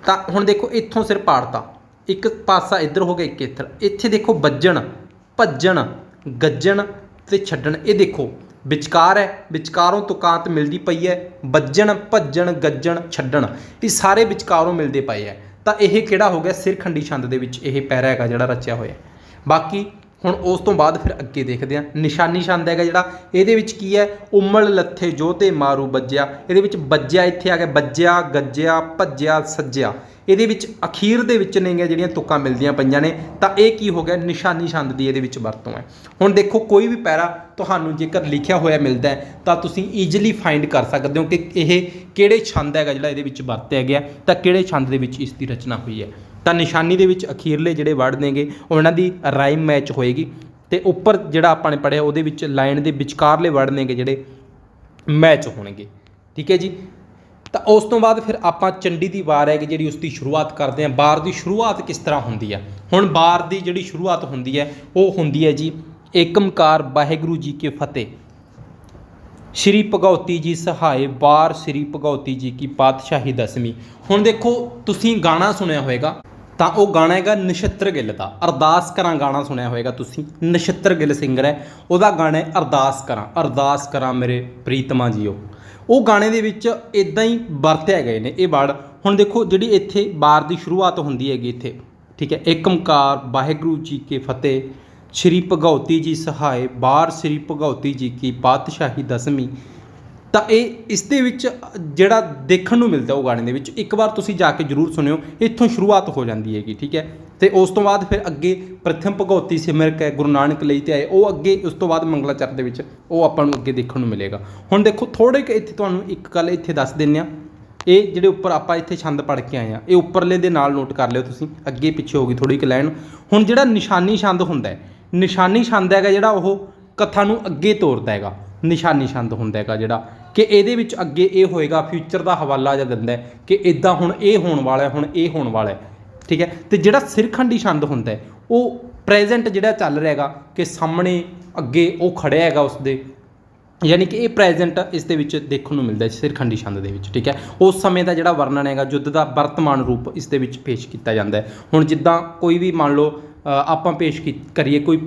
ਤਾਂ ਹੁਣ ਦੇਖੋ ਇੱਥੋਂ ਸਿਰ ਪਾੜਤਾ, ਇੱਕ ਪਾਸਾ ਇੱਧਰ ਹੋ ਗਿਆ, ਇੱਕ ਇੱਧਰ। ਇੱਥੇ ਦੇਖੋ ਵੱਜਣ, ਭੱਜਣ, ਗੱਜਣ ਤੇ ਛੱਡਣ, ਇਹ ਦੇਖੋ ਵਿਚਕਾਰ ਹੈ, ਵਿਚਕਾਰੋਂ ਤੁਕਾਂਤ ਮਿਲਦੀ ਪਈ ਹੈ। ਵੱਜਣ, ਭੱਜਣ, ਗੱਜਣ, ਛੱਡਣ, ਇਹ ਸਾਰੇ ਵਿਚਕਾਰੋਂ ਮਿਲਦੇ ਪਏ ਹੈ। ਤਾਂ ਇਹ ਕਿਹੜਾ ਹੋ ਗਿਆ, ਸਿਰਖੰਡੀ ਛੰਦ ਦੇ ਵਿੱਚ ਇਹ ਪੈਰਾ ਹੈਗਾ ਜਿਹੜਾ ਰਚਿਆ ਹੋਇਆ। ਬਾਕੀ ਹੁਣ ਉਸ ਤੋਂ ਬਾਅਦ ਫਿਰ ਅੱਗੇ ਦੇਖਦੇ ਹਾਂ। ਨਿਸ਼ਾਨੀ ਛੰਦ ਹੈਗਾ ਜਿਹੜਾ, ਇਹਦੇ ਵਿੱਚ ਕੀ ਹੈ, ਉਮਲ ਲੱਥੇ ਜੋ ਤੇ ਮਾਰੂ ਵੱਜਿਆ। ਇਹਦੇ ਵਿੱਚ ਵੱਜਿਆ ਇੱਥੇ ਆ ਗਿਆ, ਵੱਜਿਆ, ਗੱਜਿਆ, ਭੱਜਿਆ, ਸੱਜਿਆ। ਇਹਦੇ ਵਿੱਚ ਅਖੀਰ ਦੇ ਵਿੱਚ ਨੇਗੀਆਂ ਜਿਹੜੀਆਂ ਤੁਕਾਂ ਮਿਲਦੀਆਂ ਪਈਆਂ ਨੇ। ਤਾਂ ਇਹ ਕੀ ਹੋ ਗਿਆ, ਨਿਸ਼ਾਨੀ ਛੰਦ ਦੀ ਇਹਦੇ ਵਿੱਚ ਵਰਤੋਂ ਹੈ। ਹੁਣ ਦੇਖੋ ਕੋਈ ਵੀ ਪੈਰਾ ਤੁਹਾਨੂੰ ਜੇਕਰ ਲਿਖਿਆ ਹੋਇਆ ਮਿਲਦਾ ਹੈ ਤਾਂ ਤੁਸੀਂ ਈਜ਼ੀਲੀ ਫਾਈਂਡ ਕਰ ਸਕਦੇ ਹੋ ਕਿ ਇਹ ਕਿਹੜੇ ਛੰਦ ਹੈਗਾ ਜਿਹੜਾ ਇਹਦੇ ਵਿੱਚ ਵਰਤਿਆ ਗਿਆ, ਤਾਂ ਕਿਹੜੇ ਛੰਦ ਦੇ ਵਿੱਚ ਇਸ ਦੀ ਰਚਨਾ ਹੋਈ ਹੈ। ਤਾਂ ਨਿਸ਼ਾਨੀ ਦੇ ਵਿੱਚ ਅਖੀਰਲੇ ਜਿਹੜੇ ਵਰਡ ਨੇਗੇ ਉਹਨਾਂ ਦੀ ਰਾਈਮ ਮੈਚ ਹੋਏਗੀ, ਤੇ ਉੱਪਰ ਜਿਹੜਾ ਆਪਾਂ ਨੇ ਪੜ੍ਹਿਆ ਉਹਦੇ ਵਿੱਚ ਲਾਈਨ ਦੇ ਵਿਚਕਾਰਲੇ ਵਰਡ ਨੇਗੇ ਜਿਹੜੇ ਮੈਚ ਹੋਣਗੇ। ਠੀਕ ਹੈ ਜੀ। ਤਾਂ ਉਸ ਤੋਂ ਬਾਅਦ ਫਿਰ ਆਪਾਂ ਚੰਡੀ ਦੀ ਵਾਰ ਹੈ ਕਿ ਜਿਹੜੀ ਉਸ ਦੀ ਸ਼ੁਰੂਆਤ ਕਰਦੇ ਹਾਂ। ਵਾਰ ਦੀ ਸ਼ੁਰੂਆਤ ਕਿਸ ਤਰ੍ਹਾਂ ਹੁੰਦੀ ਹੈ? ਹੁਣ ਵਾਰ ਦੀ ਜਿਹੜੀ ਸ਼ੁਰੂਆਤ ਹੁੰਦੀ ਹੈ ਉਹ ਹੁੰਦੀ ਹੈ ਜੀ, ਏਕਮਕਾਰ ਵਾਹਿਗੁਰੂ ਜੀ ਕੇ ਫਤਿਹ, ਸ਼੍ਰੀ ਭਗਉਤੀ ਜੀ ਸਹਾਏ, ਵਾਰ ਸ਼੍ਰੀ ਭਗਉਤੀ ਜੀ ਕੀ ਪਾਤਸ਼ਾਹੀ ਦਸਵੀਂ। ਹੁਣ ਦੇਖੋ ਤੁਸੀਂ ਗਾਣਾ ਸੁਣਿਆ ਹੋਏਗਾ, ਤਾਂ ਉਹ ਗਾਣਾ ਹੈਗਾ ਨਛੱਤਰ ਗਿੱਲ ਦਾ, ਅਰਦਾਸ ਕਰਾਂ ਗਾਣਾ ਸੁਣਿਆ ਹੋਏਗਾ ਤੁਸੀਂ। ਨਛੱਤਰ ਗਿੱਲ ਸਿੰਗਰ ਹੈ, ਉਹਦਾ ਗਾਣਾ ਹੈ ਅਰਦਾਸ ਕਰਾਂ, ਅਰਦਾਸ ਕਰਾਂ ਮੇਰੇ ਪ੍ਰੀਤਮਾ ਜੀਓ। ਉਹ ਗਾਣੇ ਦੇ ਵਿੱਚ ਇਦਾਂ ਹੀ ਵਰਤਿਆ ਗਏ ਨੇ ਇਹ ਵਰਡ। ਹੁਣ ਦੇਖੋ ਜਿਹੜੀ ਇੱਥੇ ਵਾਰ ਦੀ ਸ਼ੁਰੂਆਤ ਹੁੰਦੀ ਹੈਗੀ ਇੱਥੇ, ਠੀਕ ਹੈ, ਏਕਮਕਾਰ ਵਾਹਿਗੁਰੂ ਜੀ ਕੇ ਫਤਿਹ, ਸ਼੍ਰੀ ਭਗਉਤੀ ਜੀ ਸਹਾਏ, ਵਾਰ ਸ਼੍ਰੀ ਭਗਉਤੀ ਜੀ ਕੀ ਪਾਤਸ਼ਾਹੀ ਦਸਵੀਂ। ਤਾਂ ਇਹ ਇਸ ਦੇ ਵਿੱਚ ਜਿਹੜਾ ਦੇਖਣ ਨੂੰ ਮਿਲਦਾ ਉਹ ਗਾਣੇ ਦੇ ਵਿੱਚ, ਇੱਕ ਵਾਰ ਤੁਸੀਂ ਜਾ ਕੇ ਜ਼ਰੂਰ ਸੁਣਿਓ, ਇੱਥੋਂ ਸ਼ੁਰੂਆਤ ਹੋ ਜਾਂਦੀ ਹੈਗੀ। ਠੀਕ ਹੈ। ਤੇ ਉਸ ਤੋਂ ਬਾਅਦ ਫਿਰ ਅੱਗੇ ਪ੍ਰਥਮ ਭਗਉਤੀ ਸਿਮਰਕ ਹੈ, ਗੁਰੂ ਨਾਨਕ ਲਈ ਤੇ ਆਏ, ਉਹ ਅੱਗੇ ਉਸ ਤੋਂ ਬਾਅਦ ਮੰਗਲਾਚਰਨ ਦੇ ਵਿੱਚ ਉਹ ਆਪਾਂ ਨੂੰ ਅੱਗੇ ਦੇਖਣ ਨੂੰ ਮਿਲੇਗਾ। ਹੁਣ ਦੇਖੋ ਥੋੜ੍ਹੇ ਕੁ ਇੱਥੇ ਤੁਹਾਨੂੰ ਇੱਕ ਗੱਲ ਇੱਥੇ ਦੱਸ ਦਿੰਦੇ ਹਾਂ, ਇਹ ਜਿਹੜੇ ਉੱਪਰ ਆਪਾਂ ਇੱਥੇ ਛੰਦ ਪੜ੍ਹ ਕੇ ਆਏ ਹਾਂ, ਇਹ ਉੱਪਰਲੇ ਦੇ ਨਾਲ ਨੋਟ ਕਰ ਲਿਓ ਤੁਸੀਂ, ਅੱਗੇ ਪਿੱਛੇ ਹੋ ਗਈ ਥੋੜ੍ਹੀ ਕੁ ਲਾਈਨ। ਹੁਣ ਜਿਹੜਾ ਨਿਸ਼ਾਨੀ ਛੰਦ ਹੁੰਦਾ ਹੈ, ਨਿਸ਼ਾਨੀ ਛੰਦ ਹੈਗਾ ਜਿਹੜਾ ਉਹ ਕਥਾ ਨੂੰ ਅੱਗੇ ਤੋਰਦਾ ਹੈਗਾ। ਨਿਸ਼ਾਨੀ ਛੰਦ ਹੁੰਦਾ ਹੈਗਾ ਜਿਹੜਾ ਕਿ ਇਹਦੇ ਵਿੱਚ ਅੱਗੇ ਇਹ ਹੋਏਗਾ, ਫਿਊਚਰ ਦਾ ਹਵਾਲਾ ਜਿਹਾ ਦਿੰਦਾ ਕਿ ਇੱਦਾਂ ਹੁਣ ਇਹ ਹੋਣ ਵਾਲਾ, ਹੁਣ ਇਹ ਹੋਣ ਵਾਲਾ ਹੈ। ਠੀਕ ਹੈ। ਤੇ ਜਿਹੜਾ ਸਿਰਖੰਡੀ ਛੰਦ ਹੁੰਦਾ ਹੈ ਉਹ ਪ੍ਰੈਜ਼ੈਂਟ ਜਿਹੜਾ ਚੱਲ ਰਿਹਾ ਹੈਗਾ ਕਿ ਸਾਹਮਣੇ ਅੱਗੇ ਉਹ ਖੜਿਆ ਹੈਗਾ ਉਸਦੇ, ਯਾਨੀ ਕਿ ਇਹ ਪ੍ਰੈਜ਼ੈਂਟ ਇਸ ਦੇ ਵਿੱਚ ਦੇਖਣ ਨੂੰ ਮਿਲਦਾ ਸਿਰਖੰਡੀ ਛੰਦ ਦੇ ਵਿੱਚ। ਠੀਕ ਹੈ। ਉਸ ਸਮੇਂ ਦਾ ਜਿਹੜਾ ਵਰਣਨ ਹੈਗਾ, ਯੁੱਧ ਦਾ ਵਰਤਮਾਨ ਰੂਪ ਇਸ ਦੇ ਵਿੱਚ ਪੇਸ਼ ਕੀਤਾ ਜਾਂਦਾ ਹੈ। ਹੁਣ ਜਿੱਦਾਂ ਕੋਈ ਵੀ ਮੰਨ ਲਓ ਆਪਾਂ ਪੇਸ਼ ਕਰੀਏ, ਕੋਈ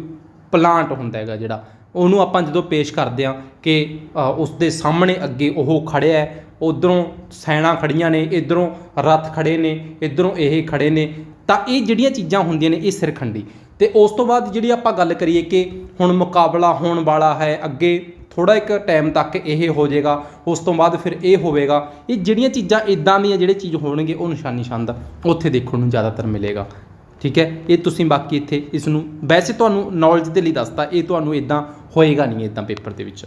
ਪਲਾਂਟ ਹੁੰਦਾ ਹੈਗਾ ਜਿਹੜਾ, ਉਹਨੂੰ ਆਪਾਂ ਜਦੋਂ ਪੇਸ਼ ਕਰਦੇ ਹਾਂ ਕਿ ਉਸ ਦੇ ਸਾਹਮਣੇ ਅੱਗੇ ਉਹ ਖੜਿਆ ਹੈ, ਉੱਧਰੋਂ ਸੈਨਾ ਖੜੀਆਂ ਨੇ, ਇੱਧਰੋਂ ਰੱਥ ਖੜੇ ਨੇ, ਇੱਧਰੋਂ ਇਹ ਖੜੇ ਨੇ, ਤਾਂ ਇਹ ਜਿਹੜੀਆਂ ਚੀਜ਼ਾਂ ਹੁੰਦੀਆਂ ਨੇ ਇਹ ਸਿਰਖੰਡੀ। ਤੇ ਉਸ ਤੋਂ ਬਾਅਦ ਜਿਹੜੀ ਆਪਾਂ ਗੱਲ ਕਰੀਏ ਕਿ ਹੁਣ ਮੁਕਾਬਲਾ ਹੋਣ ਵਾਲਾ ਹੈ, ਅੱਗੇ ਥੋੜ੍ਹਾ ਇੱਕ ਟਾਈਮ ਤੱਕ ਇਹ ਹੋ ਜਾਏਗਾ, ਉਸ ਤੋਂ ਬਾਅਦ ਫਿਰ ਇਹ ਹੋਵੇਗਾ, ਇਹ ਜਿਹੜੀਆਂ ਚੀਜ਼ਾਂ ਇੱਦਾਂ ਦੀਆਂ ਜਿਹੜੇ ਚੀਜ਼ ਹੋਣਗੇ ਉਹ ਨਿਸ਼ਾਨੀ ਛੰਦ ਉੱਥੇ ਦੇਖਣ ਨੂੰ ਜ਼ਿਆਦਾਤਰ ਮਿਲੇਗਾ। ਠੀਕ ਹੈ। ਇਹ ਤੁਸੀਂ ਬਾਕੀ ਇੱਥੇ ਇਸ ਨੂੰ ਵੈਸੇ ਤੁਹਾਨੂੰ ਨੌਲੇਜ ਦੇ ਲਈ ਦੱਸਤਾ, ਇਹ ਤੁਹਾਨੂੰ ਇੱਦਾਂ ਹੋਏਗਾ ਨਹੀਂ ਇੱਦਾਂ ਪੇਪਰ ਦੇ ਵਿੱਚ।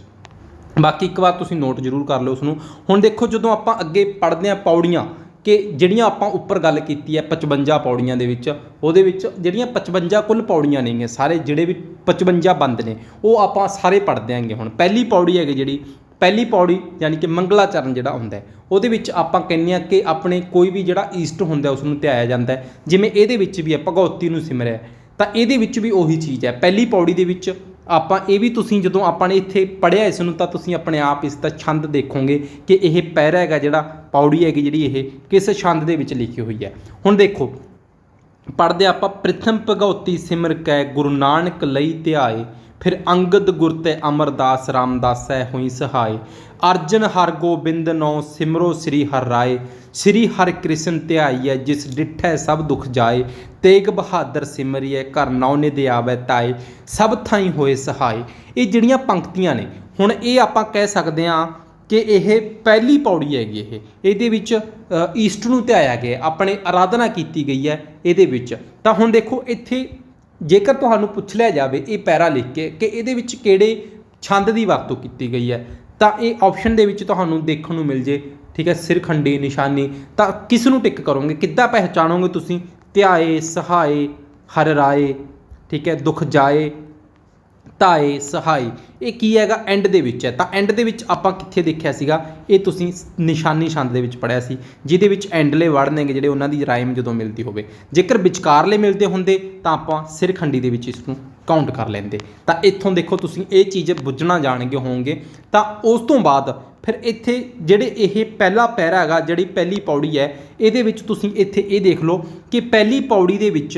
ਬਾਕੀ ਇੱਕ ਵਾਰ ਤੁਸੀਂ ਨੋਟ ਜ਼ਰੂਰ ਕਰ ਲਓ ਉਸਨੂੰ। ਹੁਣ ਦੇਖੋ ਜਦੋਂ ਆਪਾਂ ਅੱਗੇ ਪੜ੍ਹਦੇ ਹਾਂ ਪੌੜੀਆਂ, ਕਿ ਜਿਹੜੀਆਂ ਆਪਾਂ ਉੱਪਰ ਗੱਲ ਕੀਤੀ ਹੈ 55 ਪੌੜੀਆਂ ਦੇ ਵਿੱਚ, ਉਹਦੇ ਵਿੱਚ ਜਿਹੜੀਆਂ 55 ਕੁੱਲ ਪੌੜੀਆਂ ਨੇਗੀਆਂ, ਸਾਰੇ ਜਿਹੜੇ ਵੀ 55 ਬੰਦ ਨੇ ਉਹ ਆਪਾਂ ਸਾਰੇ ਪੜ੍ਹਦੇ ਆਂਗੇ। ਹੁਣ ਪਹਿਲੀ ਪੌੜੀ ਹੈਗੀ ਜਿਹੜੀ, ਪਹਿਲੀ ਪੌੜੀ ਯਾਨੀ ਕਿ ਮੰਗਲਾਚਰਨ ਜਿਹੜਾ ਹੁੰਦਾ ਹੈ, ਉਹਦੇ ਵਿੱਚ ਆਪਾਂ ਕਹਿੰਦੇ ਹਾਂ ਕਿ ਆਪਣੇ ਕੋਈ ਵੀ ਜਿਹੜਾ ਈਸਟ ਹੁੰਦਾ ਉਸ ਨੂੰ ਧਿਆਇਆ ਜਾਂਦਾ ਹੈ। ਜਿਵੇਂ ਇਹਦੇ ਵਿੱਚ ਵੀ ਹੈ ਭਗਉਤੀ ਨੂੰ ਸਿਮਰਿਆ, ਤਾਂ ਇਹਦੇ ਵਿੱਚ ਵੀ ਉਹੀ ਚੀਜ਼ ਹੈ। ਪਹਿਲੀ ਪੌੜੀ ਦੇ ਵਿੱਚ ਆਪਾਂ ਇਹ ਵੀ, ਤੁਸੀਂ ਜਦੋਂ ਆਪਾਂ ਨੇ ਇੱਥੇ ਪੜ੍ਹਿਆ ਇਸ ਨੂੰ ਤਾਂ ਤੁਸੀਂ ਆਪਣੇ ਆਪ ਇਸ ਦਾ ਛੰਦ ਦੇਖੋਗੇ ਕਿ ਇਹ ਪੈਰਾ ਹੈਗਾ ਜਿਹੜਾ, ਪੌੜੀ ਹੈਗੀ ਜਿਹੜੀ, ਇਹ ਕਿਸ ਛੰਦ ਦੇ ਵਿੱਚ ਲਿਖੀ ਹੋਈ ਹੈ। ਹੁਣ ਦੇਖੋ ਪੜ੍ਹਦੇ ਆਪਾਂ, ਪ੍ਰਥਮ ਭਗਉਤੀ ਸਿਮਰ ਕੈ ਗੁਰੂ ਨਾਨਕ ਲਈ ਧਿਆਏ, फिर अंगद गुर ते अमरदास रामदासै हुई सहाय, अर्जन हर गोबिंद नौ सिमरो श्री हर राय, श्री हर कृष्ण ध्याईऐ जिस डिठै सब दुख जाए, तेग बहादुर सिमरिए घर नौ निध आवै ताए, सब थाई होए सहाय। ये जिहड़ियां पंक्तियां ने हुण ये आपां कह सकदे हां कि यह पहली पौड़ी हैगी, ये ईस्ट नूं ध्याया गया, अपने आराधना की गई है ये। तो हुण देखो इत्थे जेकर तुहानूं पुछ लिया जाए ये पैरा लिख के कि ये किहड़े छंद की वरतों की गई है, तो ये ऑप्शन दे विच तुहानूं देखण नूं मिल जे, ठीक है, सिरखंडी निशानी। तो किस नूं टिक करोगे, किद्दां पहचानोगे तुसीं? ध्याए, सहाय, हर राय, ठीक है, दुख जाए, ताए, सहाय, ये की हैगा एंड दे विच है। तो एंड दे विच आपां कित्थे देखिया सीगा, ये तुसीं निशानी छंद दे विच पढ़िया सी, जिहदे विच एंडले वर्ड ने जिहड़े उन्हां दी राइम जदों मिलदी होवे। जेकर विचकारले मिलते हुंदे तां आपां सिरखंडी दे विच इसनूं काउंट कर लेंदे। तो इत्थों देखो तुसीं ये चीज़ बुझना जाणगे होवोगे। तो उस तो बाद फिर इत्थे जिहड़े ये पहला पैरा हैगा, जिहड़ी पहली पौड़ी है, इहदे विच तुसीं इत्थे ये देख लो कि पहली पौड़ी दे विच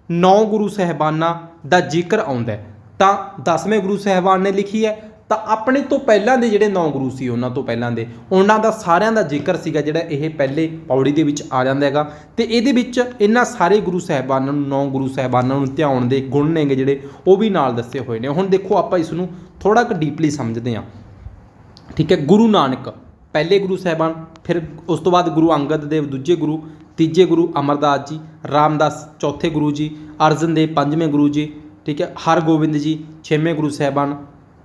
9 गुरु साहिबानां दा जिक्र आउंदा है। तो 10वें गुरु साहिबान ने लिखी है, तो अपने तो पहलां दे जिहड़े 9 गुरु सी उन्हां तो पहलां दे उन्हां दा सारियां दा जिक्र सीगा जिहड़ा ये पहले पौड़ी दे विच आ जांदा हैगा। ते इहदे विच इन्हां सारे गुरु साहिबानां नूं 9 गुरु साहिबानां नूं ध्याउण दे गुण ने जिहड़े वो भी नाल दस्से होए ने। हुण देखो आपां इस नूं थोड़ा क डीपली समझदे हां, ठीक है। गुरु नानक पहले गुरु साहिबान, फिर उस तो बाद गुरु अंगद देव दूजे गुरु, तीजे गुरु अमरदास जी, रामदास चौथे गुरु जी, अर्जन देव पंजवें गुरु जी, ठीक है, हर गोबिंद जी 6वें गुरु साहिबान,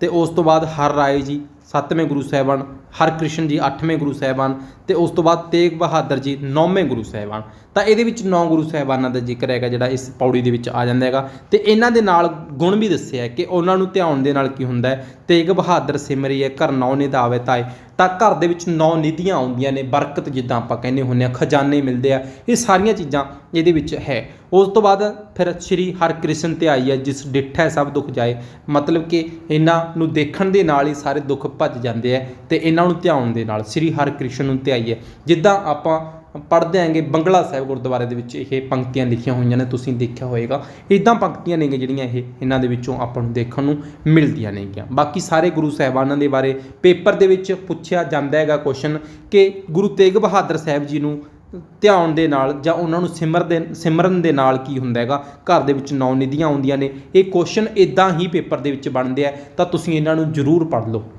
तो उस तो बाद हर राय जी 7वें गुरु साहिबान, हर कृष्ण जी 8वें गुरु साहिबान, तो उस तो बाद तेग बहादुर जी 9वें गुरु साहिबान। तो ये 9 गुरु साहिबानां का जिक्र है जिहड़ा इस पौड़ी दे विच आ जांदा हैगा। ते इन्हां दे नाल गुण भी दस्से है कि उन्हां नूं ध्याउण दे नाल की हुंदा है, तेग बहादुर सिमरिए घर 9 निध आवे ताए। तो घर दे विच 9 निधियां आउंदियां ने, बरकत जिद्दां आपां कहने हुंदे आ, खजाने मिलदे आ, ये सारियां चीज़ां इहदे विच है। उस तो बाद फिर श्री हर कृष्ण ध्याईऐ जिस डिठै सब दुख जाए, मतलब कि इन्हां नूं देखण दे नाल ही सारे दुख भज जांदे आ, ते इन्हां नूं ध्याउण दे नाल श्री हर कृष्ण नूं ध्याईऐ। जिद्दां आपां पढ़ते आएंगे बंगला साहिब गुरुद्वारे दे विच ये पंक्तियां लिखियां हुई ने, तुसीं देखिया होएगा। इदां पंक्तियां ने जिहड़ियां ये इन्हां दे विचों आपां नूं देखण नूं मिलदियां नेगीआं। बाकी सारे गुरु साहिबानां दे बारे पेपर दे विच पुछया जांदा हैगा क्वेश्चन कि गुरु तेग बहादुर साहिब जी नूं ध्यान दे नाल जां उन्हां नूं सिमरन दे नाल की हुंदा हैगा, घर दे विच 9 निधियां आउंदियां ने। ये क्वेश्चन इदां ही पेपर दे विच बनदे आ, तां तुसीं इन्हां नूं जरूर पढ़ लो।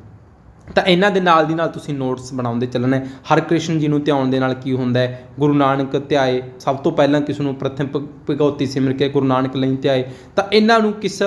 तो इन्हां दे नाल दी नाल तुसीं नोट्स बनाउंदे चलना है। हर कृष्ण जी नूं ध्याउण दे नाल की हुंदा है, गुरु नानक ध्याए, सब तो पहलां किस नूं प्रथम भगवती सिमर के गुरु नानक लई ध्याए। तो इन्हां नूं किस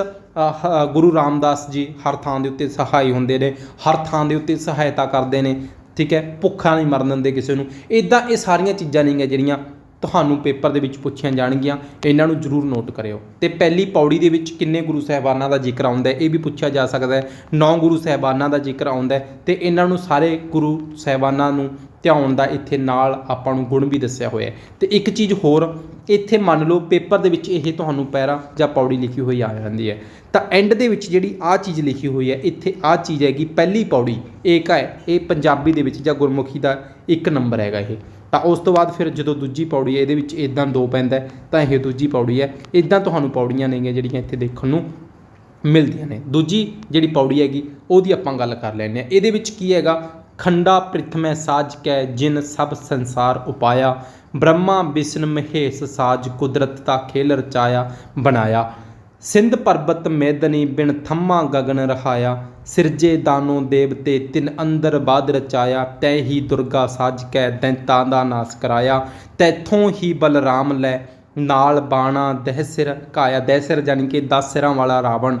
गुरु रामदास जी हर थां दे उत्ते सहाय हुंदे ने, हर थां दे उत्ते सहायता करदे ने, ठीक है, भुखा नहीं मरन दिंदे किसी नूं। इदां ये सारियां चीज़ां ने जिहड़ियां तुहानूं पेपर दे विच पुछियां जाणगियां, इन्हां नूं जरूर नोट करिओ। ते पहली पौड़ी दे विच किन्ने गुरु साहिबानां दा जिक्र आउंदा है, ये भी पुछया जा सकदा है। 9 गुरु साहिबानां दा जिक्र आउंदा है, ते इन्हां नूं सारे गुरु साहिबानां नूं ध्याउण दा इत्थे नाल आपां नूं गुण भी दस्सिया होया है। ते एक चीज़ होर इत्थे मान लो पेपर दे विच ये तुहानूं पैरा जां पौड़ी लिखी हुई आ जांदी है, तो एंड दे विच जिहड़ी आ चीज़ लिखी हुई है, इत्थे आ चीज़ हैगी पहली पौड़ी एक है, ये पंजाबी दे विच जां गुरमुखी दा 1 नंबर हैगा ये। तो उस तो बाद फिर जो दूजी पौड़ी है, ये इदां 2 पैंदा है, तो यह दूजी पौड़ी है। इदां तुहानूं पौड़ियां ने जिहड़ियां इत्थे देखण नूं मिलदियां ने। दूजी जिहड़ी पौड़ी हैगी ओहदी आपां गल कर लैंदे हां। इहदे विच की हैगा, खंडा प्रथमै साज कै जिन सब संसार उपाया, ब्रह्मा विष्णु महेश साज कुदरत ता खेल रचाया बनाया, सिंध पर्बत मैदनी बिन थम्मा गगन रहाया, सिरजे दानो देवते तिन अंदर बाद रचाया, तै ही दुर्गा साज कै दैंतां दा नास कराया, तैथों ही बलराम लै नाल बाणा दह सिर काया। दह सिर जानी कि 10 सिरां वाला रावण,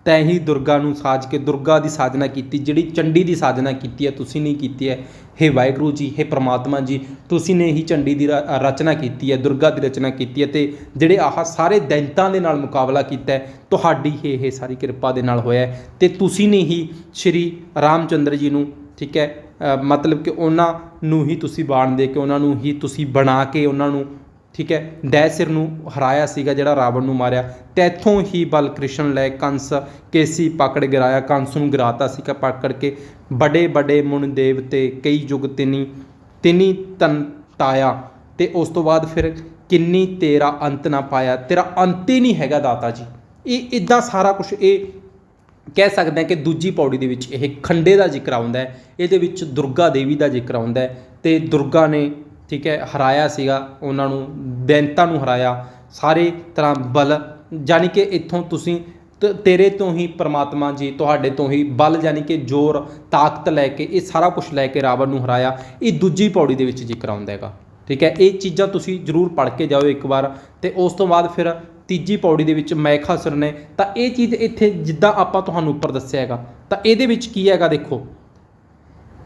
तै ही दुर्गा नूं साज के दुर्गा की साजना की, जिहड़ी चंडी की साजना की है तुसीं नहीं की है। हे वाहिगुरू जी, हे परमात्मा जी, तुसीं ने ही चंडी की रचना की है, दुर्गा की रचना की है, तो जिहड़े आह सारे दैंतां दे नाल मुकाबला किया है, तुहाडी ये सारी कृपा दे नाल होया है। ते तुसीं ने ही श्री रामचंद्र जी नूं, ठीक है, मतलब कि उन्हां नूं ही तुसीं बाण दे के उन्हां नूं ही तुसीं बना के उन्हां नूं, ठीक है, दै सिर नूं हराया सीगा, जिहड़ा रावण नूं मारिया। तैथों ही बल कृष्ण लै कंस केसी पकड़ गिराया, कंस नूं गिराता सीगा पकड़ के। बड़े बड़े मुन देवते कई युग तिनी तन ताया, ते उस तो बाद फिर किन्नी तेरा अंत ना पाया, तेरा अंत ही नहीं हैगा दाता जी। ये इदां सारा कुछ ये कह सकते हैं कि दूजी पौड़ी दे विच यह खंडे का जिक्र आउंदा है, इहदे विच दुर्गा देवी का जिक्र आउंदा है ते दुर्गा ने ठीक है हराया सीगा उन्हां नूं, दैंतां नूं हराया, सारे तरह बल जानी कि इत्थों तुसीं तेरे तो ही परमात्मा जी तुहाडे तो ही बल जानी कि जोर ताकत लैके ये सारा कुछ लैके रावण नूं हराया। ये दूजी पौड़ी दे विच जिक्र आउंदा हैगा, ठीक है। ये चीज़ां तुसीं जरूर पढ़ के जाओ एक बार। तो उस तो बाद फिर तीजी पौड़ी दे विच मैखासुर ने, तो ये चीज़ इत्थे जिद्दां आपां तुहानूं उपर दस्सिआ हैगा, तो इहदे विच की हैगा देखो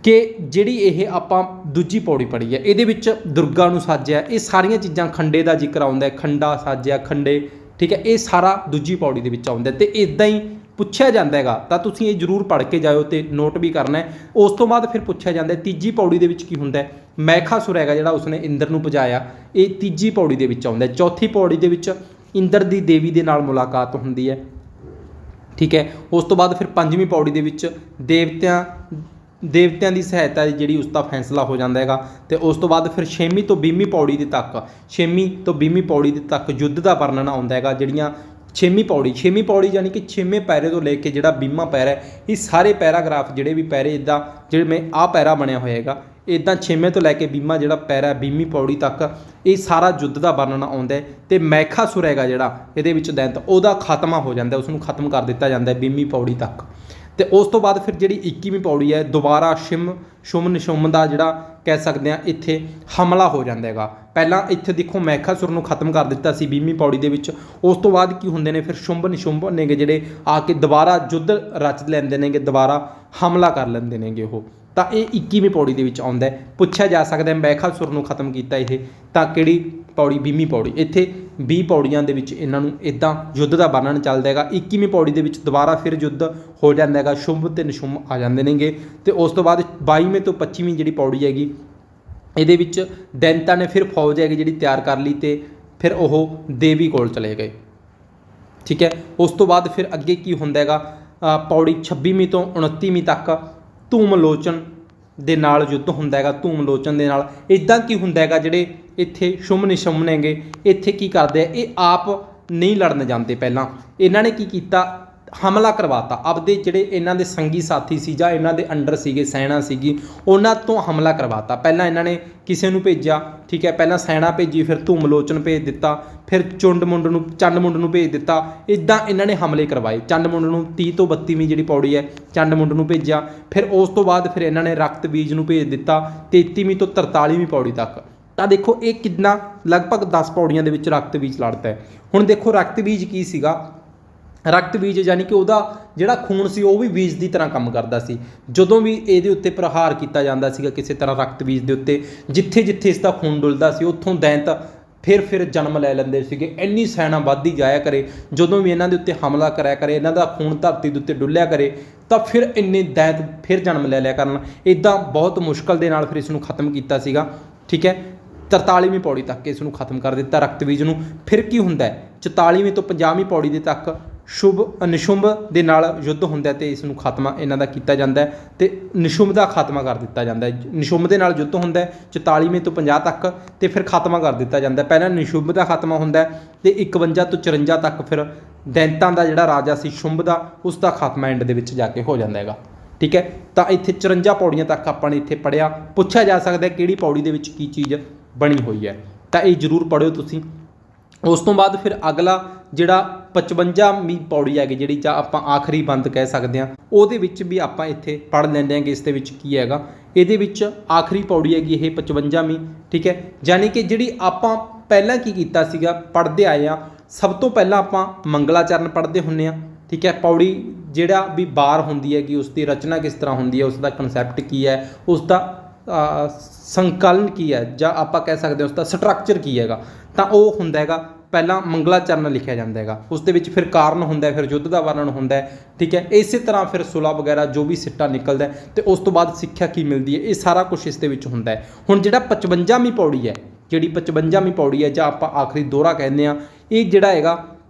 कि जिहड़ी ये आपां दूजी पौड़ी पढ़ी है इहदे विच दुर्गा नूं साजिआ, ये सारियां चीज़ां खंडे का जिक्र आउंदा है, खंडा साजिआ खंडे, ठीक है। ये सारा दूजी पौड़ी दे विच आउंदा ते इदां ही पुछया जांदा हैगा, तां तुसीं ये जरूर पढ़ के जाओ तो नोट भी करना है। उस तो बाद फिर पुछया जांदा है तीजी पौड़ी दे विच की हुंदा है, मैखासुर हैगा जिहड़ा उसने इंद्र नूं भजाया, ये तीजी पौड़ी दे विच आउंदा है। चौथी पौड़ी दे विच इंद्र दी देवी दे नाल मुलाकात हुंदी है, ठीक है। उस तो बाद फिर पंजवीं पौड़ी दे विच देवतियां की सहायता जी उसका फैसला हो जाता है। तो उस तो बाद फिर 6वीं तो 20वीं पौड़ी तक 6वीं तो 20वीं पौड़ी तक युद्ध का वर्णन आता है। जड़ियाँ 6वीं पौड़ी यानी कि 6वें पैरे तो लेके जो 20वां पैरा है, ये सारे पैराग्राफ जोड़े भी पैरे इदा जिमें आ पैरा बनया होएगा, इदा 6वें तो लैके 20वां जो पैरा 20वीं पौड़ी तक ये सारा युद्ध का वर्णन आता है। तो मैखासुर है जोड़ा ये दैंत वह खात्मा हो जाता है, उसनों खत्म कर दिता जाता है 20वीं पौड़ी तक। तो उस तो बाद फिर जी 21वीं पौड़ी है दोबारा शुम निशुम का जोड़ा कह सकते हैं इत्थे हमला हो जाता है। पहला इत्थे देखो मैखासुर नूं खत्म कर दिता सी 20वीं पौड़ी दे विच, उस तो बाद की हुंदे ने फिर शुंभ निशुंभ ने जिहड़े आके दोबारा युद्ध रच लैंदे ने, दोबारा हमला कर लैंदे ने वो। तो ये 21वीं पौड़ी दे विच आउंदा है। पुछया जा सकता है मैखासुर नूं खत्म किया ये तां किहड़ी पौड़ी 20वीं पौड़ी, इत्थे 20 पौड़ियां दे विच इन्हां नूं इदां युद्ध का वर्णन चलदा हैगा। 21वीं पौड़ी दे विच दोबारा फिर युद्ध हो जाता है, शुंभ ते निशुंभ आ जांदे नेगे। ते उस तो बाद 22वीं तो 25वीं जिहड़ी पौड़ी हैगी इहदे विच दैंतां ने फिर फौज हैगी जिहड़ी तैयार कर ली ते फिर वो देवी कोल चले गए, ठीक है। उस तो बाद फिर अगे की हुंदा हैगा पौड़ी 26वीं तो 29वीं तक धूमलोचन दे नाल युद्ध हुंदा हैगा। धूमलोचन दे नाल इदां की हुंदा हैगा जिहड़े इत्थे शुंभ निशुंभ नेगे इत्थे की करदे आ, ये आप नहीं लड़न जाते, पहलां इन्हां ने की कीता हमला करवाता आपदे जिहड़े इन्हां दे संगी साथी सी जां इन्हां दे अंडर सीगे सैना सीगी उन्हां तो हमला करवाता। पहलां इन्हां ने किसी नूं भेजिया, ठीक है, पहलां सैना भेजी, फिर धूमलोचन भेज दिता, फिर चंड मुंड नूं भेज दिता। इदां इन्हां ने हमले करवाए। चंड मुंड नूं 30 तो 32वीं जिहड़ी पौड़ी है चंड मुंड नूं भेजिया, फिर उस तो बाद फिर इन्हां ने रक्त बीज नूं भेज दिता 33वीं तो 43वीं पौड़ी तक। तो देखो ये कितना लगभग 10 पौड़ियां दे विच रक्त बीज लड़ता है। हुण देखो रक्त बीज की सीगा, रक्त बीज यानी कि वह जिहड़ा खून सी वह भी बीज की तरह काम करता सी। जदों भी ये उत्ते प्रहार किया जाता सीगा किसी तरह रक्त बीज के उत्ते, जिथे जिथे इसका खून डुलदा सी उत्थों दैंत फिर जन्म लै लैंदे सीगे। इन्नी सैना वधदी जाया करे, जदों भी इन्हां दे उत्ते हमला कराया करे, इन्हां दा खून धरती दे उत्ते डुलिया करे तो फिर इन्ने दैंत फिर जन्म लै लिया करन। इदां बहुत मुश्किल दे नाल फिर इसनूं खत्म कीता सीगा, ठीक है। 43वीं पौड़ी तक इसनूं खत्म कर दिता रक्त बीज नूं। फिर की हुंदा है 44वीं तो 50वीं पौड़ी दे तक शुभ निशुंभ दे नाल युद्ध हुंदा है ते इसनूं खात्मा इन्हां दा कीता जांदा है ते निशुंभ दा खात्मा कर दिता जांदा है। निशुंभ दे नाल युद्ध हुंदा है 44वीं तो 50 तक ते फिर खात्मा कर दिता जांदा है। पहलां निशुंभ दा खात्मा हुंदा है ते 51 तो 54 तक फिर दैंतां दा जिहड़ा राजा सी शुंभ दा उसका खात्मा एंड दे विच जाके हो जांदा हैगा, ठीक है। तो इत्थे 54 पौड़ियां तक आपां ने इत्थे पढ़िया। पुछया जा सकदा है किहड़ी पौड़ी दे विच की चीज़ बनी हुई है, तो ये जरूर पढ़ियो तुसीं। उस तो बाद फिर अगला जिहड़ा 55वीं पौड़ी हैगी जिहड़ी जां आपां आखिरी बंद कह सकते हैं, ਉਹਦੇ ਵਿੱਚ भी आपां इत्थे पढ़ लैंदे कि इस दे विच की हैगा। ਇਹਦੇ ਵਿੱਚ आखिरी पौड़ी हैगी ये 55वीं, ठीक है। यानी कि जिहड़ी आपां ਪਹਿਲਾਂ की कीता सीगा पढ़ते आए आ, सब तो पहला आपां मंगलाचरण पढ़ते हुंदे आ, ठीक है। पौड़ी जिहड़ा भी बार हुंदी है कि उसकी रचना किस तरह हुंदी है, उसका कनसैप्ट की है, उसका संकलन की है, ਜਾਂ ਆਪਾਂ कह सकते हैं उसका स्ट्रक्चर की हैगा, तो वह हुंदा हैगा पहला मंगलाचरण लिखा जाता है। उस दे विच फिर कारण हुंदा है, फिर युद्ध का वर्णन हुंदा है, ठीक है। इस तरह फिर सुलह वगैरह जो भी सिट्टा निकलता है तो उस तो बाद सिक्ख्या की मिलती है, ये सारा कुछ इस दे विच हुंदा है। हुण जिहड़ा 55वीं पौड़ी है, जिहड़ी 55वीं पौड़ी है ਜਾਂ ਆਪਾਂ आखिरी दोहरा कहते हैं, ये जिहड़ा हैगा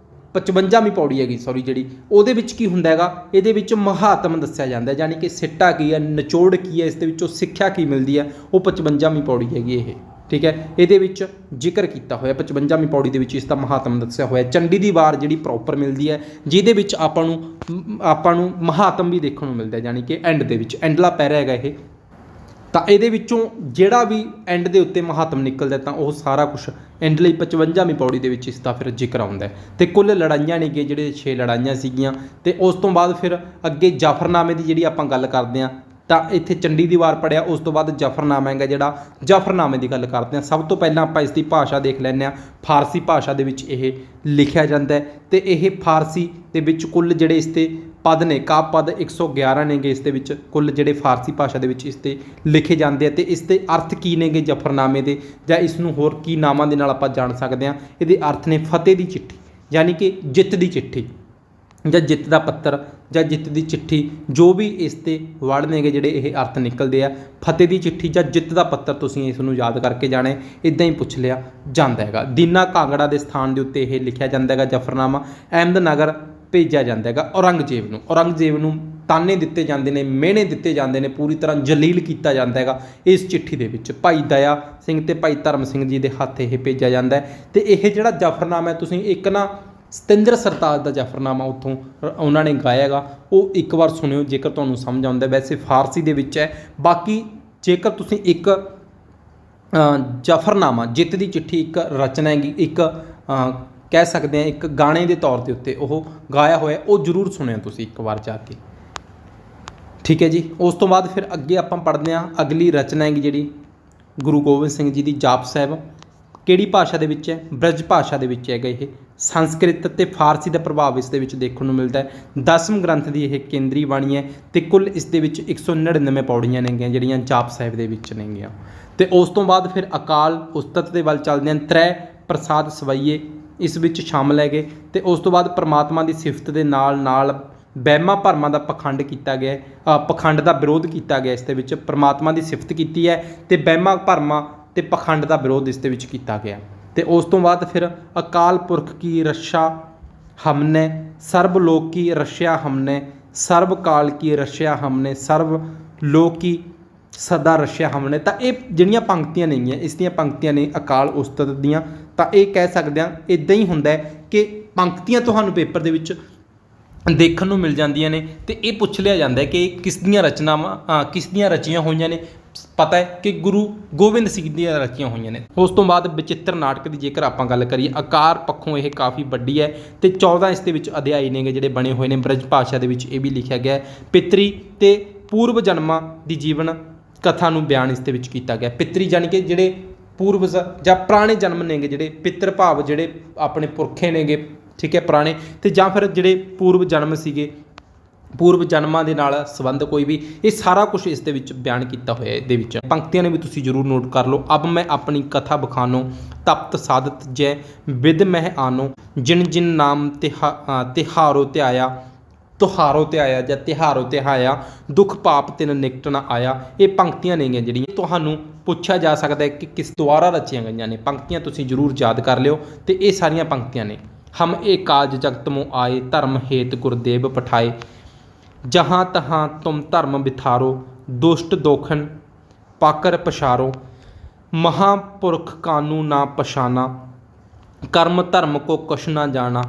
55वीं पौड़ी हैगी सॉरी जिहड़ी ਉਹਦੇ ਵਿੱਚ ਕੀ ਹੁੰਦਾ ਹੈਗਾ, ਇਹਦੇ ਵਿੱਚ ਮਹਾਤਮ ਦੱਸਿਆ ਜਾਂਦਾ ਹੈ, यानी कि सिट्टा की है, निचोड़ की है, इस दे विचों सिक्ख्या की मिलती है, वो 55वीं पौड़ी हैगी। ਇਹ ठीक है। ਇਹਦੇ ਵਿੱਚ ਜ਼ਿਕਰ ਕੀਤਾ ਹੋਇਆ 55ਵੀਂ ਪੌੜੀ ਦੇ ਵਿੱਚ ਇਸ ਦਾ ਮਹਾਤਮ ਦੱਸਿਆ ਹੋਇਆ। ਚੰਡੀ ਦੀ ਵਾਰ ਜਿਹੜੀ ਪ੍ਰੋਪਰ ਮਿਲਦੀ ਹੈ ਜਿਹਦੇ ਵਿੱਚ ਆਪਾਂ ਨੂੰ ਮਹਾਤਮ ਵੀ ਦੇਖਣ ਨੂੰ ਮਿਲਦਾ, ਯਾਨੀ ਕਿ ਐਂਡ ਦੇ ਵਿੱਚ ਐਂਡਲਾ ਪੈਰਾ ਹੈਗਾ ਇਹ। ਤਾਂ ਇਹਦੇ ਵਿੱਚੋਂ ਜਿਹੜਾ ਵੀ ਐਂਡ ਦੇ ਉੱਤੇ ਮਹਾਤਮ ਨਿਕਲਦਾ ਤਾਂ ਉਹ ਸਾਰਾ ਕੁਝ ਐਂਡ ਲਈ 55ਵੀਂ ਪੌੜੀ ਦੇ ਵਿੱਚ ਇਸ ਦਾ ਫਿਰ ਜ਼ਿਕਰ ਆਉਂਦਾ। ਤੇ ਕੁੱਲ ਲੜਾਈਆਂ ਨੇਗੇ ਜਿਹੜੇ 6 ਲੜਾਈਆਂ ਸੀਗੀਆਂ। ਤੇ ਉਸ ਤੋਂ ਬਾਅਦ ਫਿਰ ਅੱਗੇ ਜਾਫਰਨਾਮੇ ਦੀ ਜਿਹੜੀ ਆਪਾਂ ਗੱਲ ਕਰਦੇ ਹਾਂ ਤਾਂ ਇੱਥੇ ਚੰਡੀ ਦੀ ਵਾਰ ਪੜਿਆ, ਉਸ ਤੋਂ ਬਾਅਦ ਜਾਫਰਨਾਮਾ ਹੈਗਾ ਜਿਹੜਾ ਜਾਫਰਨਾਮੇ ਦੀ ਗੱਲ ਕਰਦੇ ਹਾਂ। ਸਭ ਤੋਂ ਪਹਿਲਾਂ ਆਪਾਂ ਇਸ ਦੀ ਭਾਸ਼ਾ ਦੇਖ ਲੈਂਦੇ ਹਾਂ। ਫਾਰਸੀ ਭਾਸ਼ਾ ਦੇ ਵਿੱਚ ਇਹ ਲਿਖਿਆ ਜਾਂਦਾ ਹੈ ਤੇ ਇਹ ਫਾਰਸੀ ਦੇ ਵਿੱਚ ਕੁੱਲ ਜਿਹੜੇ ਇਸ 'ਤੇ ਪਦ ਨੇ, ਕਾਵਿ ਪਦ 111 ਨੇਗੇ ਇਸ ਦੇ ਵਿੱਚ ਕੁੱਲ ਜਿਹੜੇ ਫਾਰਸੀ ਭਾਸ਼ਾ ਦੇ ਵਿੱਚ ਇਸ 'ਤੇ ਲਿਖੇ ਜਾਂਦੇ ਆ। ਤੇ ਇਸ ਦੇ ਅਰਥ ਕੀ ਨੇਗੇ ਜਫਰਨਾਮੇ ਦੇ, ਜਾਂ ਇਸ ਨੂੰ ਹੋਰ ਕੀ ਨਾਮਾਂ ਦੇ ਨਾਲ ਆਪਾਂ ਜਾਣ ਸਕਦੇ ਹਾਂ। ਇਹਦੇ ਅਰਥ ਨੇ ਫਤਿਹ ਦੀ ਚਿੱਠੀ, ਯਾਨੀ ਕਿ ਜਿੱਤ ਦੀ ਚਿੱਠੀ ਜਾਂ ਜਿੱਤ ਦਾ ਪੱਤਰ ਜਾਂ ਜਿੱਤ ਦੀ ਚਿੱਠੀ, ਜੋ ਵੀ ਇਸ 'ਤੇ ਵਰਡ ਨੇਗੇ ਜਿਹੜੇ ਇਹ ਅਰਥ ਨਿਕਲਦੇ ਆ। ਫਤਿਹ ਦੀ ਚਿੱਠੀ ਜਾਂ ਜਿੱਤ ਦਾ ਪੱਤਰ, ਤੁਸੀਂ ਇਸ ਨੂੰ ਯਾਦ ਕਰਕੇ ਜਾਣਾ, ਇੱਦਾਂ ਹੀ ਪੁੱਛ ਲਿਆ ਜਾਂਦਾ ਹੈਗਾ। ਦੀਨਾ ਕਾਂਗੜਾ ਦੇ ਸਥਾਨ ਦੇ ਉੱਤੇ ਇਹ ਲਿਖਿਆ ਜਾਂਦਾ ਹੈਗਾ ਜਫਰਨਾਮਾ। ਅਹਿਮਦਨਗਰ ਭੇਜਿਆ ਜਾਂਦਾ ਹੈਗਾ ਔਰੰਗਜ਼ੇਬ ਨੂੰ ਤਾਨੇ ਦਿੱਤੇ ਜਾਂਦੇ ਨੇ, ਮਿਹਣੇ ਦਿੱਤੇ ਜਾਂਦੇ ਨੇ, ਪੂਰੀ ਤਰ੍ਹਾਂ ਜਲੀਲ ਕੀਤਾ ਜਾਂਦਾ ਹੈਗਾ ਇਸ ਚਿੱਠੀ ਦੇ ਵਿੱਚ। ਭਾਈ ਦਇਆ ਸਿੰਘ ਤੇ ਭਾਈ ਧਰਮ ਸਿੰਘ ਜੀ ਦੇ ਹੱਥ ਇਹ ਭੇਜਿਆ ਜਾਂਦਾ ਹੈ। ਤੇ ਇਹ ਜਿਹੜਾ ਜਫਰਨਾਮਾ ਹੈ, ਤੁਸੀਂ ਇੱਕ ਨਾ ਸਤਿੰਦਰ ਸਰਤਾਜ ਦਾ ਜਫਰਨਾਮਾ ਉੱਥੋਂ ਉਹਨਾਂ ਨੇ ਗਾਇਆ ਹੈਗਾ, ਉਹ ਇੱਕ ਵਾਰ ਸੁਣਿਓ ਜੇਕਰ ਤੁਹਾਨੂੰ ਸਮਝ ਆਉਂਦਾ। ਵੈਸੇ ਫਾਰਸੀ ਦੇ ਵਿੱਚ ਹੈ। ਬਾਕੀ ਜੇਕਰ ਤੁਸੀਂ ਇੱਕ ਜਫਰਨਾਮਾ ਜਿੱਤ ਦੀ ਚਿੱਠੀ ਇੱਕ ਰਚਨਾ ਹੈਗੀ, ਇੱਕ ਕਹਿ ਸਕਦੇ ਹਾਂ ਇੱਕ ਗਾਣੇ ਦੇ ਤੌਰ ਦੇ ਉੱਤੇ ਉਹ ਗਾਇਆ ਹੋਇਆ, ਉਹ ਜ਼ਰੂਰ ਸੁਣਿਆ ਤੁਸੀਂ ਇੱਕ ਵਾਰ ਜਾ ਕੇ, ਠੀਕ ਹੈ ਜੀ। ਉਸ ਤੋਂ ਬਾਅਦ ਫਿਰ ਅੱਗੇ ਆਪਾਂ ਪੜ੍ਹਦੇ ਹਾਂ। ਅਗਲੀ ਰਚਨਾ ਹੈਗੀ ਜਿਹੜੀ ਗੁਰੂ ਗੋਬਿੰਦ ਸਿੰਘ ਜੀ ਦੀ ਜਾਪ ਸਾਹਿਬ। ਕਿਹੜੀ ਭਾਸ਼ਾ ਦੇ ਵਿੱਚ ਹੈ? ਬ੍ਰਜ ਭਾਸ਼ਾ ਦੇ ਵਿੱਚ ਹੈਗਾ ਇਹ। ਸੰਸਕ੍ਰਿਤ ਅਤੇ ਫਾਰਸੀ ਦਾ ਪ੍ਰਭਾਵ ਇਸ ਦੇ ਵਿੱਚ ਦੇਖਣ ਨੂੰ ਮਿਲਦਾ ਹੈ। 10ਵੇਂ ਗ੍ਰੰਥ ਦੀ ਇਹ ਕੇਂਦਰੀ ਬਾਣੀ ਹੈ ਤੇ ਕੁੱਲ ਇਸ ਦੇ ਵਿੱਚ 199 ਪੌੜੀਆਂ ਨੇਗੀਆਂ ਜਿਹੜੀਆਂ ਜਾਪ ਸਾਹਿਬ ਦੇ ਵਿੱਚ ਨੇਗੀਆਂ। ਤੇ ਉਸ ਤੋਂ ਬਾਅਦ ਫਿਰ ਅਕਾਲ ਉਸਤਤ ਦੇ ਵੱਲ ਚੱਲਦੇ ਹਨ। ਤ੍ਰੈ ਪ੍ਰਸਾਦ ਸਵਈਏ ਇਸ ਵਿੱਚ ਸ਼ਾਮਲ ਹੈਗੇ। ਤੇ ਉਸ ਤੋਂ ਬਾਅਦ ਪਰਮਾਤਮਾ ਦੀ ਸਿਫਤ ਦੇ ਨਾਲ ਨਾਲ ਵਹਿਮਾਂ ਭਰਮਾਂ ਦਾ ਪਖੰਡ ਕੀਤਾ ਗਿਆ, ਪਖੰਡ ਦਾ ਵਿਰੋਧ ਕੀਤਾ ਗਿਆ। ਇਸ ਦੇ ਵਿੱਚ ਪਰਮਾਤਮਾ ਦੀ ਸਿਫਤ ਕੀਤੀ ਹੈ ਤੇ ਵਹਿਮਾਂ ਭਰਮਾਂ ਤੇ ਪਖੰਡ ਦਾ ਵਿਰੋਧ ਇਸ ਦੇ ਵਿੱਚ ਕੀਤਾ ਗਿਆ। ਤੇ ਉਸ ਤੋਂ ਬਾਅਦ ਫਿਰ ਅਕਾਲ ਪੁਰਖ ਕੀ ਰੱਛਾ ਹਮਨੇ, ਸਰਬ ਲੋਕ ਕੀ ਰੱਛਿਆ ਹਮਨੇ, ਸਰਬ ਕਾਲ ਕੀ ਰੱਛਿਆ ਹਮਨੇ, ਸਰਬ ਲੋਕ ਕੀ ਸਦਾ ਰੱਛਿਆ ਹਮਨੇ। ਤਾਂ ਇਹ ਜਿਹੜੀਆਂ ਪੰਕਤੀਆਂ ਨੇਗੀਆਂ, ਇਸ ਦੀਆਂ ਪੰਕਤੀਆਂ ਨੇ ਅਕਾਲ ਉਸਤਤ ਦੀਆਂ। ਤਾਂ ਇਹ ਕਹਿ ਸਕਦੇ ਹਾਂ ਇੱਦਾਂ ਹੀ ਹੁੰਦਾ ਹੈ ਕਿ ਪੰਕਤੀਆਂ ਤੁਹਾਨੂੰ ਪੇਪਰ ਦੇ ਵਿੱਚ ਦੇਖਣ ਨੂੰ ਮਿਲ ਜਾਂਦੀਆਂ ਨੇ ਤੇ ਇਹ ਪੁੱਛ ਲਿਆ ਜਾਂਦਾ ਹੈ ਕਿ ਕਿਸ ਦੀਆਂ ਰਚਨਾਵਾਂ ਕਿਸ ਦੀਆਂ ਰਚੀਆਂ ਹੋਈਆਂ ਨੇ। ਪਤਾ ਹੈ ਕਿ ਗੁਰੂ ਗੋਬਿੰਦ ਸਿੰਘ ਦੀਆਂ ਰਚੀਆਂ ਹੋਈਆਂ ਨੇ। ਉਸ ਤੋਂ ਬਾਅਦ ਬਚਿੱਤਰ ਨਾਟਕ ਦੀ ਜੇਕਰ ਆਪਾਂ ਗੱਲ ਕਰੀਏ, ਆਕਾਰ ਪੱਖੋਂ ਇਹ ਕਾਫੀ ਵੱਡੀ ਹੈ ਤੇ 14 ਇਸ ਦੇ ਵਿੱਚ ਅਧਿਆਇ ਨੇਗੇ ਜਿਹੜੇ ਬਣੇ ਹੋਏ ਨੇ। ਬ੍ਰਜ ਭਾਸ਼ਾ ਦੇ ਵਿੱਚ ਇਹ ਵੀ ਲਿਖਿਆ ਗਿਆ ਹੈ। ਪਿਤਰੀ ਤੇ ਪੂਰਵ ਜਨਮਾਂ ਦੀ ਜੀਵਨ ਕਥਾ ਨੂੰ ਬਿਆਨ ਇਸ ਦੇ ਵਿੱਚ ਕੀਤਾ ਗਿਆ। ਪਿਤਰੀ ਜਾਣੀ ਕਿ ਜਿਹੜੇ ਪੂਰਵਜ ਜਾਂ ਪੁਰਾਣੇ ਜਨਮ ਨੇਗੇ, ਜਿਹੜੇ ਪਿੱਤਰ ਭਾਵ ਜਿਹੜੇ ਆਪਣੇ ਪੁਰਖੇ ਨੇਗੇ, ਠੀਕ ਹੈ, ਪੁਰਾਣੇ, ਤੇ ਜਾਂ ਫਿਰ ਜਿਹੜੇ ਪੂਰਵ ਜਨਮ ਸੀਗੇ, ਪੂਰਵ ਜਨਮਾਂ ਦੇ ਨਾਲ ਸੰਬੰਧ ਕੋਈ ਵੀ, ਇਹ ਸਾਰਾ ਕੁਝ ਇਸ ਦੇ ਵਿੱਚ ਬਿਆਨ ਕੀਤਾ ਹੋਇਆ। ਇਹਦੇ ਵਿੱਚ ਪੰਕਤੀਆਂ ਨੇ ਵੀ ਤੁਸੀਂ ਜ਼ਰੂਰ ਨੋਟ ਕਰ ਲਓ। ਅਬ ਮੈਂ ਆਪਣੀ ਕਥਾ ਬਖਾਨੋ, ਤਪਤ ਸਾਧਤ ਜੈ ਵਿਦ ਮਹਿ ਆਨੋ, ਜਿਨ ਜਿਨ ਨਾਮ ਤਿਹਾਰੋ ਤੇ ਆਇਆ, ਤੁਹਾਰੋ ਤੇ ਆਇਆ ਜਾਂ ਤਿਹਾਰੋ ਤੇ ਆਇਆ, ਦੁੱਖ ਪਾਪ ਤਿਨ ਨਿਕਟ ਨਾ ਆਇਆ। ਇਹ ਪੰਕਤੀਆਂ ਨੇਗੀਆਂ ਜਿਹੜੀਆਂ ਤੁਹਾਨੂੰ ਪੁੱਛਿਆ ਜਾ ਸਕਦਾ ਹੈ ਕਿ ਕਿਸ ਦੁਆਰਾ ਰਚੀਆਂ ਗਈਆਂ ਨੇ। ਪੰਕਤੀਆਂ ਤੁਸੀਂ ਜ਼ਰੂਰ ਯਾਦ ਕਰ ਲਿਓ। ਤੇ ਇਹ ਸਾਰੀਆਂ ਪੰਕਤੀਆਂ ਨੇ। ਹਮ ਇਹ ਕਾਜ ਜਗਤ ਮੋ ਆਏ, ਧਰਮ ਹੇਤ ਗੁਰਦੇਵ ਪਠਾਏ, ਜਹਾਂ ਤਹਾਂ ਤੁਮ ਧਰਮ ਬਿਥਾਰੋ, ਦੁਸ਼ਟ ਦੋਖਨ ਪਾਕਰ ਪਛਾਰੋ, ਮਹਾਂਪੁਰਖ ਕਾਨੂ ਨਾ ਪਛਾਨਾ, कर्म धर्म को कछ ना जाना,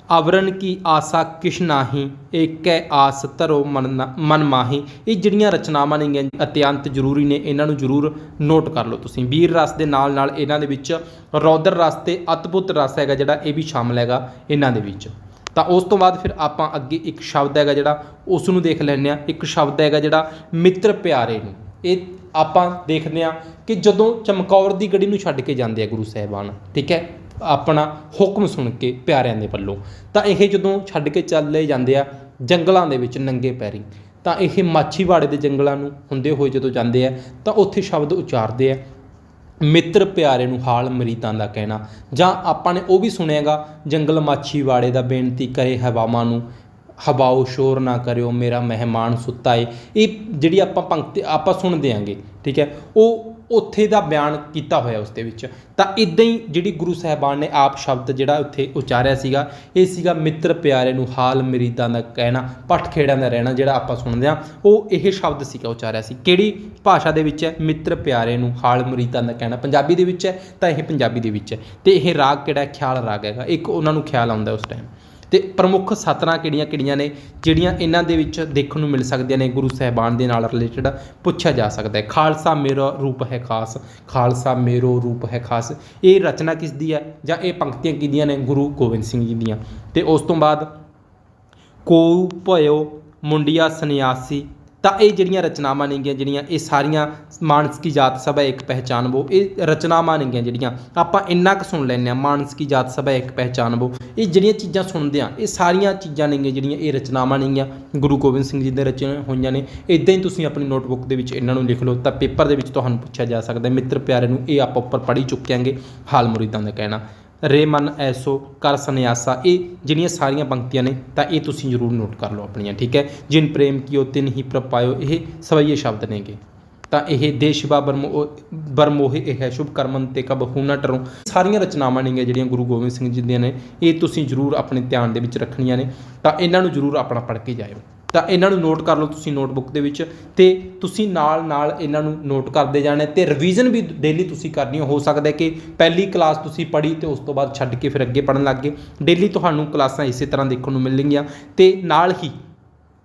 आवरण की आसा किश नाही, एक आस धरो मन माही। ये ਜਿਹੜੀਆਂ ਰਚਨਾਵਾਂ ਨੇ ਅਤਿਅੰਤ ਜ਼ਰੂਰੀ ਨੇ, ਇਹਨਾਂ ਨੂੰ ਜ਼ਰੂਰ ਨੋਟ ਕਰ ਲਓ ਤੁਸੀਂ। ਵੀਰ ਰਸ ਦੇ ਨਾਲ ਨਾਲ ਇਹਨਾਂ ਦੇ ਵਿੱਚ ਰੌਦਰ ਰਸ ਤੇ ਅਦਭੁਤ ਰਸ ਹੈਗਾ ਜਿਹੜਾ, ਇਹ ਵੀ ਸ਼ਾਮਲ ਹੈਗਾ ਇਹਨਾਂ ਦੇ ਵਿੱਚ। ਤਾਂ ਉਸ ਤੋਂ ਬਾਅਦ ਫਿਰ ਆਪਾਂ ਅੱਗੇ ਇੱਕ ਸ਼ਬਦ ਹੈਗਾ ਜਿਹੜਾ ਉਸ ਨੂੰ ਦੇਖ ਲੈਂਦੇ ਹਾਂ। ਇੱਕ ਸ਼ਬਦ ਹੈਗਾ ਜਿਹੜਾ ਮਿੱਤਰ ਪਿਆਰੇ ਨੂੰ। ਇਹ ਆਪਾਂ ਦੇਖਦੇ ਹਾਂ ਕਿ ਜਦੋਂ ਚਮਕੌਰ ਦੀ ਗੜੀ ਨੂੰ ਛੱਡ ਕੇ ਜਾਂਦੇ ਆ ਗੁਰੂ ਸਾਹਿਬਾਨ, ਠੀਕ ਹੈ, ਆਪਣਾ ਹੁਕਮ ਸੁਣ ਕੇ ਪਿਆਰਿਆਂ ਦੇ ਵੱਲੋਂ, ਤਾਂ ਇਹ ਜਦੋਂ ਛੱਡ ਕੇ ਚੱਲੇ ਜਾਂਦੇ ਆ ਜੰਗਲਾਂ ਦੇ ਵਿੱਚ ਨੰਗੇ ਪੈਰੀ, ਤਾਂ ਇਹ ਮਾਛੀਵਾੜੇ ਦੇ ਜੰਗਲਾਂ ਨੂੰ ਹੁੰਦੇ ਹੋਏ ਜਦੋਂ ਜਾਂਦੇ ਆ ਤਾਂ ਉੱਥੇ ਸ਼ਬਦ ਉਚਾਰਦੇ ਆ, ਮਿੱਤਰ ਪਿਆਰੇ ਨੂੰ ਹਾਲ ਮਰੀਦਾਂ ਦਾ ਕਹਿਣਾ। ਜਾਂ ਆਪਾਂ ਨੇ ਉਹ ਵੀ ਸੁਣਿਆਗਾ, ਜੰਗਲ ਮਾਛੀਵਾੜੇ ਦਾ ਬੇਨਤੀ ਕਰੇ ਹਵਾਵਾਂ ਨੂੰ, ਹਵਾਓ ਸ਼ੋਰ ਨਾ ਕਰਿਓ ਮੇਰਾ ਮਹਿਮਾਨ ਸੁੱਤਾ ਏ। ਇਹ ਜਿਹੜੀ ਆਪਾਂ ਪੰਕਤੀ ਆਪਾਂ ਸੁਣਦੇ ਆਂਗੇ, ਠੀਕ ਠੀਕ ਹੈ, ਉਹ ਉੱਥੇ ਦਾ ਬਿਆਨ ਕੀਤਾ ਹੋਇਆ ਉਸ ਦੇ ਵਿੱਚ। ਤਾਂ ਇੱਦਾਂ ਹੀ ਜਿਹੜੀ ਗੁਰੂ ਸਾਹਿਬਾਨ ਨੇ ਆਪ ਸ਼ਬਦ ਜਿਹੜਾ ਉੱਥੇ ਉਚਾਰਿਆ ਸੀਗਾ, ਇਹ ਸੀਗਾ ਮਿੱਤਰ ਪਿਆਰੇ ਨੂੰ ਹਾਲ ਮਰੀਦਾਂ ਦਾ ਕਹਿਣਾ, ਪੱਠ ਖੇੜਾਂ ਦਾ ਰਹਿਣਾ। ਜਿਹੜਾ ਆਪਾਂ ਸੁਣਦੇ ਹਾਂ ਉਹ ਇਹ ਸ਼ਬਦ ਸੀਗਾ ਉਚਾਰਿਆ ਸੀ। ਕਿਹੜੀ ਭਾਸ਼ਾ ਦੇ ਵਿੱਚ ਹੈ? ਮਿੱਤਰ ਪਿਆਰੇ ਨੂੰ ਹਾਲ ਮਰੀਦਾਂ ਦਾ ਕਹਿਣਾ। ਪੰਜਾਬੀ ਦੇ ਵਿੱਚ ਹੈ, ਤਾਂ ਇਹ ਪੰਜਾਬੀ ਦੇ ਵਿੱਚ ਹੈ। ਤੇ ਇਹ ਰਾਗ ਕਿਹੜਾ? ਖਿਆਲ ਰਾਗ ਹੈਗਾ। ਇੱਕ ਉਹਨਾਂ ਨੂੰ ਖਿਆਲ ਆਉਂਦਾ ਉਸ ਟਾਈਮ। ਤੇ ਪ੍ਰਮੁੱਖ ਸਤਰਾਂ ਕਿਹੜੀਆਂ ਨੇ ਜਿਹੜੀਆਂ ਇਹਨਾਂ ਦੇ ਵਿੱਚ ਦੇਖਣ ਨੂੰ ਮਿਲ ਸਕਦੀਆਂ ਨੇ, ਗੁਰੂ ਸਾਹਿਬਾਨ ਦੇ ਨਾਲ ਰਿਲੇਟਡ ਪੁੱਛਿਆ ਜਾ ਸਕਦਾ ਹੈ। ਖਾਲਸਾ ਮੇਰਾ ਰੂਪ ਹੈ ਖਾਸ, ਖਾਲਸਾ ਮੇਰੋ ਰੂਪ ਹੈ ਖਾਸ। ਇਹ ਰਚਨਾ ਕਿਸ ਦੀ ਹੈ ਜਾਂ ਇਹ ਪੰਕਤੀਆਂ ਕਿਹਦੀਆਂ ਨੇ? ਗੁਰੂ ਗੋਬਿੰਦ ਸਿੰਘ ਜੀ ਦੀਆਂ। ਤੇ ਉਸ ਤੋਂ ਬਾਅਦ ਕੋਊ ਭਇਓ ਮੁੰਡਿਆ ਸੰਨਿਆਸੀ। ਤਾਂ ਇਹ ਜਿਹੜੀਆਂ ਰਚਨਾਵਾਂ ਨੇਗੀਆਂ, ਜਿਹੜੀਆਂ ਇਹ ਸਾਰੀਆਂ ਮਾਨਸ ਕੀ ਜਾਤ ਸਭਾ ਇੱਕ ਪਹਿਚਾਨ ਵੋ, ਇਹ ਰਚਨਾਵਾਂ ਨੇਗੀਆਂ ਜਿਹੜੀਆਂ ਆਪਾਂ ਇੰਨਾ ਕੁ ਸੁਣ ਲੈਂਦੇ ਹਾਂ। ਮਾਨਸ ਕੀ ਜਾਤ ਸਭਾ ਇੱਕ ਪਹਿਚਾਨ ਵੋ, ਇਹ ਜਿਹੜੀਆਂ ਚੀਜ਼ਾਂ ਸੁਣਦੇ ਹਾਂ, ਇਹ ਸਾਰੀਆਂ ਚੀਜ਼ਾਂ ਨੇਗੀਆਂ ਜਿਹੜੀਆਂ ਇਹ ਰਚਨਾਵਾਂ ਨੇਗੀਆਂ ਗੁਰੂ ਗੋਬਿੰਦ ਸਿੰਘ ਜੀ ਦੇ ਰਚੀਆਂ ਹੋਈਆਂ ਨੇ। ਇੱਦਾਂ ਹੀ ਤੁਸੀਂ ਆਪਣੀ ਨੋਟਬੁੱਕ ਦੇ ਵਿੱਚ ਇਹਨਾਂ ਨੂੰ ਲਿਖ ਲਓ, ਤਾਂ ਪੇਪਰ ਦੇ ਵਿੱਚ ਤੁਹਾਨੂੰ ਪੁੱਛਿਆ ਜਾ ਸਕਦਾ। ਮਿੱਤਰ ਪਿਆਰੇ ਨੂੰ ਇਹ ਆਪਾਂ ਉੱਪਰ ਪੜ੍ਹ ਹੀ ਚੁੱਕੇ ਆਂਗੇ। ਹਾਲ ਮੁਰੀਦਾਂ ਦਾ ਕਹਿਣਾ, ਰੇ ਮਨ ਐਸੋ ਕਰ ਸੰਨਿਆਸਾ, ਇਹ ਜਿਹੜੀਆਂ ਸਾਰੀਆਂ ਪੰਕਤੀਆਂ ਨੇ ਤਾਂ ਇਹ ਤੁਸੀਂ ਜ਼ਰੂਰ ਨੋਟ ਕਰ ਲਓ ਆਪਣੀਆਂ, ਠੀਕ ਹੈ। ਜਿਨ ਪ੍ਰੇਮ ਕੀਓ ਤਿਨ ਹੀ ਪ੍ਰਭ ਪਾਇਓ, ਇਹ ਸਵਈਏ ਸ਼ਬਦ ਨੇਗੇ। ਤਾਂ ਇਹ ਦੇਸ਼ ਸ਼ਿਵਾ ਬਰਮੋਹੇ ਇਹ ਹੈ, ਸ਼ੁਭ ਕਰਮਨ ਤੇ ਕਬਹੂ ਨਾ ਟਰੋਂ। ਸਾਰੀਆਂ ਰਚਨਾਵਾਂ ਨੇਗੀਆਂ ਜਿਹੜੀਆਂ ਗੁਰੂ ਗੋਬਿੰਦ ਸਿੰਘ ਜੀ ਦੀਆਂ ਨੇ, ਇਹ ਤੁਸੀਂ ਜ਼ਰੂਰ ਆਪਣੇ ਧਿਆਨ ਦੇ ਵਿੱਚ ਰੱਖਣੀਆਂ ਨੇ। ਤਾਂ ਇਹਨਾਂ ਨੂੰ ਜ਼ਰੂਰ ਆਪਣਾ ਪੜ੍ਹ ਕੇ ਜਾਇਓ। ਤਾਂ ਇਹਨਾਂ ਨੂੰ ਨੋਟ ਕਰ ਲਓ ਤੁਸੀਂ ਨੋਟਬੁੱਕ ਦੇ ਵਿੱਚ, ਤੇ ਤੁਸੀਂ ਨਾਲ ਇਹਨਾਂ ਨੂੰ ਨੋਟ ਕਰਦੇ ਜਾਣਾ। ਤੇ ਰਿਵੀਜ਼ਨ ਵੀ ਡੇਲੀ ਤੁਸੀਂ ਕਰਨੀ ਹੋ ਸਕਦਾ ਕਿ ਪਹਿਲੀ ਕਲਾਸ ਤੁਸੀਂ ਪੜ੍ਹੀ ਤੇ ਉਸ ਤੋਂ ਬਾਅਦ ਛੱਡ ਕੇ ਫਿਰ ਅੱਗੇ ਪੜ੍ਹਨ ਲੱਗ ਗਏ। ਡੇਲੀ ਤੁਹਾਨੂੰ ਕਲਾਸਾਂ ਇਸੇ ਤਰ੍ਹਾਂ ਦੇਖਣ ਨੂੰ ਮਿਲਣਗੀਆਂ। ਤੇ ਨਾਲ ਹੀ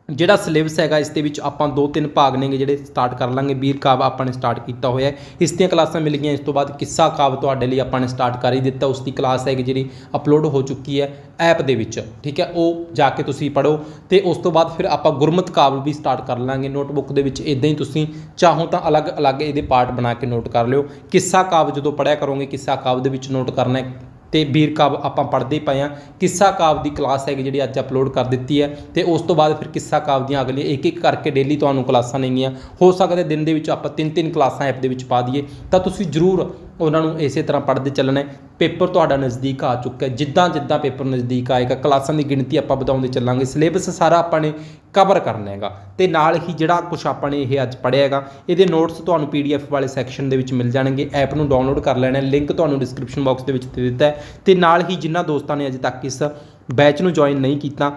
ਜਿਹੜਾ ਸਿਲੇਬਸ ਹੈਗਾ, ਇਸ ਦੇ ਵਿੱਚ ਆਪਾਂ 2-3 ਭਾਗ ਨੇਗੇ ਜਿਹੜੇ ਸਟਾਰਟ ਕਰ ਲਾਂਗੇ। ਵੀਰ ਕਾਵ ਆਪਾਂ ਨੇ ਸਟਾਰਟ ਕੀਤਾ ਹੋਇਆ, ਇਸ ਦੀਆਂ ਕਲਾਸਾਂ ਮਿਲ ਗਈਆਂ। ਇਸ ਤੋਂ ਬਾਅਦ ਕਿੱਸਾ ਕਾਵ ਤੁਹਾਡੇ ਲਈ ਆਪਾਂ ਨੇ ਸਟਾਰਟ ਕਰ ਹੀ ਦਿੱਤਾ, ਉਸ ਦੀ ਕਲਾਸ ਹੈਗੀ ਜਿਹੜੀ ਅਪਲੋਡ ਹੋ ਚੁੱਕੀ ਹੈ ਐਪ ਦੇ ਵਿੱਚ, ਠੀਕ ਹੈ। ਉਹ ਜਾ ਕੇ ਤੁਸੀਂ ਪੜ੍ਹੋ। ਤੇ ਉਸ ਤੋਂ ਬਾਅਦ ਫਿਰ ਆਪਾਂ ਗੁਰਮਤ ਕਾਵ ਵੀ ਸਟਾਰਟ ਕਰ ਲਾਂਗੇ ਨੋਟਬੁੱਕ ਦੇ ਵਿੱਚ। ਇੱਦਾਂ ਹੀ ਤੁਸੀਂ ਚਾਹੋ ਤਾਂ ਅਲੱਗ-ਅਲੱਗ ਇਹਦੇ ਪਾਰਟ ਬਣਾ ਕੇ ਨੋਟ ਕਰ ਲਿਓ। ਕਿੱਸਾ ਕਾਵ ਜਦੋਂ ਪੜ੍ਹਿਆ ਕਰੋਗੇ, ਕਿੱਸਾ ਕਾਵ ਦੇ ਵਿੱਚ ਨੋਟ ਕਰਨਾ ਹੈ। ਤੇ ਵੀਰ ਕਾਵ ਆਪਾਂ ਪੜ੍ਹਦੇ ਪਏ ਹਾਂ। ਕਿੱਸਾ ਕਾਵ ਦੀ ਕਲਾਸ ਹੈਗੀ ਜਿਹੜੀ ਅੱਜ ਅਪਲੋਡ ਕਰ ਦਿੱਤੀ ਹੈ। ਤੇ ਉਸ ਤੋਂ ਬਾਅਦ ਫਿਰ ਕਿੱਸਾ ਕਾਵ ਦੀਆਂ ਅਗਲੀਆਂ ਇੱਕ ਕਰਕੇ ਡੇਲੀ ਤੁਹਾਨੂੰ ਕਲਾਸਾਂ ਨੇਗੀਆਂ। ਹੋ ਸਕਦਾ ਦਿਨ ਦੇ ਵਿੱਚ ਆਪਾਂ 3-3 ਕਲਾਸਾਂ ਐਪ ਦੇ ਵਿੱਚ ਪਾ ਦਈਏ। ਤਾਂ ਤੁਸੀਂ ਜ਼ਰੂਰ ਉਹਨਾਂ ਨੂੰ ਇਸੇ ਤਰ੍ਹਾਂ ਪੜ੍ਹਦੇ ਚੱਲਣਾ ਹੈ। ਪੇਪਰ ਤੁਹਾਡਾ ਨਜ਼ਦੀਕ ਆ ਚੁੱਕਾ ਹੈ। ਜਿੱਦਾਂ ਪੇਪਰ ਨਜ਼ਦੀਕ ਆਏਗਾ, ਕਲਾਸਾਂ ਦੀ ਗਿਣਤੀ ਆਪਾਂ ਵਧਾਉਂਦੇ ਚੱਲਾਂਗੇ। ਸਿਲੇਬਸ ਸਾਰਾ ਆਪਾਂ ਨੇ ਕਵਰ ਕਰਨਾ ਹੈਗਾ। ਤੇ ਨਾਲ ਹੀ ਜਿਹੜਾ ਕੁਛ ਆਪਾਂ ਨੇ ਇਹ ਅੱਜ ਪੜ੍ਹਿਆ ਹੈਗਾ, ਇਹਦੇ ਨੋਟਸ ਤੁਹਾਨੂੰ PDF ਵਾਲੇ ਸੈਕਸ਼ਨ ਦੇ ਵਿੱਚ ਮਿਲ ਜਾਣਗੇ। ਐਪ ਨੂੰ ਡਾਊਨਲੋਡ ਕਰ ਲੈਣਾ, ਲਿੰਕ ਤੁਹਾਨੂੰ ਡਿਸਕ੍ਰਿਪਸ਼ਨ ਬਾਕਸ ਦੇ ਵਿੱਚ ਦੇ ਦਿੱਤਾ ਹੈ। ਤੇ ਨਾਲ ਹੀ ਜਿਨ੍ਹਾਂ ਦੋਸਤਾਂ ਨੇ ਅਜੇ ਤੱਕ ਇਸ ਬੈਚ ਨੂੰ ਜੁਆਇਨ ਨਹੀਂ ਕੀਤਾ,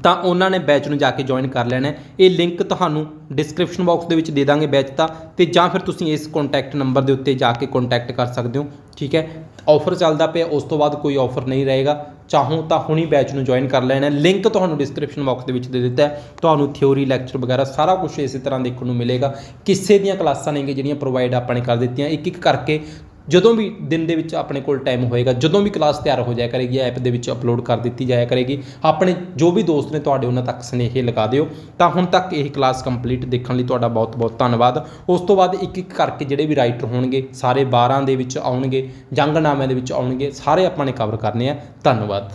ਤਾਂ ਉਹਨਾਂ ਨੇ ਬੈਚ ਨੂੰ ਜਾ ਕੇ ਜੁਆਇਨ ਕਰ ਲੈਣਾ। ਇਹ ਲਿੰਕ ਤੁਹਾਨੂੰ ਡਿਸਕ੍ਰਿਪਸ਼ਨ ਬਾਕਸ ਦੇ ਵਿੱਚ ਦੇ ਦਾਂਗੇ ਬੈਚ ਦਾ। ਤੇ ਜਾਂ ਫਿਰ ਤੁਸੀਂ ਇਸ ਕੰਟੈਕਟ ਨੰਬਰ ਦੇ ਉੱਤੇ ਜਾ ਕੇ ਕੰਟੈਕਟ ਕਰ ਸਕਦੇ ਹੋ, ਠੀਕ ਹੈ। ਆਫਰ ਚੱਲਦਾ ਪਿਆ, ਉਸ ਤੋਂ ਬਾਅਦ ਕੋਈ ਆਫਰ ਨਹੀਂ ਰਹੇਗਾ। ਚਾਹੋ ਤਾਂ ਹੁਣੀ ਬੈਚ ਨੂੰ ਜੁਆਇਨ ਕਰ ਲੈਣਾ। ਲਿੰਕ ਤੁਹਾਨੂੰ ਡਿਸਕ੍ਰਿਪਸ਼ਨ ਬਾਕਸ ਦੇ ਵਿੱਚ ਦੇ ਦਿੱਤਾ ਹੈ। ਤੁਹਾਨੂੰ ਥਿਓਰੀ, ਲੈਕਚਰ ਵਗੈਰਾ ਸਾਰਾ ਕੁਝ ਇਸੇ ਤਰ੍ਹਾਂ ਦੇਖਣ ਨੂੰ ਮਿਲੇਗਾ। ਕਿਸੇ ਦੀਆਂ ਕਲਾਸਾਂ ਨੇਗੀਆਂ ਜਿਹੜੀਆਂ ਪ੍ਰੋਵਾਈਡ ਆਪਾਂ ਨੇ ਕਰ ਦਿੱਤੀਆਂ, ਇੱਕ ਕਰਕੇ ਜਦੋਂ ਵੀ ਦਿਨ ਦੇ ਵਿੱਚ ਆਪਣੇ ਕੋਲ ਟਾਈਮ ਹੋਏਗਾ, ਜਦੋਂ ਵੀ ਕਲਾਸ ਤਿਆਰ ਹੋ ਜਾਇਆ ਕਰੇਗੀ, ਐਪ ਦੇ ਵਿੱਚ ਅਪਲੋਡ ਕਰ ਦਿੱਤੀ ਜਾਇਆ ਕਰੇਗੀ। ਆਪਣੇ ਜੋ ਵੀ ਦੋਸਤ ਨੇ ਤੁਹਾਡੇ, ਉਹਨਾਂ ਤੱਕ ਸੁਨੇਹੇ ਲਗਾ ਦਿਓ। ਤਾਂ ਹੁਣ ਤੱਕ ਇਹ ਕਲਾਸ ਕੰਪਲੀਟ ਦੇਖਣ ਲਈ ਤੁਹਾਡਾ ਬਹੁਤ-ਬਹੁਤ ਧੰਨਵਾਦ। ਉਸ ਤੋਂ ਬਾਅਦ ਇੱਕ ਕਰਕੇ ਜਿਹੜੇ ਵੀ ਰਾਈਟਰ ਹੋਣਗੇ, ਸਾਰੇ 12 ਦੇ ਵਿੱਚ ਆਉਣਗੇ, ਜੰਗਨਾਮਿਆਂ ਦੇ ਵਿੱਚ ਆਉਣਗੇ, ਸਾਰੇ ਆਪਾਂ ਨੇ ਕਵਰ ਕਰਨੇ ਆ। ਧੰਨਵਾਦ।